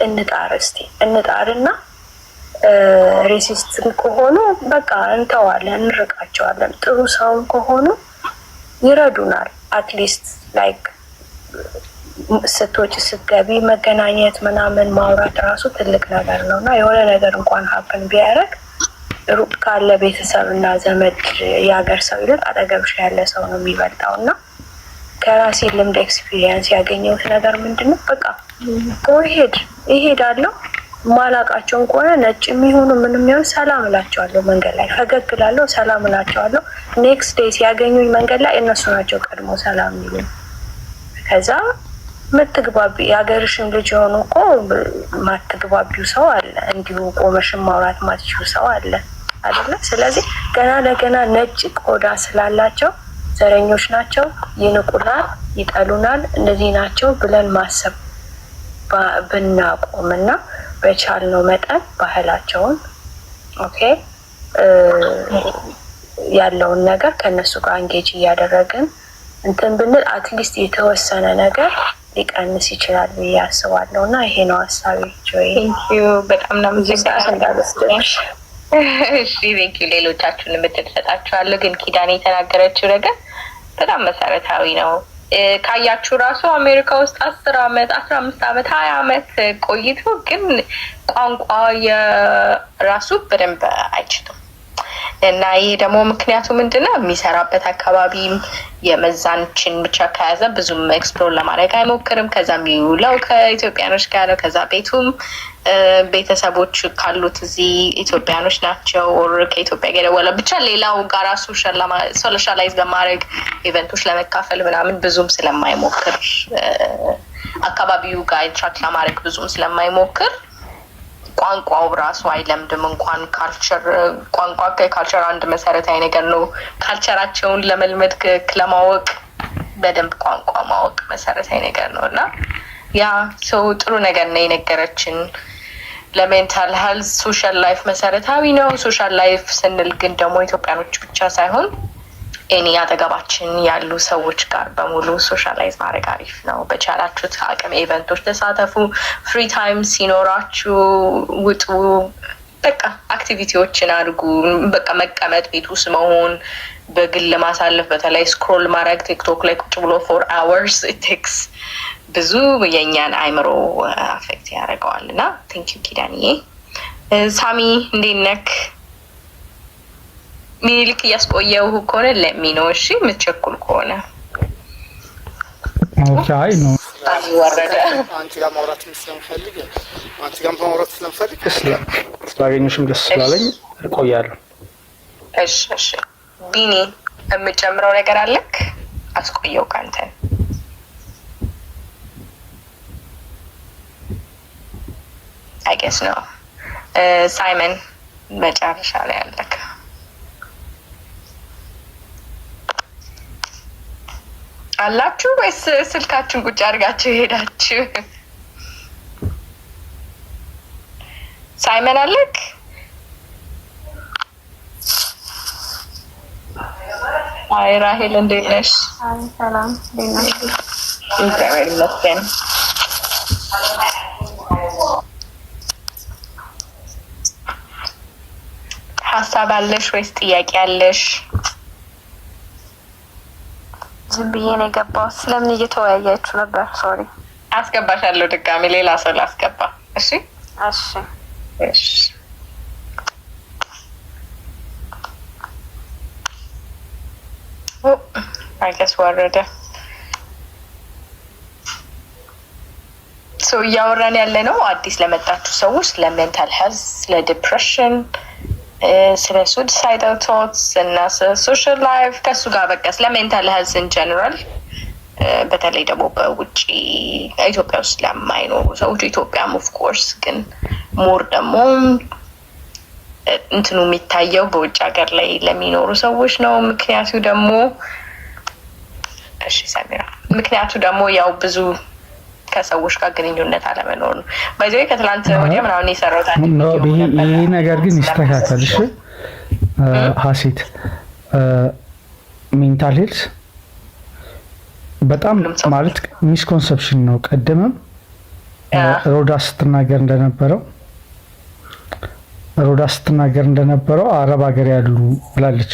እንጣርና ሬሲስት ከሆኑ በቃ እንተዋለን፣ እንርቃቸዋለን። ጥሩ ሰውን ከሆኑ ይረዱናል። አትሊስት ላይክ ስትወጪ ስትገቢ መገናኘት ምናምን ማውራት ራሱ ትልቅ ነገር ነው እና የሆነ ነገር እንኳን ሀፕን ቢያደርግ ሩቅ ካለ ቤተሰብ እና ዘመድ የሀገር ሰው ይልቅ አጠገብሽ ያለ ሰው ነው የሚበልጠው እና ከራሴ ልምድ ኤክስፒሪየንስ ያገኘሁት ነገር ምንድን ነው፣ በቃ እሄዳለሁ ማላቃቸውን ከሆነ ነጭ የሚሆኑ ምንም ይሁን ሰላም እላቸዋለሁ። መንገድ ላይ ፈገግ እላለሁ፣ ሰላም እላቸዋለሁ። ኔክስት ዴይ ሲያገኙኝ መንገድ ላይ እነሱ ናቸው ቀድሞ ሰላም የሚሉኝ። ከዛ ምትግባቢ የሀገርሽን ልጅ የሆኑ እኮ ማትግባቢው ሰው አለ፣ እንዲሁ ቆመሽን ማውራት ማትችሉ ሰው አለ አይደለ? ስለዚህ ገና ለገና ነጭ ቆዳ ስላላቸው ዘረኞች ናቸው፣ ይንቁናል፣ ይጠሉናል፣ እነዚህ ናቸው ብለን ማሰብ ብናቆምና በቻልነው መጠን ባህላቸውን ያለውን ነገር ከእነሱ ጋር አንጌጅ እያደረግን እንትን ብንል አትሊስት የተወሰነ ነገር ሊቀንስ ይችላል ብዬ አስባለሁ እና ይሄ ነው ሀሳቤ። በጣም ነው እንዳለስደሽ። እሺ ቴንኪዩ። ሌሎቻችሁን የምትሰጣችኋለሁ፣ ግን ኪዳኔ የተናገረችው ነገር በጣም መሰረታዊ ነው። ካያችሁ ራሱ አሜሪካ ውስጥ 10 ዓመት 15 ዓመት 20 ዓመት ቆይቶ ግን ቋንቋ የራሱ በደንብ አይችልም እና ይሄ ደግሞ ምክንያቱ ምንድነው? የሚሰራበት አካባቢም የመዛንችን ብቻ ከያዘ ብዙም ኤክስፕሎር ለማድረግ አይሞክርም። ከዛ የሚውለው ከኢትዮጵያኖች ጋር ነው። ከዛ ቤቱም ቤተሰቦች ካሉት እዚህ ኢትዮጵያኖች ናቸው። ኦር ከኢትዮጵያ ጋር ደወለ ብቻ ሌላው ጋር ሶሻላይዝ ለማድረግ ኢቨንቶች ለመካፈል ምናምን ብዙም ስለማይሞክር አካባቢው ጋር ኢንትራክት ለማድረግ ብዙም ስለማይሞክር ቋንቋው ራሱ አይለምድም። እንኳን ካልቸር ቋንቋ ከካልቸር አንድ መሰረታዊ ነገር ነው። ካልቸራቸውን ለመልመድ ለማወቅ በደንብ ቋንቋ ማወቅ መሰረታዊ ነገር ነው እና ያ ሰው ጥሩ ነገር ነው የነገረችን። ለሜንታል ሄልዝ ሶሻል ላይፍ መሰረታዊ ነው። ሶሻል ላይፍ ስንል ግን ደግሞ ኢትዮጵያኖች ብቻ ሳይሆን እኔ አጠገባችን ያሉ ሰዎች ጋር በሙሉ ሶሻላይዝ ማድረግ አሪፍ ነው። በቻላችሁት አቅም ኢቨንቶች ተሳተፉ። ፍሪ ታይም ሲኖራችሁ ውጡ። በቃ አክቲቪቲዎችን አድርጉ። በቃ መቀመጥ ቤት ውስጥ መሆን በግል ማሳለፍ፣ በተለይ ስክሮል ማድረግ ቲክቶክ ላይ ቁጭ ብሎ 4 hours it takes ብዙ የኛን አይምሮ አፌክት ያደርገዋል እና ቴንኪዩ ኪዳንዬ። ሳሚ እንዴት ነክ? ሚኒልክ እያስቆየው ከሆነ ለሚኖ እሺ፣ የምትቸኩል ከሆነ አይ ነው ወረደ። አንቺ ጋር ማውራት ስለምፈልግ ስላገኘሽም ደስ ስላለኝ እቆያለሁ። እሺ እሺ። ቢኒ የምጨምረው ነገር አለክ? አስቆየው ካንተ I guess no. ሳይመን መጨረሻ ላይ አለክ? አላችሁ ወይስ ስልካችሁን ቁጭ አድርጋችሁ ሄዳችሁ? ሳይመን አለክ? አይ ራሄል እንዴት ነሽ? አይ ሰላም፣ እንዴት ነሽ? እግዚአብሔር ይመስገን። ሀሳብ አለሽ ወይስ ጥያቄ አለሽ? ዝም ብዬ ነው የገባሁት። ስለምን እየተወያያችሁ ነበር? ሶሪ። አስገባሻለሁ ድጋሚ ሌላ ሰው ላስገባ። እሺ እሺ እሺ። አይገስ ወረደ። ሶ እያወራን ያለ ነው አዲስ ለመጣችሁ ሰዎች ስለ ሜንታል ሄልዝ፣ ስለ ዲፕሬሽን፣ ስለ ሱሳይዳል ቶትስ እና ስለ ሶሻል ላይፍ ከሱ ጋር በቃ ስለ ሜንታል ሄልዝ ኢን ጀነራል፣ በተለይ ደግሞ በውጭ ኢትዮጵያ ውስጥ ለማይኖሩ ሰዎች ኢትዮጵያም ኦፍ ኮርስ ግን ሞር ደግሞ እንትኑ የሚታየው በውጭ ሀገር ላይ ለሚኖሩ ሰዎች ነው። ምክንያቱ ደግሞ እሺ ሰሚራ፣ ምክንያቱ ደግሞ ያው ብዙ ከሰዎች ጋር ግንኙነት አለመኖር ነው። በዚህ ከትላንት ወዲያ ምናምን የሰራሁት ይህ ነገር ግን ይስተካከል። እሺ ሀሴት፣ ሜንታል ሄልዝ በጣም ማለት ሚስኮንሰፕሽን ነው። ቀደምም ሮዳ ስትናገር እንደነበረው አረብ ሀገር ያሉ ብላለች፣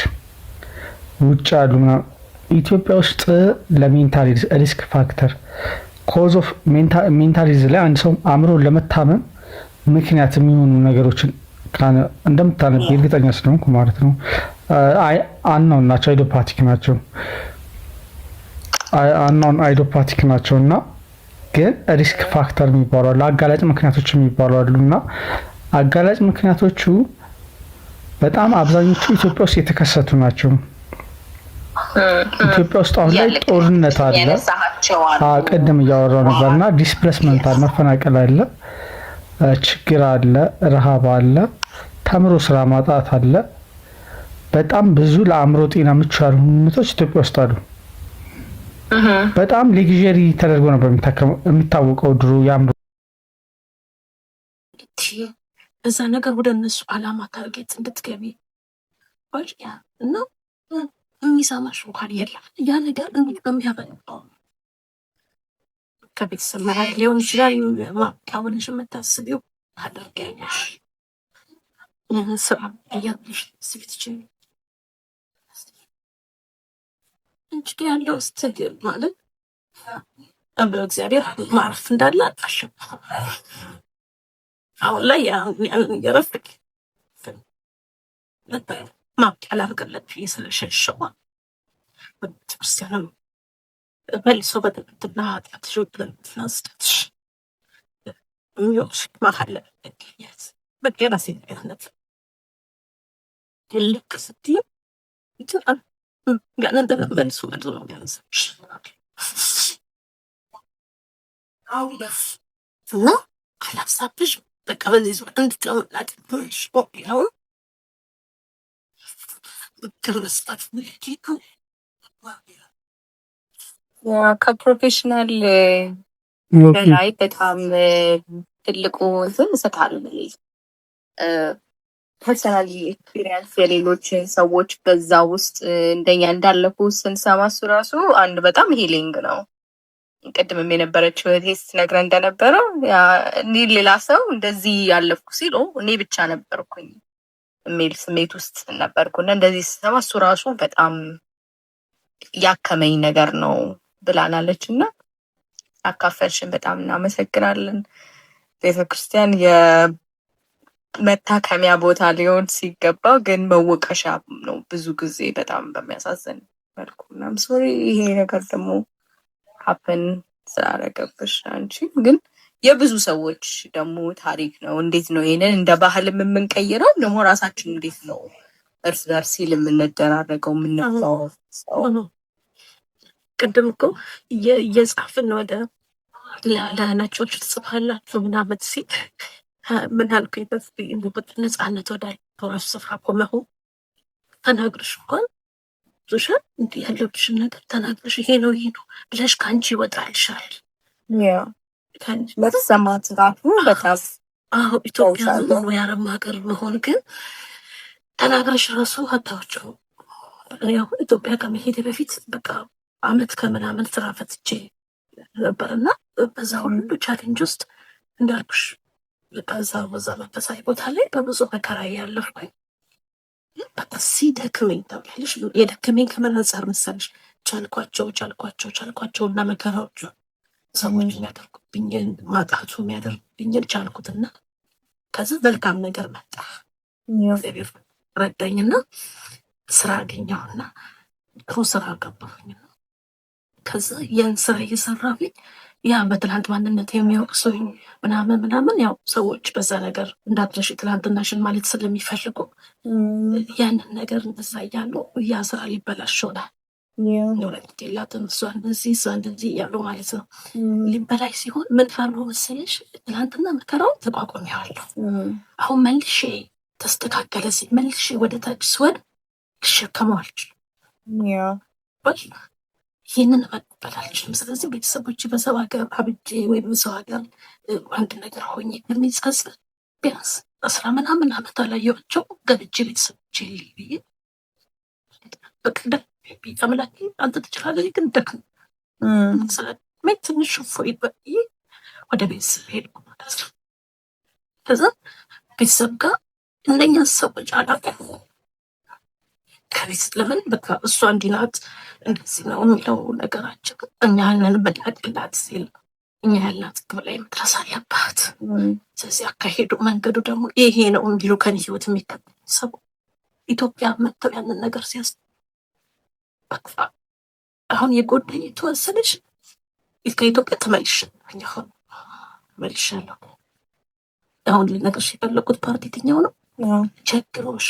ውጭ ያሉ ምናምን። ኢትዮጵያ ውስጥ ለሜንታል ሪስክ ፋክተር ኮዝ ኦፍ ሜንታሊዝም ላይ አንድ ሰው አእምሮ ለመታመም ምክንያት የሚሆኑ ነገሮችን እንደምታነብ እርግጠኛ ስለሆንኩ ማለት ነው። አናውን ናቸው አይዶፓቲክ ናቸው አናውን አይዶፓቲክ ናቸው እና ግን ሪስክ ፋክተር የሚባሉ አሉ፣ አጋላጭ ምክንያቶች የሚባሉ አሉ እና አጋላጭ ምክንያቶቹ በጣም አብዛኞቹ ኢትዮጵያ ውስጥ የተከሰቱ ናቸው። ኢትዮጵያ ውስጥ አሁን ላይ ጦርነት አለ፣ ቅድም እያወራው ነበር እና ዲስፕሌስመንት አለ፣ መፈናቀል አለ፣ ችግር አለ፣ ረሃብ አለ፣ ተምሮ ስራ ማጣት አለ። በጣም ብዙ ለአእምሮ ጤና ምቹ ያልሆኑ ሁኔታዎች ኢትዮጵያ ውስጥ አሉ። በጣም ሌግዠሪ ተደርጎ ነበር የሚታወቀው ድሮ የአእምሮ እዛ ነገር ወደ እነሱ አላማ ታርጌት እንድትገቢ እና የሚሰማሽ እንኳን የለም። ያ ነገር እንዴት ነው የሚያበላው? ከቤተሰብ መራቅ ሊሆን ይችላል። ማካወልሽ የምታስቢው ታደርጊያለሽ። ስራ እያለሽ ስብትችል እንጂ ያለው ስትግል ማለት አብረ እግዚአብሔር ማረፍ እንዳለ አጣሽም። አሁን ላይ የረፍቅ ማብቂያ ላርቅለት ስለሸሸዋ ቤተክርስቲያንም መልሶ በትምህርትና ኃጢአትሽ ወጥለትና ስደትሽ የሚወቅሽ ማካለ ገኘት በቃ የራሴ ነገርነት ልክ ስትይ ይችላል ጋር እንደመልሱ መልሶ ነው ያነሳሽ እና አላሳብሽ በቃ በዚህ ዙ እንድትለመላጭ ትንሽ ነው ትርስጣት ከፕሮፌሽናል በላይ በጣም ትልቁ እንትን እሰጣለሁ። ፐርሰናል ኤክስፒሪየንስ የሌሎችን ሰዎች በዛ ውስጥ እንደኛ እንዳለፉ ስንሰማ እሱ ራሱ አንድ በጣም ሂሊንግ ነው። ቅድምም የነበረችው ቴስት ነግረ እንደነበረው እኔ ሌላ ሰው እንደዚህ ያለፍኩ ሲሉ እኔ ብቻ ነበርኩኝ የሚል ስሜት ውስጥ ነበርኩና እንደዚህ ስሰማ እሱ ራሱ በጣም ያከመኝ ነገር ነው ብላናለች እና አካፈልሽን በጣም እናመሰግናለን። ቤተክርስቲያን የመታከሚያ ቦታ ሊሆን ሲገባው ግን መወቀሻ ነው ብዙ ጊዜ በጣም በሚያሳዝን መልኩ። እናም ሶሪ ይሄ ነገር ደግሞ ሀፕን ስላረገብሽ አንቺ ግን የብዙ ሰዎች ደግሞ ታሪክ ነው። እንዴት ነው ይሄንን እንደ ባህልም የምንቀይረው? ደግሞ ራሳችን እንዴት ነው እርስ በርስ ሲል የምንደራረገው የምንባው ሰው ቅድም እኮ እየጻፍን ወደ ለነጮች ትጽፋላችሁ ምናምን ሲል ምን አልኩ? ነፃነት ወደ ተወረፍ ስፍራ ቆመሁ ተናግርሽ እንኳን ዙሻል እንዲህ ያለብሽን ነገር ተናግርሽ ይሄ ነው ብለሽ ከአንቺ ይወጣልሻል። በተሰማት ራሱ በጣም ኢትዮጵያ የአረብ ሀገር መሆን ግን ተናግረሽ ራሱ ሀታዎቸው ያው ኢትዮጵያ ከመሄድ በፊት በቃ አመት ከምናምን ስራ ፈትቼ ነበርና በዛ ሁሉ ቻሌንጅ ውስጥ እንዳልኩሽ በዛ መንፈሳዊ ቦታ ላይ በብዙ መከራ ያለፍኩኝ በቃ ሲደክመኝ ታውቂያለሽ። የደከመኝ ከምን አንጻር መሰለሽ? ቻልኳቸው እና መከራዎቹ ሰዎች የሚያደርጉብኝን ማጣቱ የሚያደርጉብኝን ቻልኩትና ከዛ መልካም ነገር መጣ። እግዚአብሔር ረዳኝና ስራ አገኘሁና ጥሩ ስራ ገባሁኝና ከዛ ያን ስራ እየሰራሁኝ ያ በትላንት ማንነት የሚወቅሱኝ ምናምን ያው ሰዎች በዛ ነገር እንዳትረሺ ትላንትናሽን ማለት ስለሚፈልጉ ያንን ነገር እንደዛ እያሉ ያ ስራ ሊበላሽ ይሆናል። የሁለት የላትም እሷ እንደዚህ እያሉ ማለት ነው። ሊበላሽ ሲሆን ምን ፈርሞ መሰለሽ? ትላንትና መከራውን ተቋቁሜዋለሁ። አሁን መልሼ ተስተካከለ ሲል መልሼ ወደ ታች ስወድ ልሸከመዋለች። ይህንን መቀበል አልችልም። ስለዚህ ቤተሰቦች በሰው ሀገር አብጄ ወይም ሰው ሀገር አንድ ነገር ሆኜ የሚጸጽት ቢያንስ 10 ምናምን ዓመት አላየኋቸው ገብቼ ቤተሰቦች ልይ ብዬ በቅደም አምላኬ አንተ ትችላለህ ግን ደክም ስለሜት ትንሽ ፎይ ብዬ ወደ ቤተሰብ ሄድኩ ማለት ነው። ከዛ ቤተሰብ ጋር እንደኛ ሰዎች አላውቅም ከቤት ለምን በቃ እሷ እንዲህ ናት እንደዚህ ነው የሚለው ነገራቸው እኛንን መላቅላት ሲል እኛ ያላት ግብ ላይ መድረስ አለባት። ስለዚህ አካሄዱ መንገዱ ደግሞ ይሄ ነው እንዲሉ ከኔ ህይወት የሚከተል ሰው ኢትዮጵያ መጥተው ያንን ነገር ሲያስ በቃ አሁን የጎዳኝ የተወሰነች ከኢትዮጵያ ተመልሻለሁ። አሁን ልነግርሽ የፈለኩት ፓርቲ የትኛው ነው? ቸግሮሽ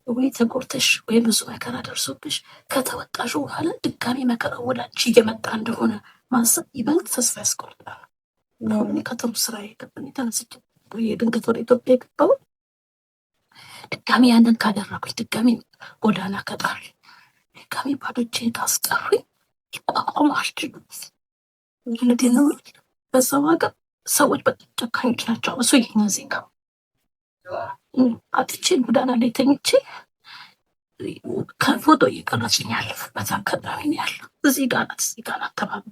ወይ ተጎርተሽ ወይ ብዙ መከራ ደርሶብሽ ከተወጣሹ በኋላ ድጋሚ መከራ ወደ አንቺ እየመጣ እንደሆነ ማሰብ ይበልጥ ተስፋ ያስቆርጣል። አሁን ከጥሩ ስራ የገባኝ ተነስቼ ድንገት ወደ ኢትዮጵያ የገባው ድጋሚ ያንን ካደረጉኝ ድጋሚ ጎዳና ከጣሪ ድጋሚ ባዶ እጄን ካስቀሩኝ ይቋቋም አልችልም። እውነቴን ነው። በዛው ሀገር ሰዎች በጣም ጨካኞች ናቸው። እሱ የኛ ዜጋ አጥቼ ጎዳና ላይ ተኝቼ ከፎቶ እየቀረጽኝ ያለፍበት አጋጣሚ ነው ያለው። እዚህ ጋር ናት ተባብ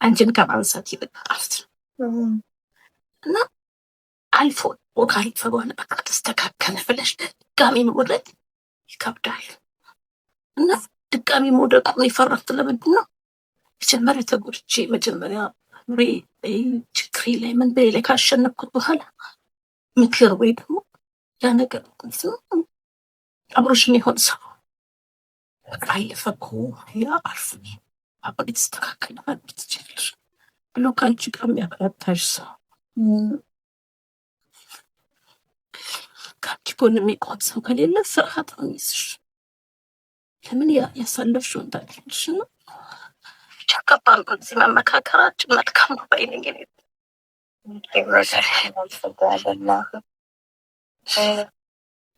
አንቺን ከማንሳት ይልቅ ማለት ነው እና አልፎ ወካሊት በሆነ በቃ ተስተካከለ ብለሽ ድጋሚ መውደቅ ይከብዳል። እና ድጋሚ መውደቅ የፈራሁት ለምንድን ነው? መጀመሪያ ተጎድቼ መጀመሪያ ችግሬ ላይ ምን በሌ ላይ ካሸነፍኩት በኋላ ምክር ወይ ደግሞ ያ ነገር አብሮሽ የሚሆን ሰው አለፈኩ ያ አልፍ አሁን የተስተካከለ ማለት ትችላለሽ ብሎ ከአንቺ ጋር የሚያበረታሽ ሰው ከአንቺ ጎን የሚቆም ሰው ከሌለ ፍርሃት ነው የሚይዝሽ። ለምን ያሳለፍሽውን ታውቂያለሽ ነው። ብቻ ከባድ ነው። እዚህ መመካከራችን መልካም ነው ባይነኝ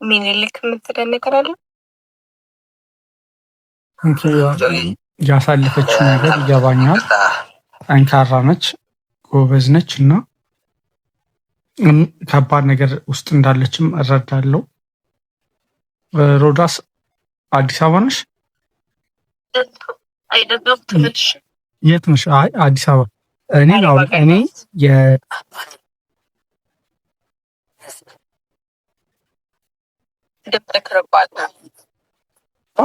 ሚኒልክ የምትለን ነገር አለ። ያሳለፈችው ነገር ይገባኛል። ጠንካራ ነች፣ ጎበዝ ነች እና ከባድ ነገር ውስጥ እንዳለችም እረዳለሁ። ሮዳስ አዲስ አበባ ነሽ? አይደለም ትንሽ የት ነሽ? አዲስ አበባ። እኔ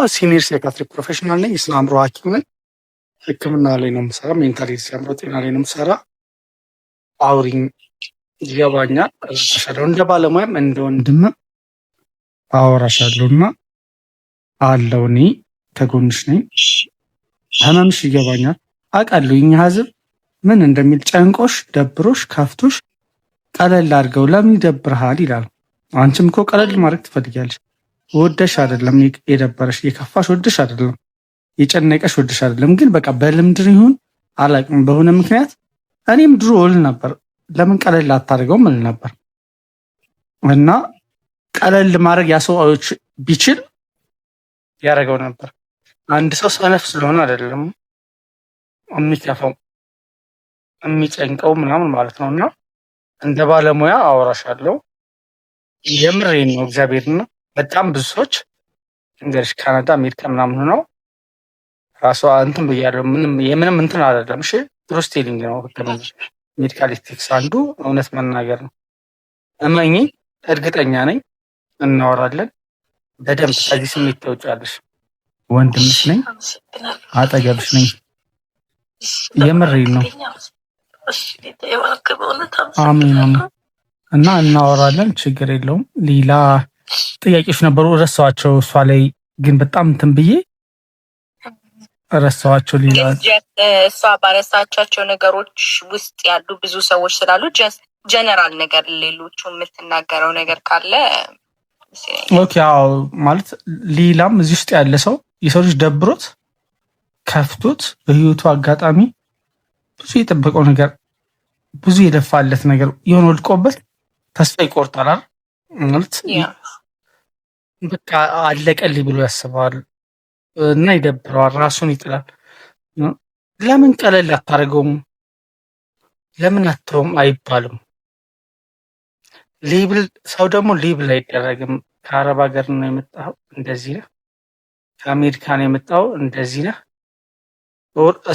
ሲኒየር ሳይካትሪክ ፕሮፌሽናል ነኝ። የስነ አእምሮ ሐኪም ነኝ። ሕክምና ላይ ነው የምሰራ። ሜንታል ሄልዝ የአእምሮ ጤና ላይ ነው የምሰራ። አውሪኝ ይገባኛል። እረዳሻለሁ። እንደ ባለሙያም እንደ ወንድምም አወራሻለሁ እና አለው እኔ ከጎንሽ ነኝ። ህመምሽ ይገባኛል። አውቃለሁ የኛ ህዝብ ምን እንደሚል ጨንቆሽ፣ ደብሮሽ፣ ከፍቶሽ ቀለል አድርገው ለምን ይደብርሃል ይላል። አንቺም እኮ ቀለል ማድረግ ትፈልጊያለሽ። ወደሽ አይደለም የደበረሽ፣ የከፋሽ ወደሽ አይደለም፣ የጨነቀሽ ወደሽ አይደለም። ግን በቃ በልምድ ይሁን አላውቅም በሆነ ምክንያት እኔም ድሮ እል ነበር ለምን ቀለል አታደርገውም እል ነበር እና ቀለል ማድረግ ያሰዎች ቢችል ያደረገው ነበር። አንድ ሰው ሰነፍ ስለሆነ አይደለም የሚከፋው የሚጨንቀው ምናምን ማለት ነው። እና እንደ ባለሙያ አወራሻለሁ። የምሬን ነው እግዚአብሔርና በጣም ብዙ ሰዎች እንግዲህ ካናዳ አሜሪካ ምናምን ነው ራሷ እንትን ብያለሁ። የምንም እንትን አይደለም። እሺ ትሩስቴሊንግ ነው ህክምና ሜዲካል ኤቲክስ አንዱ እውነት መናገር ነው። እመኚ፣ እርግጠኛ ነኝ እናወራለን በደንብ። ከዚህ ስሜት ተውጫለሽ። ወንድምሽ ነኝ፣ አጠገብሽ ነኝ። የምሬን ነው። አሜን አሜን። እና እናወራለን፣ ችግር የለውም። ሌላ ጥያቄዎች ነበሩ ረሳኋቸው። እሷ ላይ ግን በጣም እንትን ብዬ ረሳኋቸው። ሌላ እሷ ባረሳቻቸው ነገሮች ውስጥ ያሉ ብዙ ሰዎች ስላሉ ጀነራል ነገር ሌሎቹ የምትናገረው ነገር ካለ ኦኬ። አዎ ማለት ሌላም እዚህ ውስጥ ያለ ሰው የሰው ልጅ ደብሮት ከፍቶት በህይወቱ አጋጣሚ ብዙ የጠበቀው ነገር ብዙ የለፋለት ነገር የሆነ ወድቆበት ተስፋ ይቆርጣል ማለት በቃ አለቀልኝ ብሎ ያስባል እና ይደብረዋል፣ ራሱን ይጥላል። ለምን ቀለል አታደርገውም? ለምን አትተውም አይባልም። ሌብል ሰው ደግሞ ሌብል አይደረግም። ከአረብ ሀገር ነው የመጣው እንደዚህ ነህ፣ ከአሜሪካ ነው የመጣው እንደዚህ ነህ፣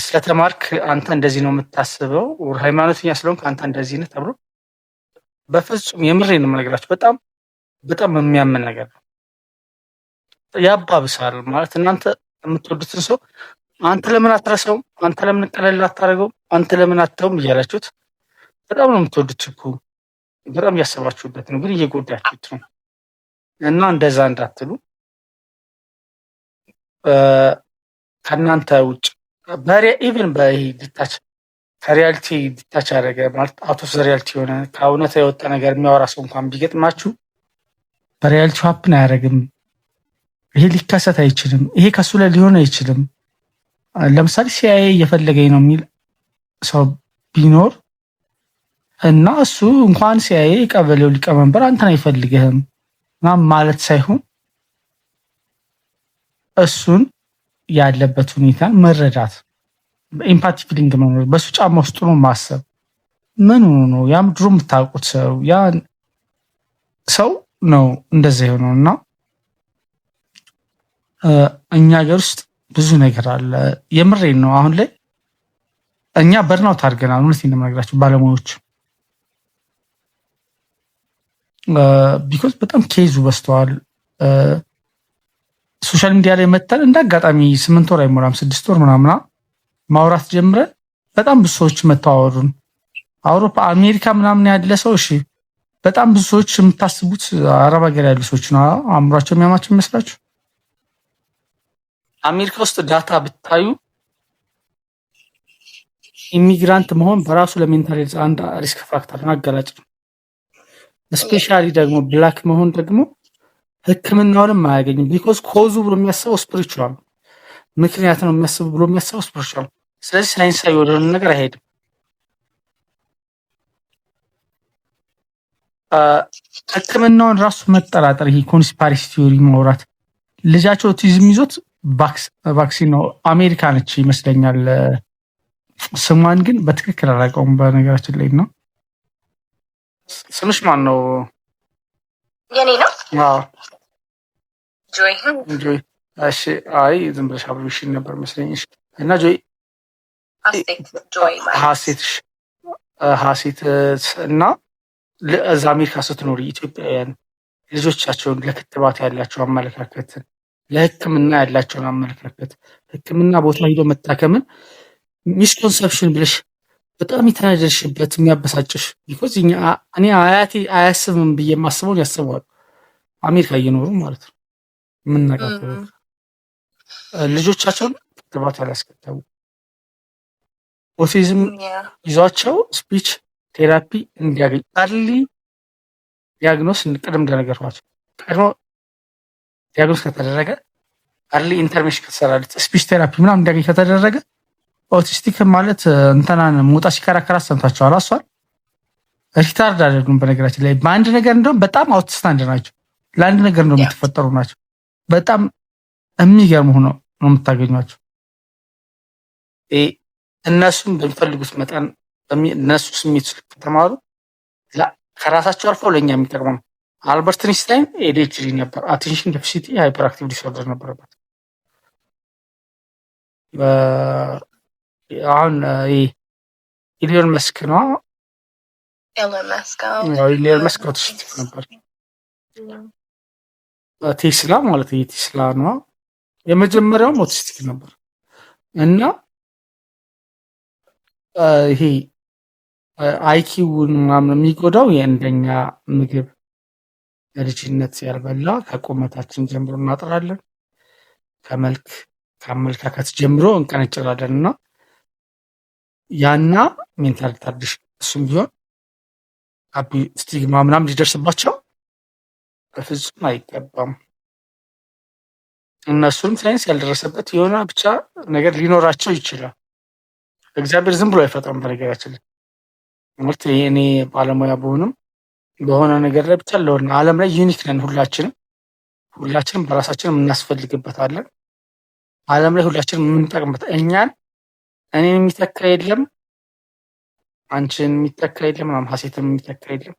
ስለተማርክ አንተ እንደዚህ ነው የምታስበው፣ ሃይማኖተኛ ስለሆንክ አንተ እንደዚህ ነህ ተብሎ በፍጹም የምሬን ነው የምነግራችሁ። በጣም በጣም የሚያምን ነገር ነው። ያባብሳል ማለት እናንተ የምትወዱትን ሰው አንተ ለምን አትረሳውም? አንተ ለምን ቀለል አታደርገውም? አንተ ለምን አትተውም እያላችሁት በጣም ነው የምትወዱት እኮ በጣም እያሰባችሁበት ነው፣ ግን እየጎዳችሁት ነው። እና እንደዛ እንዳትሉ ከእናንተ ውጭ ኢቨን በይሄ ዲታች ከሪያሊቲ ዲታች ያደረገ ማለት አውት ኦፍ ሪያሊቲ የሆነ ከእውነት የወጣ ነገር የሚያወራ ሰው እንኳን ቢገጥማችሁ በሪያሊቲ ሀፕን አያደርግም። ይሄ ሊከሰት አይችልም። ይሄ ከሱ ላይ ሊሆን አይችልም። ለምሳሌ ሲአይኤ እየፈለገኝ ነው የሚል ሰው ቢኖር እና እሱ እንኳን ሲአይኤ ቀበሌው ሊቀመንበር አንተን አይፈልግህም ማለት ሳይሆን እሱን ያለበት ሁኔታን መረዳት፣ ኤምፓቲ ፊሊንግ መኖር፣ በሱ ጫማ ውስጥ ነው ማሰብ። ምን ሆኖ ነው ያም ድሮ የምታውቁት ሰው ያ ሰው ነው እንደዛ የሆነው። እና እኛ ሀገር ውስጥ ብዙ ነገር አለ። የምሬን ነው። አሁን ላይ እኛ በርናውት አድርገናል። እውነቴን ነው የምነግራችሁ ባለሙያዎች ቢኮዝ በጣም ኬዙ በስተዋል። ሶሻል ሚዲያ ላይ መተን እንደ አጋጣሚ 8 ወር አይሞላም 6 ወር ምናምና ማውራት ጀምረን በጣም ብዙ ሰዎች መተዋወሩን አውሮፓ አሜሪካ ምናምን ያለ ሰው እሺ፣ በጣም ብዙ ሰዎች የምታስቡት አረብ ሀገር ያሉ ሰዎች ነው አእምሯቸው የሚያማቸው ይመስላችሁ። አሜሪካ ውስጥ ዳታ ብታዩ ኢሚግራንት መሆን በራሱ ለሜንታል ሄልዝ አንድ ሪስክ ፋክተር አጋላጭ ነው። ስፔሻሊ ደግሞ ብላክ መሆን ደግሞ ሕክምናውንም አያገኝም። ቢኮዝ ኮዙ ብሎ የሚያስበው ስፒሪቹዋል ምክንያት ነው የሚያስበው ብሎ የሚያስበው ስፒሪቹዋል። ስለዚህ ሳይንሳዊ ወደሆነ ነገር አይሄድም። ሕክምናውን ራሱ መጠራጠር፣ ይሄ ኮንስፓሬሲ ቲዮሪ ማውራት። ልጃቸው ኦቲዝም ይዞት ቫክሲን ነው አሜሪካ ነች ይመስለኛል። ስሟን ግን በትክክል አላውቀውም በነገራችን ላይ ነው። ስምሽ ማን ነው? የኔ ነው። አዎ ጆይ ጆይ። እሺ አይ ዝም ብለሽ አብሬሽን ነበር መስለኝሽ። እና ጆይ ሀሴት እና እዛ አሜሪካ ስትኖሪ ኢትዮጵያውያን ልጆቻቸውን ለክትባት ያላቸው አመለካከትን ለሕክምና ያላቸውን አመለካከት ሕክምና ቦታ ሂዶ መታከምን ሚስኮንሰፕሽን ብለሽ በጣም የተናደድሽበት የሚያበሳጭሽ ቢኮዝ እኔ አያቴ አያስብም ብዬ የማስበውን ያስበዋል አሜሪካ እየኖሩ ማለት ነው። የምናውቃቸው ልጆቻቸውን ክትባት ያላስከተቡ ኦቲዝም ይዟቸው ስፒች ቴራፒ እንዲያገኝ አርሊ ዲያግኖስ ቅድም እንደነገርኳቸው ቀድሞ ዲያግኖስ ከተደረገ አርሊ ኢንተርቬንሽን ከተሰራለት ስፒች ቴራፒ ምናምን እንዲያገኝ ከተደረገ ኦቲስቲክ ማለት እንትናን ሞጣ ሲከራከራ ሰምታችኋል። አሷል ሪታርድ አይደሉም። በነገራችን ላይ በአንድ ነገር እንደውም በጣም አውቲስታንድ ናቸው። ለአንድ ነገር እንደውም የተፈጠሩ ናቸው። በጣም የሚገርም ሆኖ ነው የምታገኟቸው። እነሱም በሚፈልጉት መጠን እነሱ ስሜት ከተማሩ ከራሳቸው አልፈው ለእኛ የሚጠቅሙ ነው። አልበርት ኢንስታይን ኤዲኤችዲ ነበር፣ አቴንሽን ዴፊሲት ሃይፐር አክቲቭ ዲስኦርደር ነበረበት። አሁን ኢሊዮን መስክ ነው ኢሊዮን መስክ ኦቲስቲክ ነበር። ቴስላ ማለት የቴስላ ነው የመጀመሪያውም ኦቲስቲክ ነበር። እና ይሄ አይኪውን ምናምን የሚጎዳው የእንደኛ ምግብ ልጅነት ያልበላ ከቁመታችን ጀምሮ እናጥራለን፣ ከአመለካከት ጀምሮ እንቀነጭላለን እና ያና ሜንታል ሪታርዴሽን እሱም ቢሆን ስቲግማ ምናምን ሊደርስባቸው በፍጹም አይገባም። እነሱም ሳይንስ ያልደረሰበት የሆነ ብቻ ነገር ሊኖራቸው ይችላል። እግዚአብሔር ዝም ብሎ አይፈጥርም። በነገራችን ላይ ትምህርት እኔ ባለሙያ በሆንም በሆነ ነገር ላይ ብቻ ለሆነ ዓለም ላይ ዩኒክ ነን። ሁላችንም በራሳችን የምናስፈልግበታለን። ዓለም ላይ ሁላችንም የምንጠቅምበት እኛን እኔን የሚተካ የለም፣ አንቺን የሚተካ የለም፣ ምናምን ሀሴትን የሚተካ የለም፣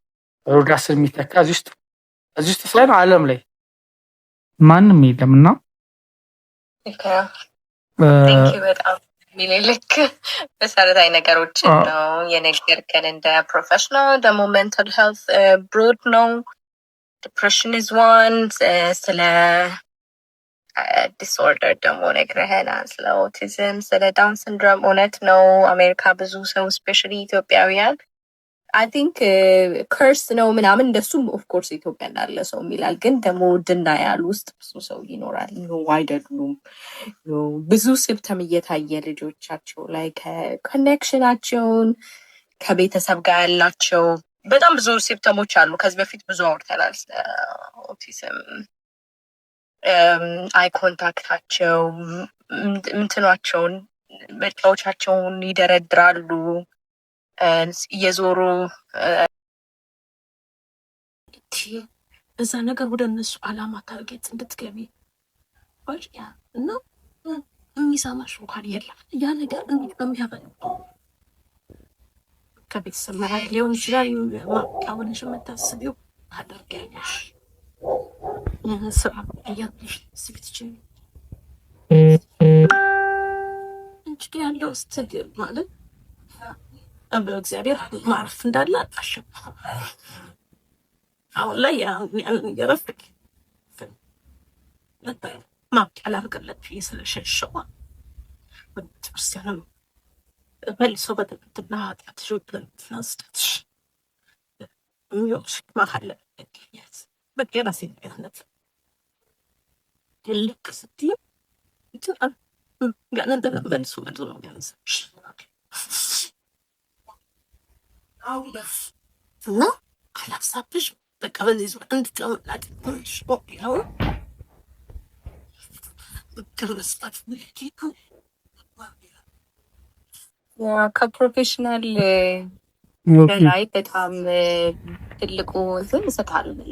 ሮዳስን የሚተካ እዚህ ውስጥ ሳይሆን ዓለም ላይ ማንም የለም እና በጣም ልክ መሰረታዊ ነገሮችን ነው የነገርከን። እንደ ፕሮፌሽናል ደግሞ ሜንታል ሄልት ብሮድ ነው። ዲፕሬሽን ኢዝ ዋን። ስለ ዲስኦርደር ደግሞ ነግረኸናል፣ ስለ ኦቲዝም፣ ስለ ዳውን ሲንድሮም። እውነት ነው አሜሪካ ብዙ ሰው ስፔሻሊ ኢትዮጵያውያን አይ ቲንክ ከርስ ነው ምናምን እንደሱም ኦፍኮርስ ኢትዮጵያ እንዳለ ሰው የሚላል፣ ግን ደግሞ ድናያል ውስጥ ብዙ ሰው ይኖራል። አይደሉም ብዙ ሲምፕተም እየታየ ልጆቻቸው ላይ ከኮኔክሽናቸውን ከቤተሰብ ጋር ያላቸው በጣም ብዙ ሲምፕተሞች አሉ። ከዚህ በፊት ብዙ አውርተናል ስለ ኦቲዝም። አይ ኮንታክታቸው ምንትኗቸውን መጫወቻቸውን ይደረድራሉ እየዞሩ እዛ ነገር ወደ እነሱ አላማ ታርጌት እንድትገቢ ያ እና የሚሰማሽ እንኳን የለም። ያ ነገር የሚያበ ከቤተሰብ መሀል ሊሆን ይችላል። ማቃወንሽ የምታስቢው ታደርጊያለሽ። ስራ እያለሽ ስብትች እንጂ ያለው ስትግል ማለት በእግዚአብሔር ማረፍ እንዳለ አጣሽም። አሁን ላይ የረፍቅ ማብቂያ ላርግለት ስለሸሸዋ ቤተክርስቲያንም መልሶ በትምህርትና ኃጢአትሽ ናስደትሽ የሚወቅሽ መሀል ገኘት በራሴ ነገርነት ልክ ስትይ ጋር መልሶ መልሶ ነው ገንዘብሽ እና አላሳብሽ በቃ በዚህ ዙር እንድትቀመጥ ያው ከፕሮፌሽናል በላይ በጣም ትልቁ እንትን እሰጣለሁ።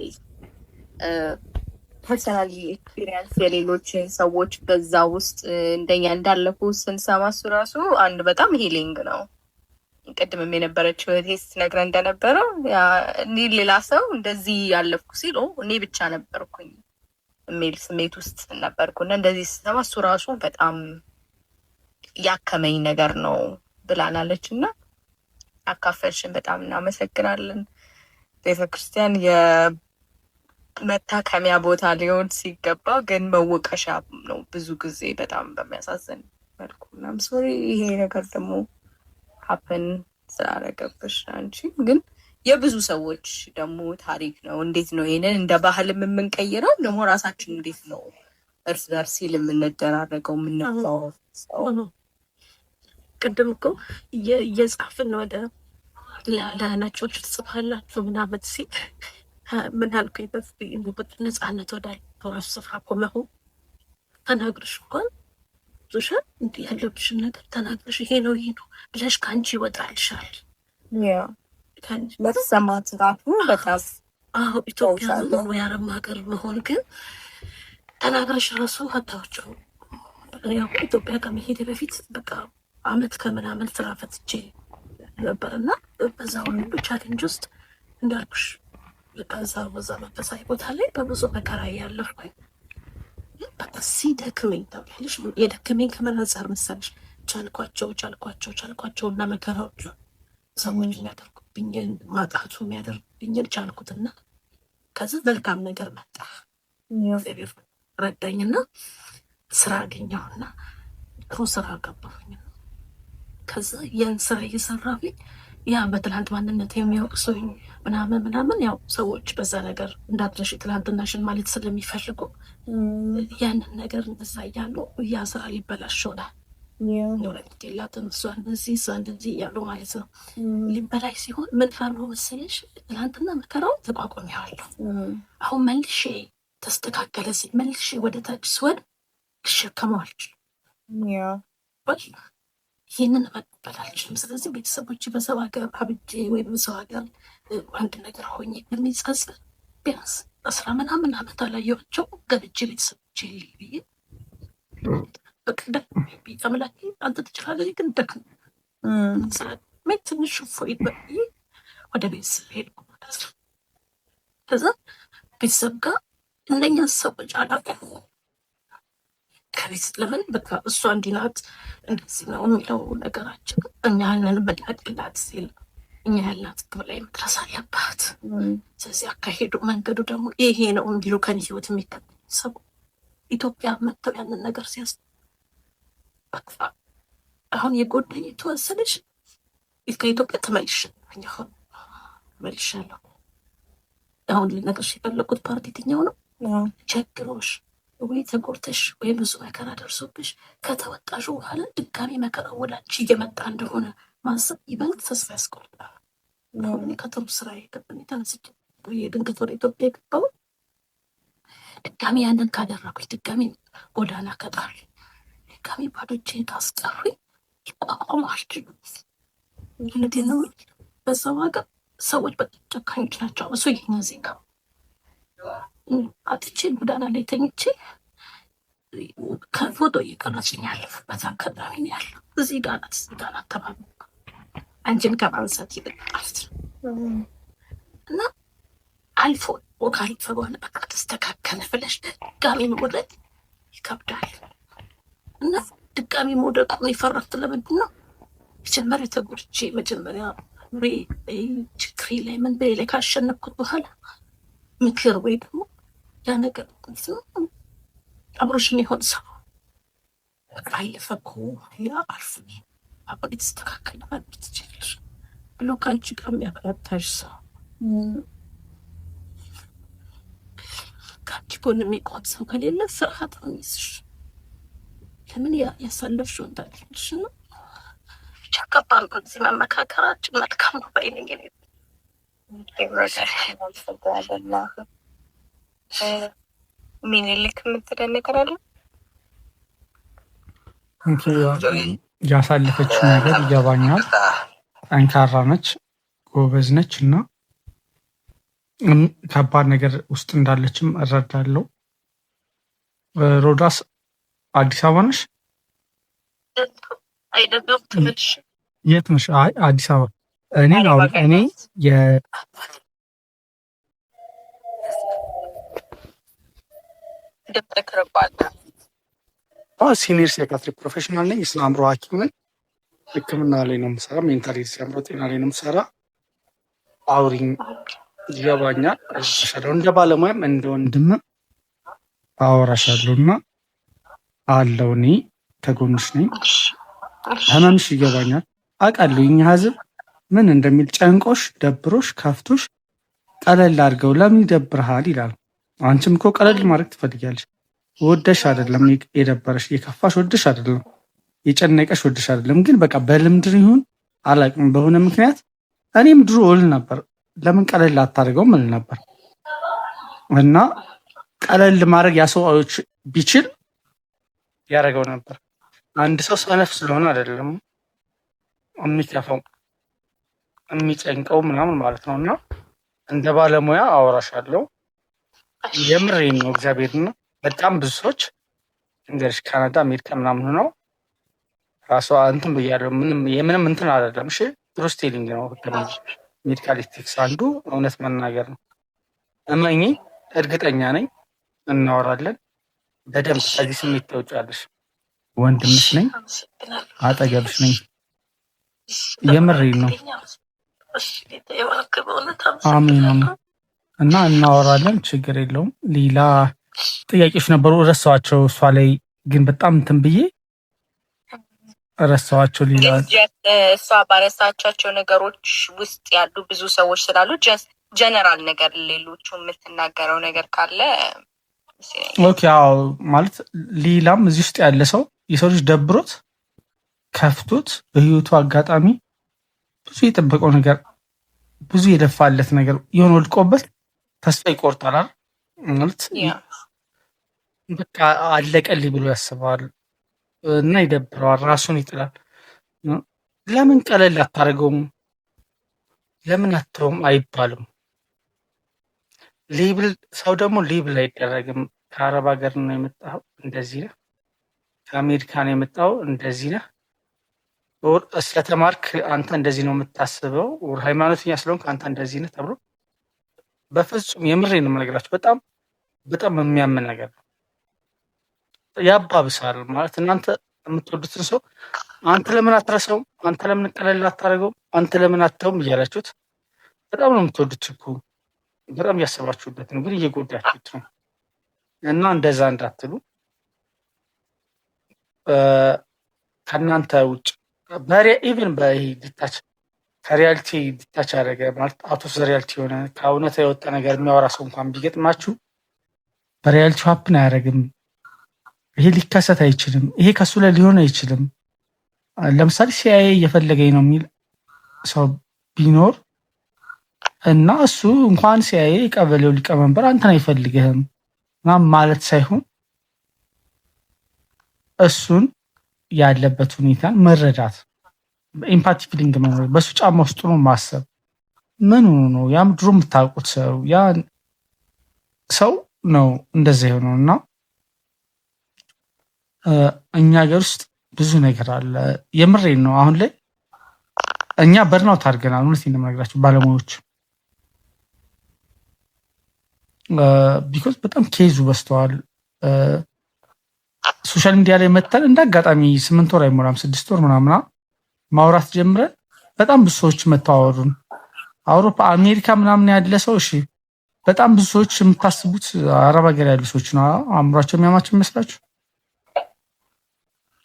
ፐርሰናል ኤክስፒሪየንስ የሌሎች ሰዎች በዛ ውስጥ እንደኛ እንዳለፉ ስንሰማ እሱ ራሱ አንድ በጣም ሂሊንግ ነው። ቅድምም የነበረችው እህቴ ስትነግረን እንደነበረው እኔ ሌላ ሰው እንደዚህ ያለፍኩ ሲሉ እኔ ብቻ ነበርኩኝ የሚል ስሜት ውስጥ ነበርኩና እንደዚህ ስሰማ እሱ ራሱ በጣም ያከመኝ ነገር ነው ብላናለች። እና አካፈልሽን በጣም እናመሰግናለን። ቤተክርስቲያን የመታከሚያ ቦታ ሊሆን ሲገባ ግን መወቀሻ ነው ብዙ ጊዜ በጣም በሚያሳዝን መልኩ። እናም ሶሪ ይሄ ነገር ደግሞ ሀፕን ስላደረገብሽ አንቺ ግን የብዙ ሰዎች ደግሞ ታሪክ ነው። እንዴት ነው ይሄንን እንደ ባህልም የምንቀይረው? ደግሞ ራሳችን እንዴት ነው እርስ በርስ ሲል የምንደራረገው የምንባው? ቅድም እኮ እየጻፍን ወደ ለነጮች ትጽፋላችሁ ምናምን ሲል ምን አልኩኝ? ነፃነት ወዳለው ራሱ ስፍራ ቆመሁ ተናግርሽ እንኳን ዙሻል እንዲህ ያለብሽን ነገር ተናግረሽ ይሄ ነው ብለሽ ከአንቺ ይወጣልሻል። ለተሰማት ራሱ በጣም ኢትዮጵያ የአረብ ሀገር መሆን ግን ተናግረሽ ራሱ አታውጭው። ያው ኢትዮጵያ ከመሄድ በፊት በቃ አመት ከምናምን ስራ ፈትቼ ነበርና በዛ ሁሉ ቻሌንጅ ውስጥ እንዳልኩሽ በዛ መንፈሳዊ ቦታ ላይ በብዙ መከራ ያለፍኩኝ በቃ ሲደክመኝ ታውቂያለሽ፣ የደክመኝ ከምን አንጻር መሰለሽ? ቻልኳቸው እና መከራዎቹ ሰዎች የሚያደርጉብኝን ማጣቱ የሚያደርጉብኝን ቻልኩትና ከዚ መልካም ነገር መጣ። እግዚአብሔር ረዳኝና ስራ አገኘሁና ጥሩ ስራ ገባሁኝ። ከዛ ያን ስራ እየሰራሁኝ ያ በትላንት ማንነት የሚወቅሱኝ ምናምን ያው ሰዎች በዛ ነገር እንዳትረሽ ትላንትናሽን ማለት ስለሚፈልጉ ያንን ነገር እንደዛ እያሉ ያ ስራ ሊበላሽ ይሆናል። ላትም እሷ እንደዚህ እያሉ ማለት ነው። ሊበላሽ ሲሆን ምን ፈርሞ መሰለሽ? ትላንትና መከራውን ተቋቁሜዋለሁ። አሁን መልሼ ተስተካከለ ሲል መልሼ ወደ ታች ስወድ ልሸከመው አልችልም። ይህንን መቀበል አልችልም። ስለዚህ ቤተሰቦች በሰው ሀገር አብጄ ወይም በሰው ሀገር አንድ ነገር ሆኜ በሚጸጽር ቢያንስ 10 ምናምን ዓመት አላየኋቸው ገብቼ ቤተሰቦች ብዬ በቅደም አምላኬ አንተ ትችላለህ ግን ደክም ትንሽ ፎይ ወደ ቤተሰብ ሄድኩ ማለት ነው። ከዛ ቤተሰብ ጋር እነኛ ሰዎች አላውቅም ከቤት ለምን በቃ እሷ እንዲናት እንደዚህ ነው የሚለው ነገራችን እኛ ያለን መላቅላት ሲል እኛ ያላት ግብ ላይ መድረስ አለባት። ስለዚህ አካሄዱ መንገዱ ደግሞ ይሄ ነው እንዲሉ ከኔ ህይወት የሚከተል ሰው ኢትዮጵያ መጥተው ያንን ነገር ሲያስ በቃ አሁን የጎዳኝ የተወሰነች ከኢትዮጵያ ተመልሻለሁ። አሁን ልነግርሽ የፈለኩት ፓርቲ የትኛው ነው? ቸግሮሽ ወይ ተጎድተሽ ወይ ብዙ መከራ ደርሶብሽ ከተወጣሽ በኋላ ድጋሚ መከራ ወደ አንቺ እየመጣ እንደሆነ ማሰብ ይበልጥ ተስፋ ያስቆርጣል። አሁን ከጥሩ ስራ የገባኝ ተነስቼ ድንገት ወደ ኢትዮጵያ የገባው ድጋሚ ያንን ካደረኩኝ ድጋሚ ጎዳና ከጣሉ ድጋሚ ባዶ እጄን ካስቀሩኝ ቋቋም አልችልም። እውነቴን ነው። በሰው ሀገር ሰዎች በጣም ጨካኞች ናቸው። እሱ የኛ ዜጋ አጥቼ ጎዳና ላይ ተኝቼ ከፎቶ እየቀረጽኝ ያለፍበት አጋጣሚ ነው ያለው። እዚህ ጋር ናት ተባሉ አንቺን ከማንሳት ይልቅ ማለት ነው። እና አልፎ ወካልፈ በሆነ በቃ ተስተካከለ ብለሽ ድጋሚ መውደቅ ይከብዳል። እና ድጋሚ መውደቅ የፈራሁት ለምንድን ነው? መጀመሪያ ተጎድቼ መጀመሪያ ችግሬ ላይ ምን በሌ ላይ ካሸነፍኩት በኋላ ምክር ወይ ደግሞ ያ ነገር አብሮሽን የሆን ሰው በቃ አለፈኩ ያ አልፍ አሁን የተስተካከለ ማለት ትችላለሽ ብሎ ከአንቺ ጋር የሚያበረታሽ ሰው ከአንቺ ጎን የሚቆም ሰው ከሌለ ፍርሃት ነው የሚይዝሽ። ለምን ያሳለፍሽው እንዳለሽ ነው። ብቻ ከባድ ነው። እዚህ መመካከራችን መልካም ነው ባይነኝ ሚኒሊክ የምትለን ነገር አለ። ያሳለፈችው ነገር ይገባኛል። ጠንካራ ነች፣ ጎበዝ ነች እና ከባድ ነገር ውስጥ እንዳለችም እረዳለሁ። ሮዳስ አዲስ አበባ ነሽ? የት ነሽ? አይ አዲስ አበባ። እኔ ሲኒየር ሳይካትሪክ ፕሮፌሽናል ነኝ። የስነ አእምሮ ሐኪም ነኝ። ሕክምና ላይ ነው የምሰራ። ሜንታል ሄልዝ የአእምሮ ጤና ላይ ነው የምሰራ። አውሪኝ፣ ይገባኛል። እሻለሁ እንደ ባለሙያም እንደ ወንድምም አወራሻለሁ እና አለው እኔ ከጎንሽ ነኝ። ህመምሽ ይገባኛል፣ አውቃለሁ። የኛ ህዝብ ምን እንደሚል ጨንቆሽ፣ ደብሮሽ፣ ከፍቶሽ ቀለል አድርገው ለምን ይደብርሃል ይላል። አንቺም እኮ ቀለል ማድረግ ትፈልጊያለሽ። ወደሽ አይደለም የደበረሽ፣ የከፋሽ ወደሽ አይደለም፣ የጨነቀሽ ወደሽ አይደለም። ግን በቃ በልምድ ይሁን አላውቅም፣ በሆነ ምክንያት እኔም ድሮ እል ነበር፣ ለምን ቀለል አታደርገውም እል ነበር እና ቀለል ማድረግ ያ ሰዎች ቢችል ያደረገው ነበር። አንድ ሰው ሰነፍ ስለሆነ አይደለም የሚከፋው የሚጨንቀው ምናምን ማለት ነው። እና እንደ ባለሙያ አወራሻለሁ። የምሬን ነው እግዚአብሔርና በጣም ብዙ ሰዎች እንግዲህ ካናዳ፣ አሜሪካ ምናምን ነው ራሷ እንትን ብያለሁ። የምንም እንትን አይደለም። እሺ ትሩስቴሊንግ ነው ሜዲካል ኤቲክስ አንዱ እውነት መናገር ነው። እመኚ፣ እርግጠኛ ነኝ እናወራለን በደንብ። ከዚህ ስሜት ተውጫለሽ። ወንድምሽ ነኝ፣ አጠገብሽ ነኝ። የምሬን ነው። አሜን። እና እናወራለን፣ ችግር የለውም። ሌላ ጥያቄዎች ነበሩ ረሳኋቸው። እሷ ላይ ግን በጣም እንትን ብዬ ረሳኋቸው። ሌላ እሷ ባረሳቻቸው ነገሮች ውስጥ ያሉ ብዙ ሰዎች ስላሉ ጀነራል ነገር ሌሎቹ የምትናገረው ነገር ካለ ኦኬ። አዎ ማለት ሌላም እዚህ ውስጥ ያለ ሰው የሰው ልጅ ደብሮት ከፍቶት በህይወቱ አጋጣሚ ብዙ የጠበቀው ነገር ብዙ የለፋለት ነገር የሆነ ወድቆበት ተስፋ ይቆርጣል ማለት በቃ አለቀልኝ ብሎ ያስባል እና ይደብረዋል፣ ራሱን ይጥላል። ለምን ቀለል አታደርገውም? ለምን አትተውም አይባልም። ሌብል ሰው ደግሞ ሌብል አይደረግም። ከአረብ ሀገር ነው የመጣው እንደዚህ ነህ፣ ከአሜሪካ ነው የመጣው እንደዚህ ነህ፣ ስለተማርክ አንተ እንደዚህ ነው የምታስበው፣ ሃይማኖተኛ ስለሆንክ አንተ እንደዚህ ነህ ተብሎ በፍጹም የምሬን ነው የምነግራቸው። በጣም በጣም የሚያምን ነገር ነው። ያባብሳል ማለት እናንተ የምትወዱትን ሰው አንተ ለምን አትረሳውም? አንተ ለምን ቀለል አታደርገውም? አንተ ለምን አትተውም እያላችሁት በጣም ነው የምትወዱት እኮ በጣም እያሰባችሁበት ነው፣ ግን እየጎዳችሁት ነው። እና እንደዛ እንዳትሉ ከእናንተ ውጭ ኢቨን ዲታች ከሪያሊቲ ዲታች ያደረገ ማለት አውቶስ ሪያሊቲ የሆነ ከእውነት የወጣ ነገር የሚያወራ ሰው እንኳን ቢገጥማችሁ በሪያሊቲ ሀፕን አያደርግም። ይሄ ሊከሰት አይችልም። ይሄ ከሱ ላይ ሊሆን አይችልም። ለምሳሌ ሲአይኤ እየፈለገኝ ነው የሚል ሰው ቢኖር እና እሱ እንኳን ሲአይኤ ቀበሌው ሊቀመንበር አንተን አይፈልግህም ምናምን ማለት ሳይሆን እሱን ያለበት ሁኔታን መረዳት፣ ኤምፓቲ ፊሊንግ መኖር፣ በሱ ጫማ ውስጥ ነው ማሰብ። ምን ሆኖ ነው ያም ድሮ የምታውቁት ሰው ያ ሰው ነው እንደዛ የሆነው እና እኛ ሀገር ውስጥ ብዙ ነገር አለ። የምሬን ነው። አሁን ላይ እኛ በርናውት አድርገናል። እውነቴን ነው የምነግራችሁ ባለሙያዎች ቢኮዝ በጣም ኬዙ በስተዋል። ሶሻል ሚዲያ ላይ መተን እንደ አጋጣሚ 8 ወር አይሞላም 6 ወር ምናምና ማውራት ጀምረን በጣም ብዙ ሰዎች መተዋወሩን አውሮፓ አሜሪካ ምናምን ያለ ሰው እሺ፣ በጣም ብዙ ሰዎች የምታስቡት አረብ ሀገር ያሉ ሰዎች ነው አእምሯቸው የሚያማቸው ይመስላችሁ።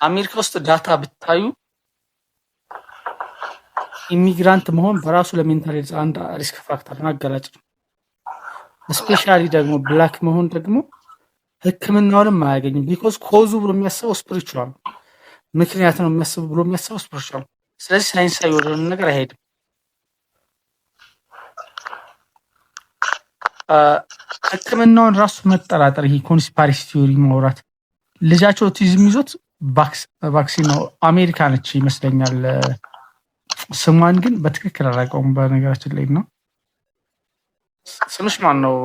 አሜሪካ ውስጥ ዳታ ብታዩ ኢሚግራንት መሆን በራሱ ለሜንታል ሄልዝ አንድ ሪስክ ፋክተር አጋላጭ ነው። ስፔሻሊ ደግሞ ብላክ መሆን ደግሞ ሕክምናውንም አያገኝም። ቢኮዝ ኮዙ ብሎ የሚያስበው ስፒሪቹዋል ምክንያት ነው የሚያስበው ብሎ የሚያስበው ስፒሪቹዋል። ስለዚህ ሳይንሳዊ ወደ ነገር አይሄድም። ሕክምናውን ራሱ መጠራጠር፣ ይሄ ኮንስፓሬሲ ቲዮሪ ማውራት። ልጃቸው ኦቲዝም ይዞት ቫክሲን ነው አሜሪካ ነች ይመስለኛል። ስሟን ግን በትክክል አላውቀውም በነገራችን ላይ ነው። ስምሽ ማን ነው?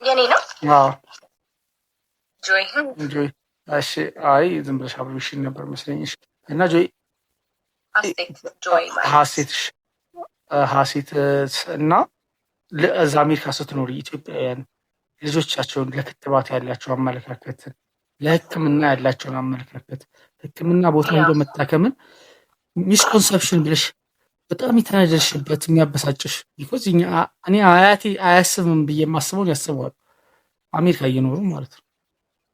የኔ ነው። አዎ ጆይ ጆይ። እሺ አይ ዝም ብለሽ አብሬሽን ነበር መስለኝሽ። እና ጆይ ሀሴት እና እዛ አሜሪካ ስትኖሪ ኢትዮጵያውያን ልጆቻቸውን ለክትባት ያላቸው አመለካከት፣ ለሕክምና ያላቸውን አመለካከት፣ ሕክምና ቦታ ሄዶ መታከምን ሚስኮንሰፕሽን ብለሽ በጣም የተናደድሽበት የሚያበሳጭሽ ቢኮዝ እኔ አያቴ አያስብም ብዬ የማስበውን ያስባሉ አሜሪካ እየኖሩ ማለት ነው።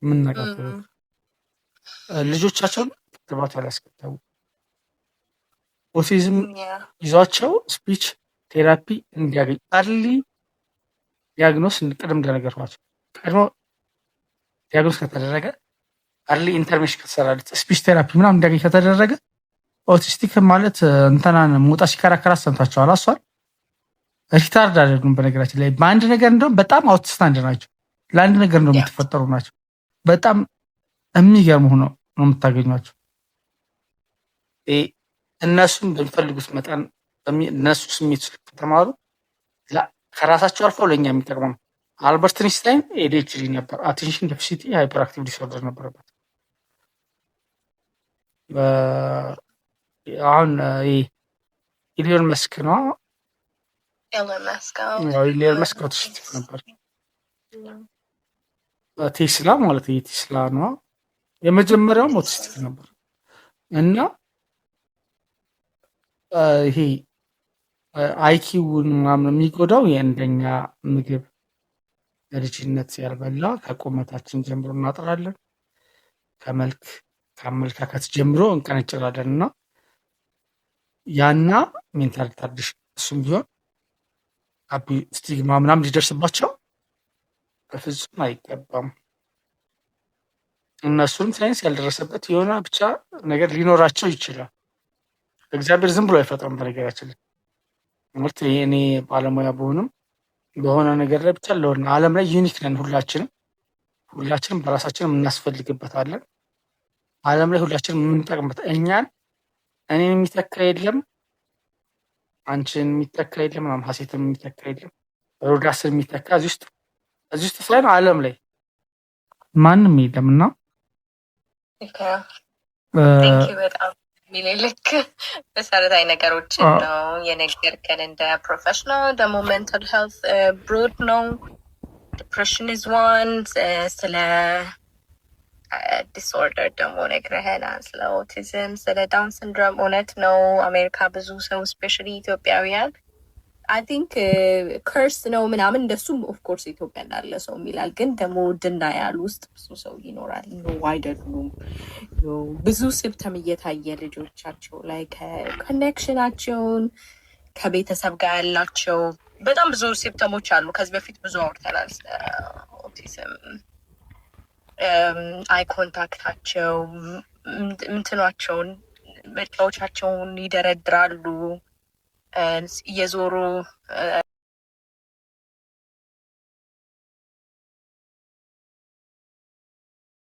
የምነጋገሩ ልጆቻቸውን ክትባት ያላስከተቡ ኦቲዝም ይዟቸው ስፒች ቴራፒ እንዲያገኝ አርሊ ዲያግኖስ ቅድም እንደነገርኳቸው ቀድሞ ዲያግኖስ ከተደረገ አርሊ ኢንተርቬንሽን ከተሰራለት ስፒች ቴራፒ ምናምን እንዲያገኝ ከተደረገ ኦቲስቲክ ማለት እንትናን ሞጣ ሲከራከራት ሰምታችኋል። እሷን ሪታርድ አይደሉም በነገራችን ላይ በአንድ ነገር እንደውም በጣም አውትስታንድ ናቸው። ለአንድ ነገር እንደውም የተፈጠሩ ናቸው። በጣም የሚገርም ሆኖ ነው የምታገኟቸው። እነሱም በሚፈልጉት መጠን እነሱ ስሜት ከተማሩ ከራሳቸው አልፈው ለእኛ የሚጠቅሙ ነው። አልበርት ኢንስታይን ኤዲኤችዲ ነበር፣ አቴንሽን ዴፊሲት ሃይፐር አክቲቭ ዲስኦርደር ነበረበት። አሁን ኢሊዮን መስክ ነው ኢሊዮን መስክ ኦቲስቲክ ነበር። ቴስላ ማለት የቴስላ ነው የመጀመሪያውም ኦቲስቲክ ነበር እና ይሄ አይኪውን ምናምን የሚጎዳው የእንደኛ ምግብ ለልጅነት ያልበላ ከቁመታችን ጀምሮ እናጥራለን፣ ከአመለካከት ጀምሮ እንቀነጭራለን እና ያና ሜንታል ታርዲሽ እሱም ቢሆን ስቲግማ ምናምን ሊደርስባቸው በፍጹም አይገባም። እነሱም ሳይንስ ያልደረሰበት የሆነ ብቻ ነገር ሊኖራቸው ይችላል። እግዚአብሔር ዝም ብሎ አይፈጥርም። በነገራችን ላይ ምርት እኔ ባለሙያ በሆንም በሆነ ነገር ላይ ብቻ ለሆነ ዓለም ላይ ዩኒክ ነን። ሁላችንም በራሳችን የምናስፈልግበታለን። ዓለም ላይ ሁላችንም የምንጠቅምበት እኔን የሚተካ የለም፣ አንቺን የሚተካ የለም፣ ሀሴትን የሚተካ የለም፣ ሮዳስን የሚተካ እዚህ ውስጥ ሳይሆን ዓለም ላይ ማንም የለም እና በጣም ልክ መሰረታዊ ነገሮችን ነው የነገርከን። እንደ ፕሮፌሽናል ደግሞ ሜንታል ሄልት ብሮድ ነው። ዲፕሬሽን ኢዝ ዋን። ስለ ዲስኦርደር ደግሞ ነግረኸናል፣ ስለ ኦቲዝም፣ ስለ ዳውን ሲንድሮም። እውነት ነው አሜሪካ ብዙ ሰው ስፔሻሊ ኢትዮጵያውያን አይ ቲንክ ከርስ ነው ምናምን እንደሱም ኦፍኮርስ ኢትዮጵያ እንዳለ ሰው የሚላል፣ ግን ደግሞ ድናያል ውስጥ ብዙ ሰው ይኖራል። ኖ አይደሉም። ብዙ ሲምፕተም እየታየ ልጆቻቸው ላይ ከኮኔክሽናቸውን ከቤተሰብ ጋር ያላቸው በጣም ብዙ ሲምፕተሞች አሉ። ከዚህ በፊት ብዙ አውርተናል። ኦቲዝም አይ ኮንታክታቸው እንትኗቸውን መጫወቻቸውን ይደረድራሉ እየዞሩ